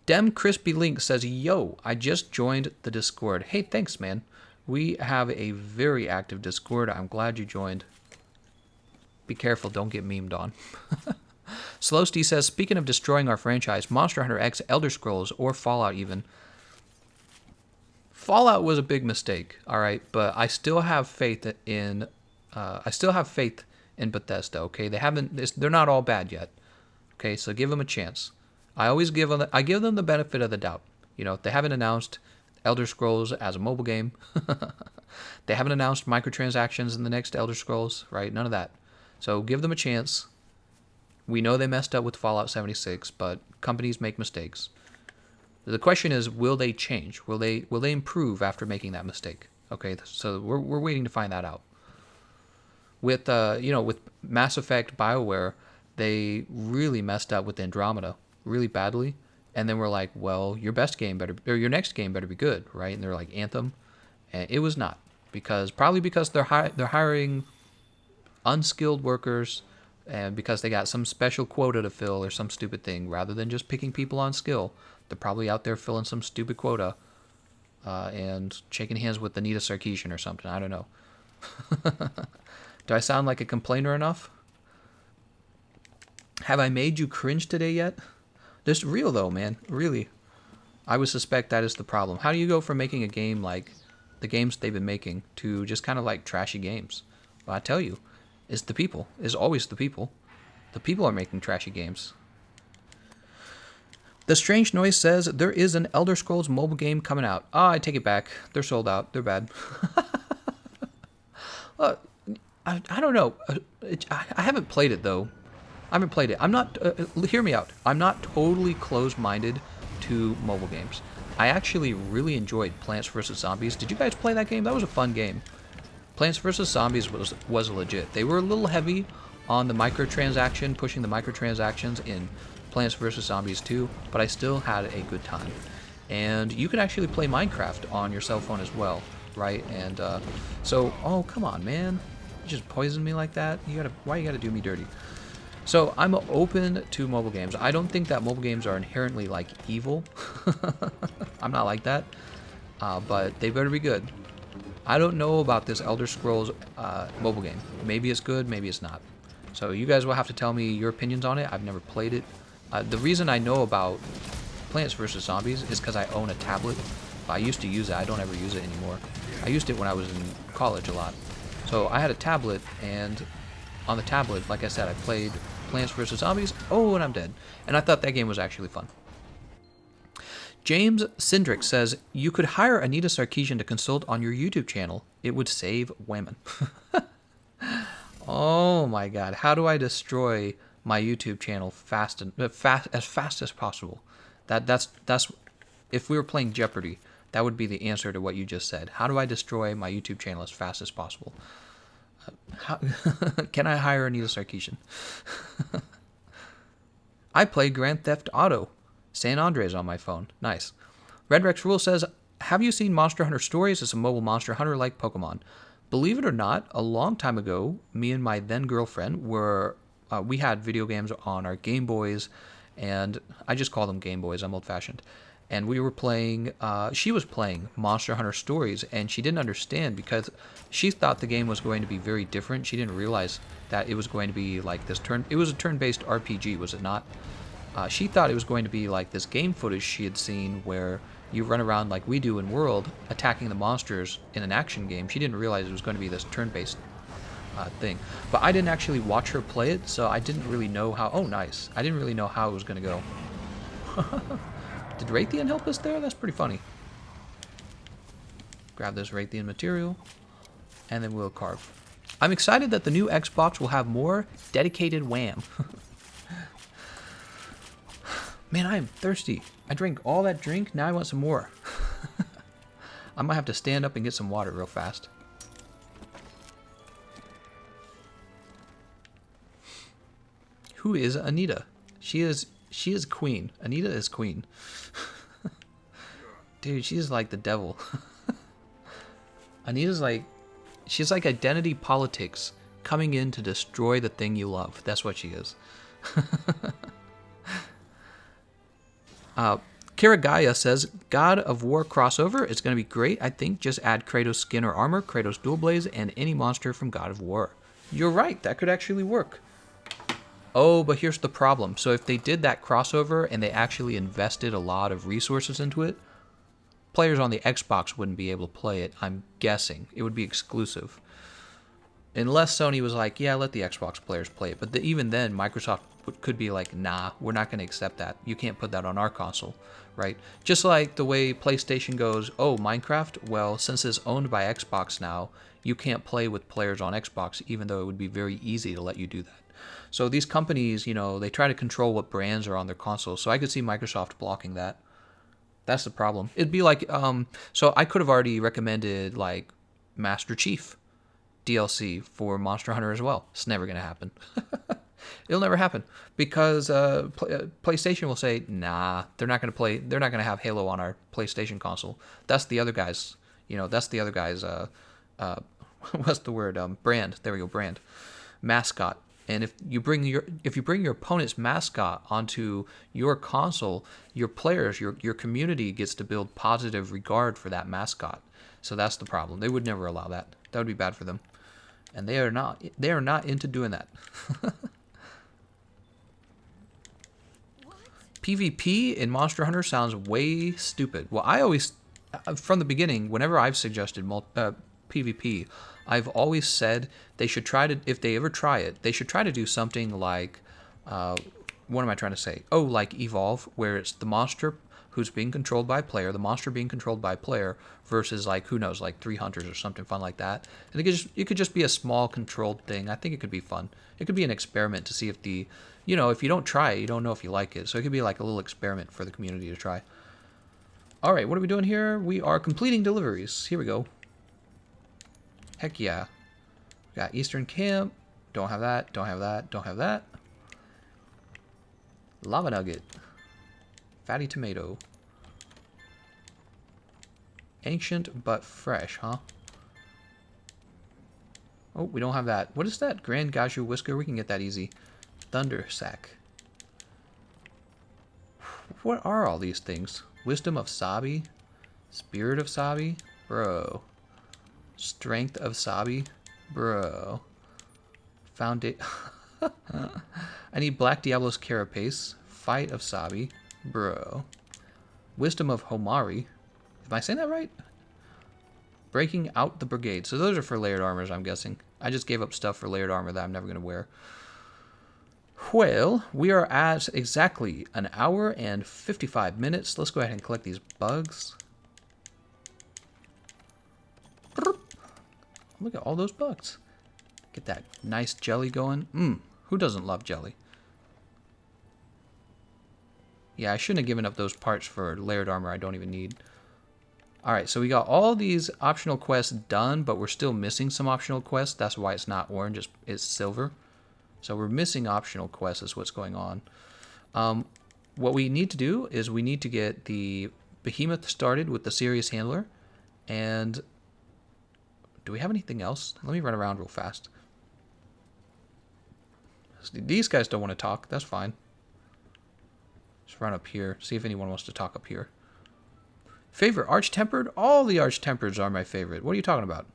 Dem Crispy Link says, yo, I just joined the Discord. Hey, thanks, man. We have a very active Discord. I'm glad you joined. Be careful, don't get memed on. Slowsty says, speaking of destroying our franchise, Monster Hunter X, Elder Scrolls, or Fallout even. Fallout was a big mistake, all right, but I still have faith in Bethesda. Okay, they're not all bad yet. Okay, so give them a chance. I give them the benefit of the doubt. You know, they haven't announced Elder Scrolls as a mobile game. They haven't announced microtransactions in the next Elder Scrolls, right? None of that. So give them a chance. We know they messed up with Fallout 76, but companies make mistakes. The question is, will they change? Will they improve after making that mistake? Okay, so we're waiting to find that out. With with Mass Effect, BioWare, they really messed up with Andromeda really badly, and then we're like, well, your next game better be good, right? And they're like, Anthem, and it was not, because they're hiring unskilled workers, and because they got some special quota to fill or some stupid thing, rather than just picking people on skill. They're probably out there filling some stupid quota and shaking hands with Anita Sarkeesian or something. I don't know. Do I sound like a complainer enough? Have I made you cringe today yet? This real though, man. Really. I would suspect that is the problem. How do you go from making a game like the games they've been making to just kind of like trashy games? Well, I tell you, it's the people. It's always the people. The people are making trashy games. The Strange Noise says, there is an Elder Scrolls mobile game coming out. I take it back. They're sold out. They're bad. I don't know. I haven't played it, though. I haven't played it. I'm not... hear me out. I'm not totally closed-minded to mobile games. I actually really enjoyed Plants vs. Zombies. Did you guys play that game? That was a fun game. Plants vs. Zombies was legit. They were a little heavy on the microtransaction, pushing the microtransactions in Plants vs. Zombies 2, but I still had a good time. And you can actually play Minecraft on your cell phone as well, right? And so, oh, come on, man. You just poisoned me like that? Why you gotta do me dirty? So I'm open to mobile games. I don't think that mobile games are inherently like evil. I'm not like that, but they better be good. I don't know about this Elder Scrolls mobile game. Maybe it's good, maybe it's not. So you guys will have to tell me your opinions on it. I've never played it. The reason I know about Plants vs. Zombies is because I own a tablet. I used to use it. I don't ever use it anymore. I used it when I was in college a lot. So I had a tablet, and on the tablet, like I said, I played Plants vs. Zombies. Oh, and I'm dead. And I thought that game was actually fun. James Sindrick says, you could hire Anita Sarkeesian to consult on your YouTube channel. It would save women. Oh my god. How do I destroy my YouTube channel as fast as possible? That's if we were playing Jeopardy, that would be the answer to what you just said. How do I destroy my YouTube channel as fast as possible? Can I hire Anita Sarkeesian? I play Grand Theft Auto San Andreas on my phone. Nice. Red Rex Rule says, have you seen Monster Hunter Stories? It's a mobile Monster Hunter like Pokemon. Believe it or not, a long time ago, me and my then girlfriend we had video games on our Game Boys, and I just call them Game Boys. I'm old-fashioned. And we were playing, she was playing Monster Hunter Stories, and she didn't understand because she thought the game was going to be very different. She didn't realize that it was going to be like this it was a turn-based RPG, was it not? She thought it was going to be like this game footage she had seen where you run around like we do in World, attacking the monsters in an action game. She didn't realize it was going to be this turn-based thing. But I didn't actually watch her play it, so I didn't really know how... Oh, nice. I didn't really know how it was going to go. Did Raytheon help us there? That's pretty funny. Grab this Raytheon material, and then we'll carve. I'm excited that the new Xbox will have more dedicated WAM. Man, I am thirsty. I drank all that drink, now I want some more. I might have to stand up and get some water real fast. Who is Anita? She is queen. Anita is queen. Dude, she's like the devil. Anita's like, she's like identity politics coming in to destroy the thing you love. That's what she is. Karagaya says, God of War crossover is going to be great. I think just add Kratos skin or armor, Kratos dual blades, and any monster from God of War. You're right, that could actually work. Oh, but here's the problem. So if they did that crossover and they actually invested a lot of resources into it, players on the Xbox wouldn't be able to play it, I'm guessing. It would be exclusive. Unless Sony was like, yeah, let the Xbox players play it. But even then, Microsoft could be like, nah, we're not going to accept that. You can't put that on our console, right? Just like the way PlayStation goes, oh, Minecraft, well, since it's owned by Xbox now, you can't play with players on Xbox, even though it would be very easy to let you do that. So these companies, you know, they try to control what brands are on their consoles. So I could see Microsoft blocking that. That's the problem. It'd be like, so I could have already recommended like Master Chief DLC for Monster Hunter as well. It's never going to happen. It'll never happen because PlayStation will say, nah, they're not going to play. They're not going to have Halo on our PlayStation console. That's the other guy's, you know, that's the other guy's, what's the word? Brand. There we go. Brand. Mascot. And if you bring your opponent's mascot onto your console, your players, your community gets to build positive regard for that mascot. So that's the problem. They would never allow that. That would be bad for them. And they are not into doing that. PvP in Monster Hunter sounds way stupid. Well, I always, from the beginning, whenever I've suggested PvP, I've always said they should try to, if they ever try it, they should try to do something like, what am I trying to say? Oh, like Evolve, where it's the monster who's being controlled by player, the monster being controlled by player, versus like, who knows, like 3 hunters or something fun like that. And it could just be a small controlled thing. I think it could be fun. It could be an experiment to see if the, you know, if you don't try it, you don't know if you like it. So it could be like a little experiment for the community to try. All right, what are we doing here? We are completing deliveries. Here we go. Heck yeah. Got Eastern Camp. Don't have that. Don't have that. Don't have that. Lava Nugget. Fatty Tomato. Ancient but fresh, huh? Oh, we don't have that. What is that? Grand Gaju Whisker? We can get that easy. Thunder Sack. What are all these things? Wisdom of Sabi? Spirit of Sabi? Bro. Strength of Sabi? Bro. Foundation. I need Black Diablo's Carapace. Fight of Sabi. Bro. Wisdom of Homari. Am I saying that right? Breaking out the brigade. So those are for layered armors, I'm guessing. I just gave up stuff for layered armor that I'm never going to wear. Well, we are at exactly an hour and 55 minutes. Let's go ahead and collect these bugs. Look at all those bugs. Get that nice jelly going. Who doesn't love jelly? Yeah, I shouldn't have given up those parts for layered armor I don't even need. Alright, so we got all these optional quests done, but we're still missing some optional quests. That's why it's not orange, it's silver. So we're missing optional quests is what's going on. What we need to do is we need to get the behemoth started with the serious handler. And do we have anything else? Let me run around real fast. These guys don't want to talk. That's fine. Just run up here. See if anyone wants to talk up here. Favorite? Arch-tempered? All the arch-tempereds are my favorite. What are you talking about?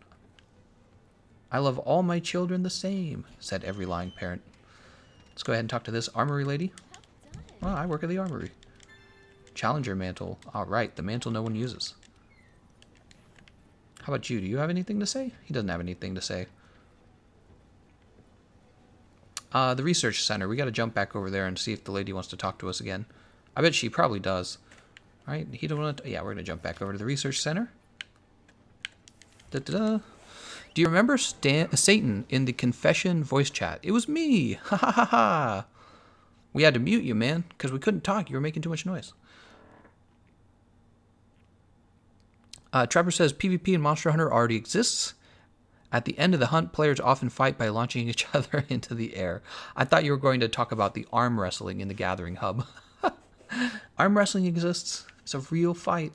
I love all my children the same, said every lying parent. Let's go ahead and talk to this armory lady. Well, I work at the armory. Challenger mantle. Alright, the mantle no one uses. How about you? Do you have anything to say? He doesn't have anything to say. The research center. We got to jump back over there and see if the lady wants to talk to us again. I bet she probably does. All right, he don't want to. Yeah, we're gonna jump back over to the research center. Da-da-da. Do you remember Satan in the confession voice chat? It was me. Ha ha ha ha. We had to mute you, man, because we couldn't talk. You were making too much noise. Trapper says PvP in Monster Hunter already exists. At the end of the hunt, players often fight by launching each other into the air. I thought you were going to talk about the arm wrestling in the Gathering Hub. Arm wrestling exists. It's a real fight.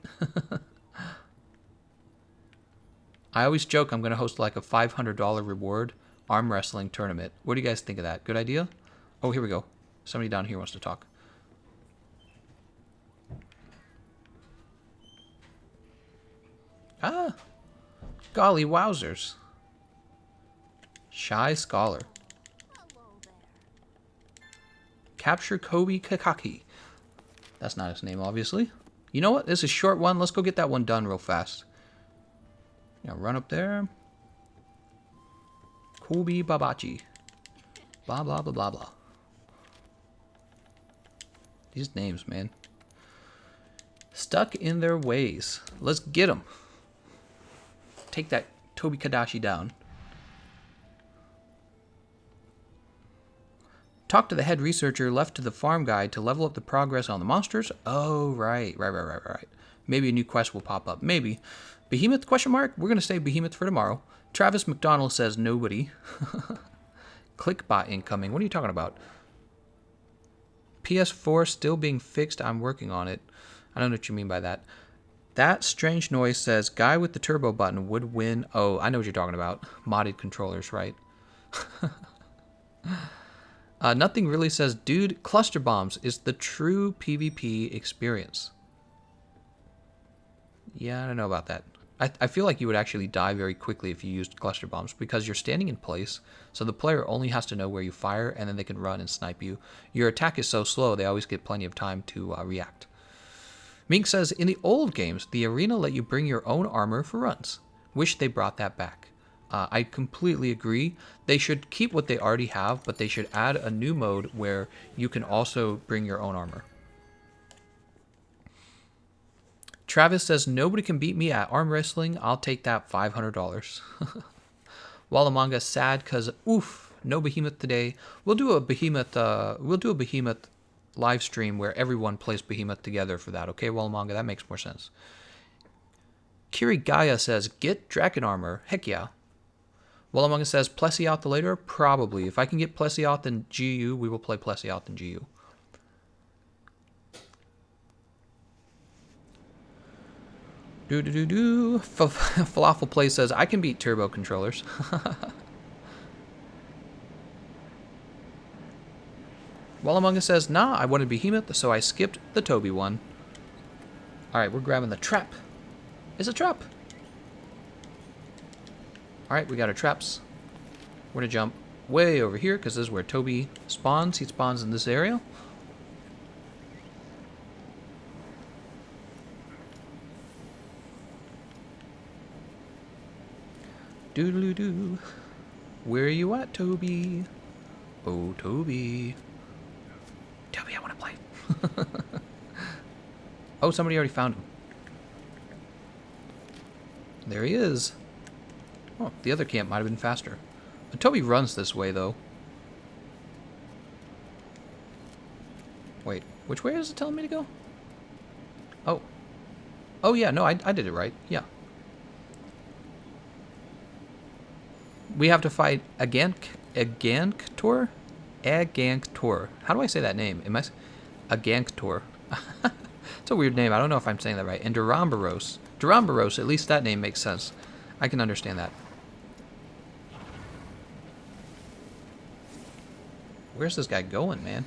I always joke I'm going to host like a $500 reward arm wrestling tournament. What do you guys think of that? Good idea? Oh, here we go. Somebody down here wants to talk. Ah. Golly wowzers. Shy Scholar. Capture Kobe Kakaki. That's not his name, obviously. You know what? This is a short one. Let's go get that one done real fast. Yeah, run up there. Kobe Babachi. Blah, blah, blah, blah, blah. These names, man. Stuck in their ways. Let's get them. Take that Tobi Kadashi down. Talk to the head researcher left to the farm guide to level up the progress on the monsters. Oh, right. Maybe a new quest will pop up. Maybe. Behemoth, question mark? We're going to say Behemoth for tomorrow. Travis McDonald says nobody. Clickbot incoming. What are you talking about? PS4 still being fixed. I'm working on it. I don't know what you mean by that. That strange noise says guy with the turbo button would win. Oh, I know what you're talking about. Modded controllers, right? Nothing really says, dude, cluster bombs is the true PvP experience. Yeah, I don't know about that. I feel like you would actually die very quickly if you used cluster bombs because you're standing in place, so the player only has to know where you fire, and then they can run and snipe you. Your attack is so slow, they always get plenty of time to react. Mink says, in the old games, the arena let you bring your own armor for runs. Wish they brought that back. I completely agree. They should keep what they already have, but they should add a new mode where you can also bring your own armor. Travis says, nobody can beat me at arm wrestling. I'll take that $500. Walamanga sad because, oof, no Behemoth today. We'll do a Behemoth live stream where everyone plays Behemoth together for that. Okay, Walamanga, that makes more sense. Kirigaya says, get Draken armor. Heck yeah. Well, Among Us says Plesioth the later? Probably. If I can get Plesioth and GU, we will play Plesioth and GU. Falafel Play says, I can beat turbo controllers. Well, Among Us says, nah, I wanted Behemoth, so I skipped the Toby one. Alright, we're grabbing the trap. It's a trap. Alright, we got our traps. We're going to jump way over here, because this is where Toby spawns. He spawns in this area. Doodaloo-doo. Where are you at, Toby? Oh, Toby. Toby, I want to play. Oh, somebody already found him. There he is. Oh, the other camp might have been faster. But Toby runs this way, though. Wait, which way is it telling me to go? Oh. Oh, yeah, no, I did it right. Yeah. We have to fight a Ganktor? How do I say that name? A Ganktor? It's a weird name. I don't know if I'm saying that right. And Duramboros. Duramboros, at least that name makes sense. I can understand that. Where's this guy going, man?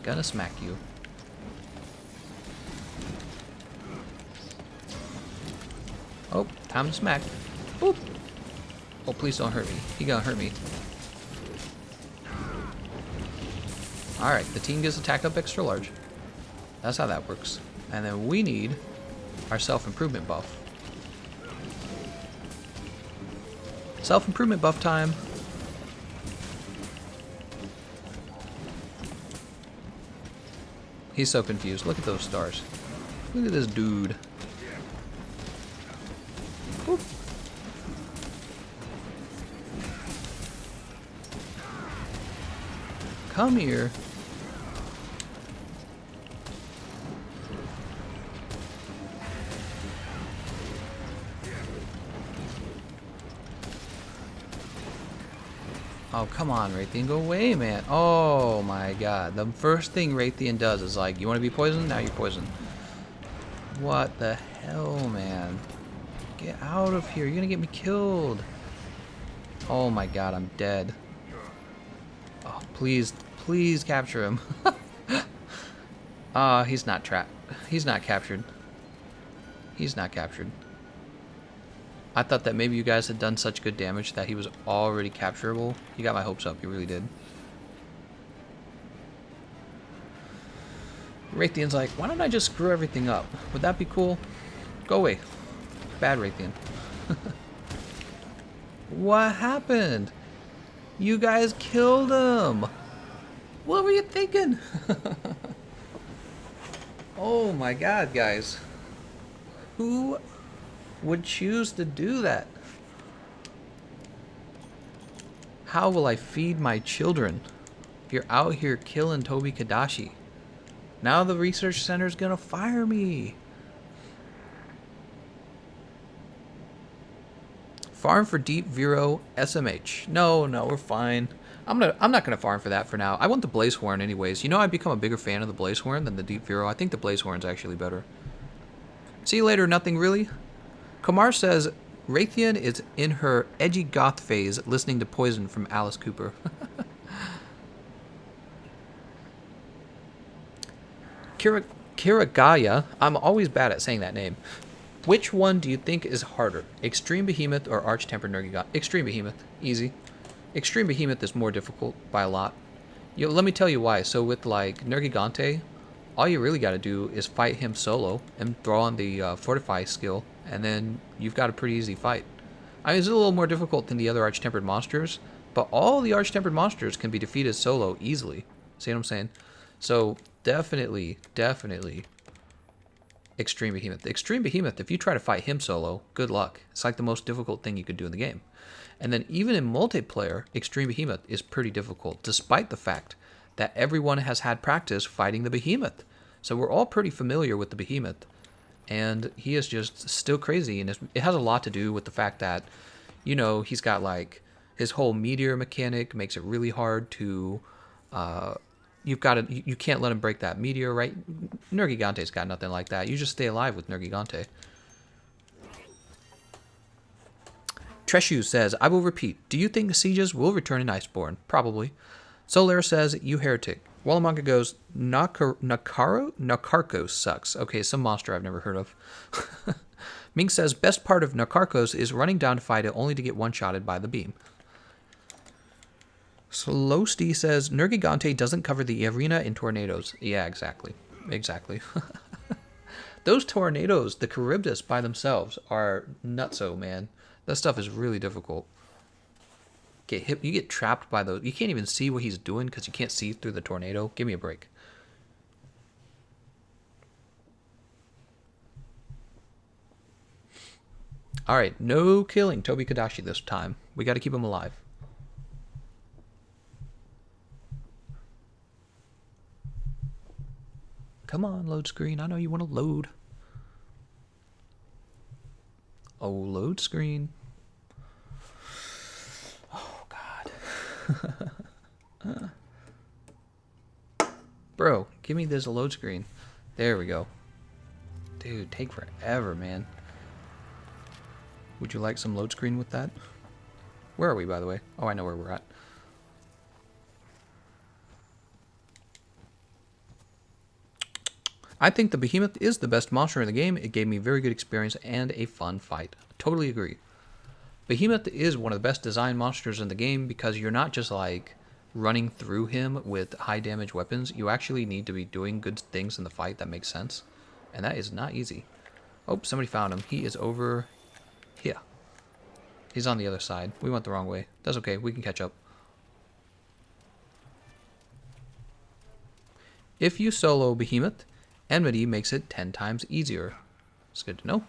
Gonna smack you. Oh, time to smack. Boop. Oh, please don't hurt me. He gonna hurt me. Alright, the team gets attack up extra large. That's how that works. And then we need our self-improvement buff. Self-improvement buff time. He's so confused. Look at those stars. Look at this dude. Whoop. Come here. Oh, come on, Raytheon. Go away, man. Oh, my God. The first thing Raytheon does is like, you want to be poisoned? Now you're poisoned. What the hell, man? Get out of here. You're going to get me killed. Oh, my God. I'm dead. Oh, please. Please capture him. He's not trapped. He's not captured. He's not captured. I thought that maybe you guys had done such good damage that he was already capturable. You got my hopes up. You really did. Raytheon's like, why don't I just screw everything up? Would that be cool? Go away. Bad Raytheon. What happened? You guys killed him. What were you thinking? Oh my God, guys. Who would choose to do that? How will I feed my children if you're out here killing Toby Kadashi? Now the research center's gonna fire me. Farm for Deep Vero SMH. No, we're fine. I'm not gonna farm for that for now. I want the Blazehorn anyways. You know, I've become a bigger fan of the Blazehorn than the Deep Vero. I think the Blazehorn's actually better. See you later, nothing really. Kamar says, Raytheon is in her edgy goth phase listening to Poison from Alice Cooper. Kiragaya, I'm always bad at saying that name. Which one do you think is harder? Extreme Behemoth or Arch-Tempered Nergigant? Extreme Behemoth. Easy. Extreme Behemoth is more difficult by a lot. Let me tell you why. So with like Nergigante, all you really got to do is fight him solo and throw on the Fortify skill, and then you've got a pretty easy fight. I mean, it's a little more difficult than the other Arch-Tempered monsters, but all the Arch-Tempered monsters can be defeated solo easily. See what I'm saying? So definitely Extreme Behemoth. Extreme Behemoth, if you try to fight him solo, good luck. It's like the most difficult thing you could do in the game. And then even in multiplayer, Extreme Behemoth is pretty difficult, despite the fact that everyone has had practice fighting the Behemoth. So we're all pretty familiar with the Behemoth. and he is just still crazy. And it has a lot to do with the fact that, you know, he's got like his whole meteor mechanic makes it really hard to. You can't let him break that meteor, right? Nergigante's got nothing like that. You just stay alive with Nergigante. Treshu says, I will repeat, do you think the sieges will return in Iceborne? Probably. Solar says, you heretic. Wallamonga goes, Nakarkos sucks. Okay, some monster I've never heard of. Ming says, best part of Nakarkos is running down to fight it only to get one-shotted by the beam. Slowsty says, Nergigante doesn't cover the arena in tornadoes. Yeah, exactly. Exactly. Those tornadoes, the Charybdis by themselves, are nutso, man. That stuff is really difficult. Get hit, you get trapped by those. You can't even see what he's doing because you can't see through the tornado. Give me a break. All right, no killing Tobi Kadashi this time. We got to keep him alive. Come on, load screen. I know you want to load. Oh, load screen. Oh, God. Bro, give me this load screen. There we go. Dude, take forever, man. Would you like some load screen with that? Where are we, by the way? Oh, I know where we're at. I think the Behemoth is the best monster in the game. It gave me very good experience and a fun fight. Totally agree. Behemoth is one of the best designed monsters in the game because you're not just like running through him with high damage weapons. You actually need to be doing good things in the fight that make sense. And that is not easy. Oh, somebody found him. He is over here. He's on the other side. We went the wrong way. That's okay. We can catch up. If you solo Behemoth, Enmity makes it 10 times easier. It's good to know.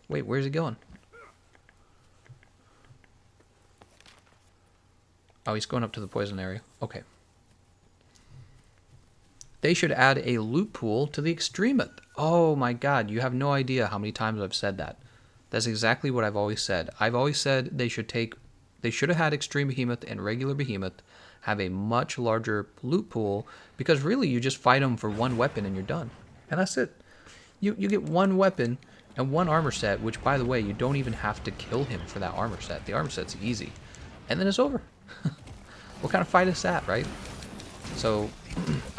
Wait, where's he going? Oh, he's going up to the poison area. Okay. They should add a loot pool to the Extremeth. Oh my god, you have no idea how many times I've said that. That's exactly what I've always said. I've always said they should have had Extreme Behemoth and regular Behemoth have a much larger loot pool because really you just fight them for one weapon and you're done. And that's it. You get one weapon and one armor set, which by the way, you don't even have to kill him for that armor set. The armor set's easy. And then it's over. What kind of fight is that, right? So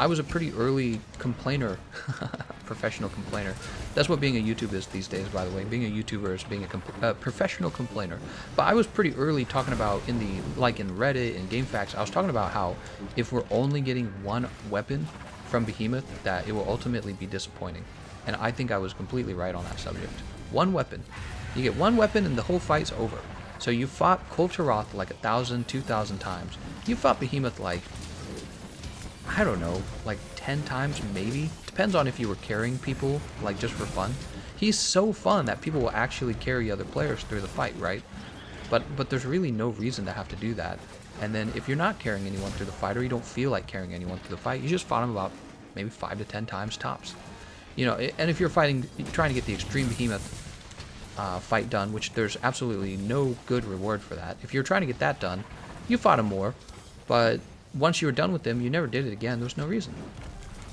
I was a pretty early complainer, professional complainer. That's what being a YouTuber is these days, by the way. Being a YouTuber is being a professional complainer. But I was pretty early talking about in Reddit and GameFAQs, I was talking about how if we're only getting one weapon from Behemoth, that it will ultimately be disappointing. And I think I was completely right on that subject. One weapon. You get one weapon and the whole fight's over. So you fought Kultaroth like 1,000, 2,000 times. You fought Behemoth like, I don't know, like 10 times maybe. Depends on if you were carrying people, like just for fun. He's so fun that people will actually carry other players through the fight, right? But there's really no reason to have to do that. And then if you're not carrying anyone through the fight, or you don't feel like carrying anyone through the fight, you just fought him about maybe 5 to 10 times tops. You know, and if you're trying to get the Extreme Behemoth fight done, which there's absolutely no good reward for that. If you're trying to get that done, you fought him more, but once you were done with them, you never did it again. There's no reason.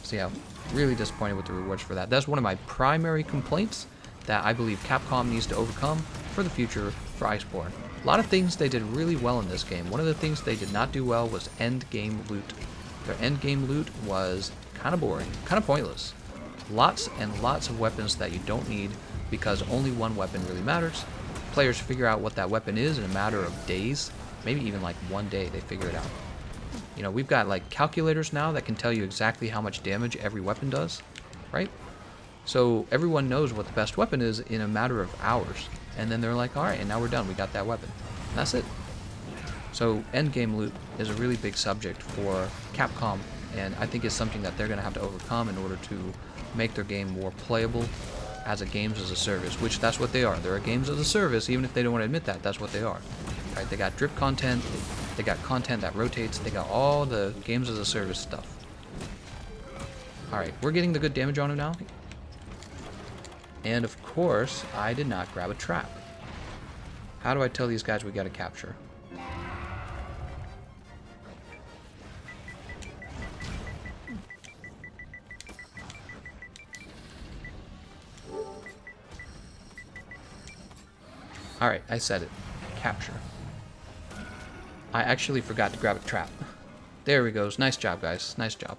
So yeah, really disappointed with the rewards for that. That's one of my primary complaints that I believe Capcom needs to overcome for the future for Iceborne. A lot of things they did really well in this game. One of the things they did not do well was end game loot. Their end game loot was kind of boring, kind of pointless. Lots and lots of weapons that you don't need because only one weapon really matters. Players figure out what that weapon is in a matter of days, maybe even like one day they figure it out. You know, we've got like calculators now that can tell you exactly how much damage every weapon does, right? So everyone knows what the best weapon is in a matter of hours. And then they're like, all right, and now we're done. We got that weapon. And that's it. So endgame loot is a really big subject for Capcom, and I think it's something that they're going to have to overcome in order to make their game more playable as a games as a service, which that's what they are. They're a games as a service, even if they don't want to admit that, that's what they are. Right? They got drip content, They got content that rotates. They got all the games as a service stuff. Alright, we're getting the good damage on him now. And of course, I did not grab a trap. How do I tell these guys we gotta capture? Alright, I said it. Capture. I actually forgot to grab a trap. There we go. Nice job, guys. Nice job.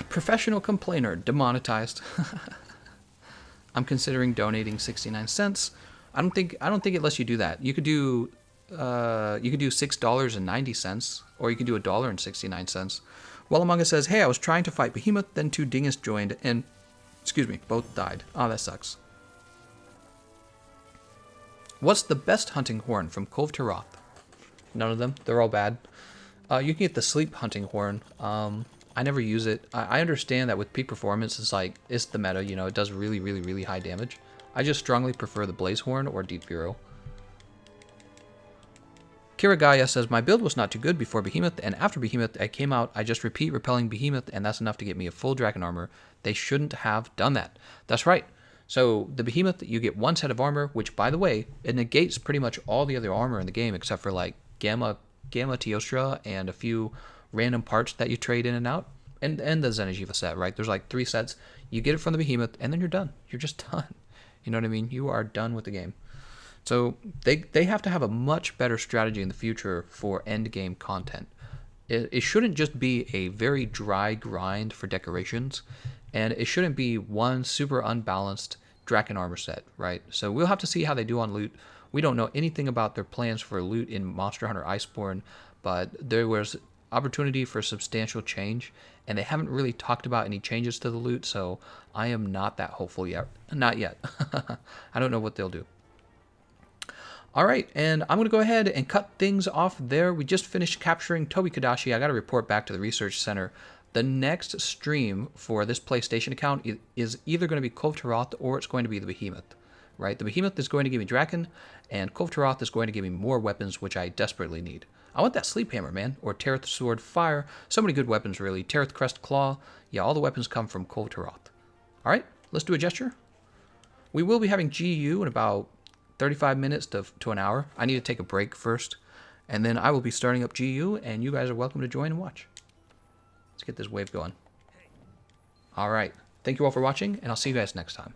Professional complainer demonetized. I'm considering donating 69 cents. I don't think it lets you do that. You could do $6.90, or you could do $1.69. Well, Among Us says, "Hey, I was trying to fight Behemoth, then 2 dingus joined, and excuse me, both died. Oh, that sucks." What's the best hunting horn from Cove to Roth? None of them. They're all bad. You can get the sleep hunting horn. I never use it. I understand that with peak performance, it's the meta. You know, it does really, really, really high damage. I just strongly prefer the blaze horn or deep bureau. Kiragaya says, "My build was not too good before Behemoth, and after Behemoth I came out, I just repeat repelling Behemoth, and that's enough to get me a full dragon armor. They shouldn't have done that." That's right. So the Behemoth, you get 1 set of armor, which, by the way, it negates pretty much all the other armor in the game except for like Gamma Teostra and a few random parts that you trade in and out, and the Zenith set, right? There's like 3 sets. You get it from the Behemoth, and then you're done. You're just done. You know what I mean? You are done with the game. So they have to have a much better strategy in the future for end game content. It shouldn't just be a very dry grind for decorations, and it shouldn't be one super unbalanced Draken armor set, right? So we'll have to see how they do on loot. We don't know anything about their plans for loot in Monster Hunter Iceborne, but there was opportunity for substantial change, and they haven't really talked about any changes to the loot, so I am not that hopeful yet. Not yet. I don't know what they'll do. All right, and I'm going to go ahead and cut things off there. We just finished capturing Tobi Kadashi. I got to report back to the research center. The next stream for this PlayStation account is either going to be Cove to Roth or it's going to be the Behemoth, right? The Behemoth is going to give me Draken, and Cove to Roth is going to give me more weapons, which I desperately need. I want that Sleep Hammer, man, or Tereth Sword Fire. So many good weapons, really. Tereth Crest Claw. Yeah, all the weapons come from Cove to Roth. All right, let's do a gesture. We will be having GU in about 35 minutes to an hour. I need to take a break first, and then I will be starting up GU, and you guys are welcome to join and watch. Let's get this wave going. All right. Thank you all for watching, and I'll see you guys next time.